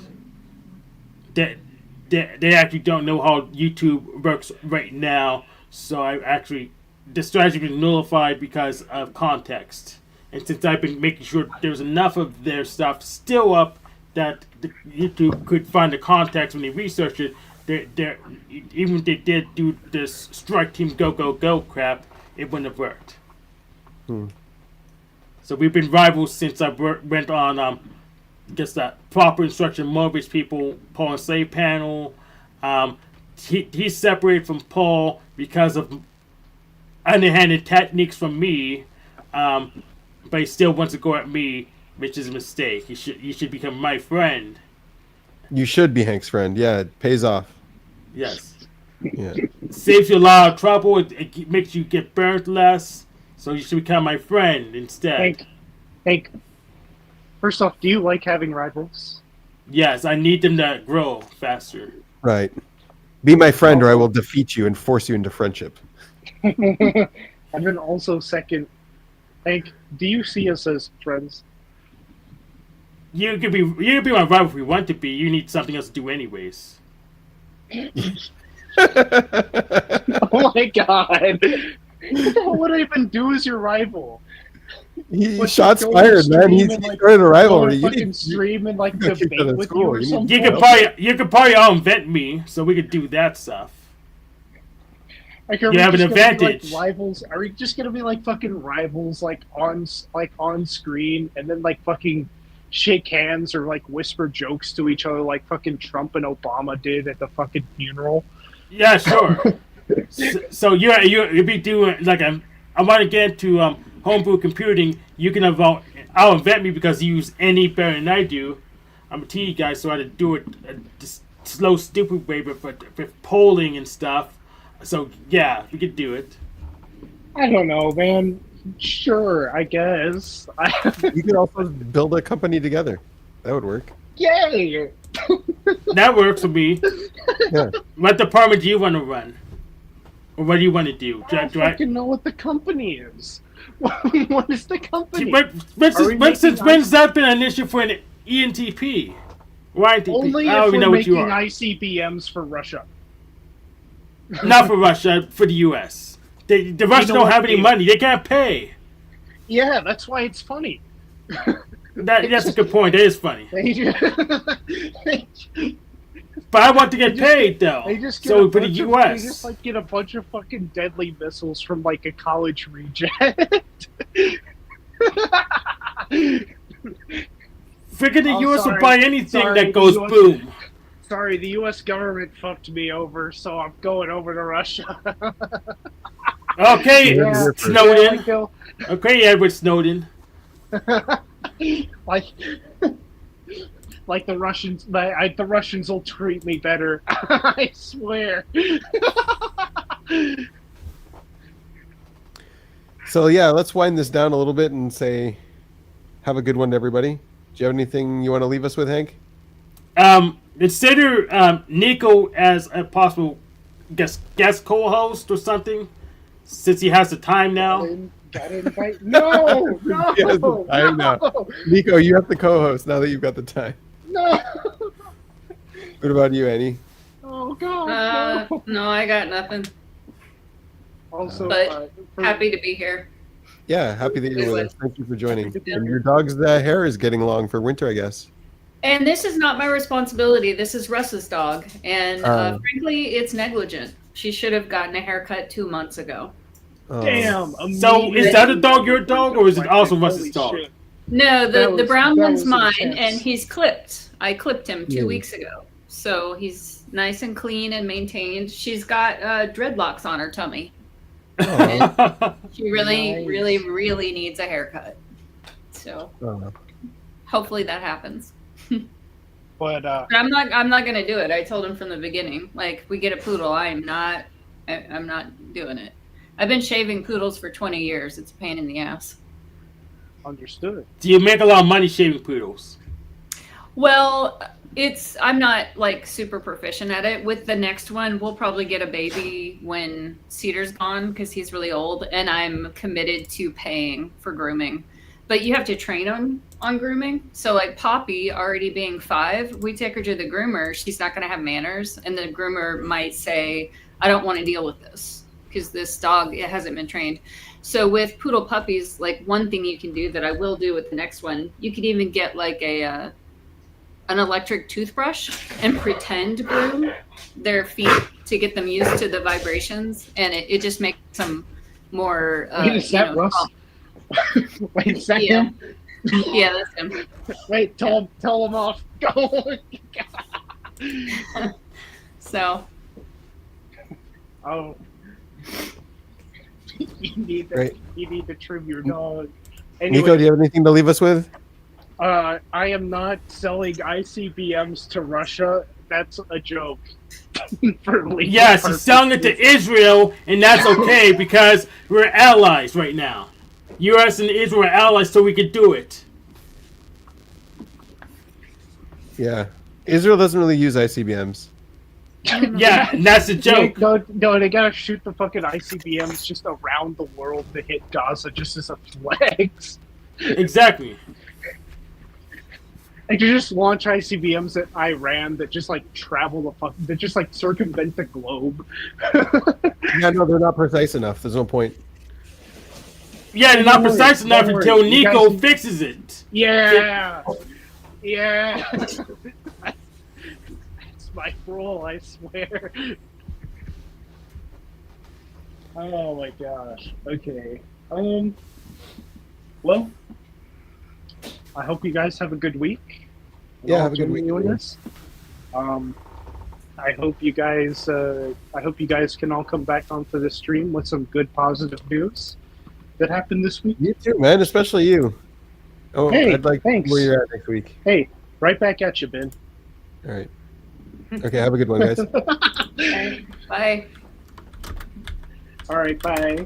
it. They actually don't know how YouTube works right now, so the strategy was nullified because of context. And since I've been making sure there's enough of their stuff still up that YouTube could find the context when they research it, even if they did do this strike team go crap, it wouldn't have worked. So we've been rivals since I went on that proper instruction mortgage people, Paul and Slave panel. He's separated from Paul because of underhanded techniques from me, but he still wants to go at me, which is a mistake. You should become my friend. You should be Hank's friend. Yeah, it pays off. Yes. Yeah. Saves you a lot of trouble. It makes you get burnt less. So you should become my friend instead. Hank. First off, do you like having rivals? Yes, I need them to grow faster. Right. Be my friend, or I will defeat you and force you into friendship. And then also, second, Hank, do you see us as friends? You could be my rival if we want to be. You need something else to do anyways. Oh my god! What the hell would I even do as your rival? Shots fired, man. He started a rivalry. You can stream and like debate with you or something. You could probably all invent me, so we could do that stuff. Like, you have an advantage. Like rivals? Are we just gonna be like fucking rivals, like on screen, and then like fucking shake hands or like whisper jokes to each other, like fucking Trump and Obama did at the fucking funeral? Yeah, sure. So you be doing like I want to get into homebrew computing. You can I'll invent me because you use any better than I do. I'm a TD guy, so I had to do it this slow, stupid way with polling and stuff. So yeah, we could do it. I don't know, man. Sure, I guess. You could also build a company together. That would work. Yay! That works for me. Yeah. What department do you want to run? Or what do you want to do? I don't fucking know what the company is. What is the company? When's that been an issue for an ENTP? Why ENTP? Only I don't if even we're know what you making are. ICBMs for Russia. Not for Russia, for the U.S. The Russians don't have any money. They can't pay. Yeah, that's why it's funny. That's a good point. That is funny. They just, But I want to get paid, though. They just get so for the U.S. They just like get a bunch of fucking deadly missiles from like a college reject. Figure the U.S. will sorry. buy anything Sorry, that goes the US boom. Sorry, the U.S. government fucked me over, so I'm going over to Russia. Okay, Yeah. Snowden. Yeah, Okay, Edward Snowden. like the Russians, the Russians will treat me better. I swear. So yeah, let's wind this down a little bit and say, have a good one to everybody. Do you have anything you want to leave us with, Hank? Consider Nico as a possible guest co-host or something, since he has the time now. Gotta invite. No, He has the no, time now. no, Nico, you have the co-host now that you've got the time. no. What about you, Annie? Oh God. No. No, I got nothing. Also, But happy to be here. Yeah, happy that you're with us. Thank you for joining. Yeah. And your dog's hair is getting long for winter, I guess. And this is not my responsibility. This is Russ's dog. And frankly, it's negligent. She should have gotten a haircut 2 months ago. Damn. So is that a dog your dog, or is it also Russ's dog? Shit. No, the brown that one's was mine, intense. and he's clipped. I clipped him 2 Hmm. weeks ago. So he's nice and clean and maintained. She's got dreadlocks on her tummy. Oh. She really, Nice. really, really needs a haircut. So Oh. hopefully that happens. But But I'm not gonna do it. I told him from the beginning. Like, we get a poodle, I'm not doing it. I've been shaving poodles for 20 years. It's a pain in the ass. understood. Do you make a lot of money shaving poodles? Well, I'm not like super proficient at it. With the next one, we'll probably get a baby when Cedar's gone because he's really old, and I'm committed to paying for grooming. But you have to train him on grooming. So like Poppy, already being 5, we take her to the groomer. She's not going to have manners, and the groomer might say, "I don't want to deal with this because this dog, it hasn't been trained." So with poodle puppies, like one thing you can do that I will do with the next one, you could even get like an electric toothbrush and pretend groom their feet to get them used to the vibrations, and it just makes them more. Wait, is that Russ? Wait, is that him? Yeah, that's him. Wait, tell him off. Go. So. Oh. You need to trim your dog. Anyway, Nico, do you have anything to leave us with? I am not selling ICBMs to Russia. That's a joke. For legal Yes, he's selling it to Israel, and that's okay because we're allies right now. U.S. and Israel are allies, so we could do it. Yeah. Israel doesn't really use ICBMs. Yeah, and that's the joke. No, they gotta shoot the fucking ICBMs just around the world to hit Gaza just as a flex. Exactly. Like, you just launch ICBMs at Iran that just like travel that just like circumvent the globe. Yeah, no, they're not precise enough. There's no point. Yeah, they're not precise enough Don't until worry. You Nico guys- fixes it. Yeah, yeah. That's my role, I swear. Oh my gosh. Okay. Well, I hope you guys have a good week. Yeah, have a good week. Doing this. I hope you guys. I hope you guys can all come back onto the stream with some good positive news that happened this week. You too, man. Especially you. Oh, Hey, I'd like thanks. where you're at next week. Hey, right back at you, Ben. All right. Okay, have a good one, guys. Okay, bye. All right, bye.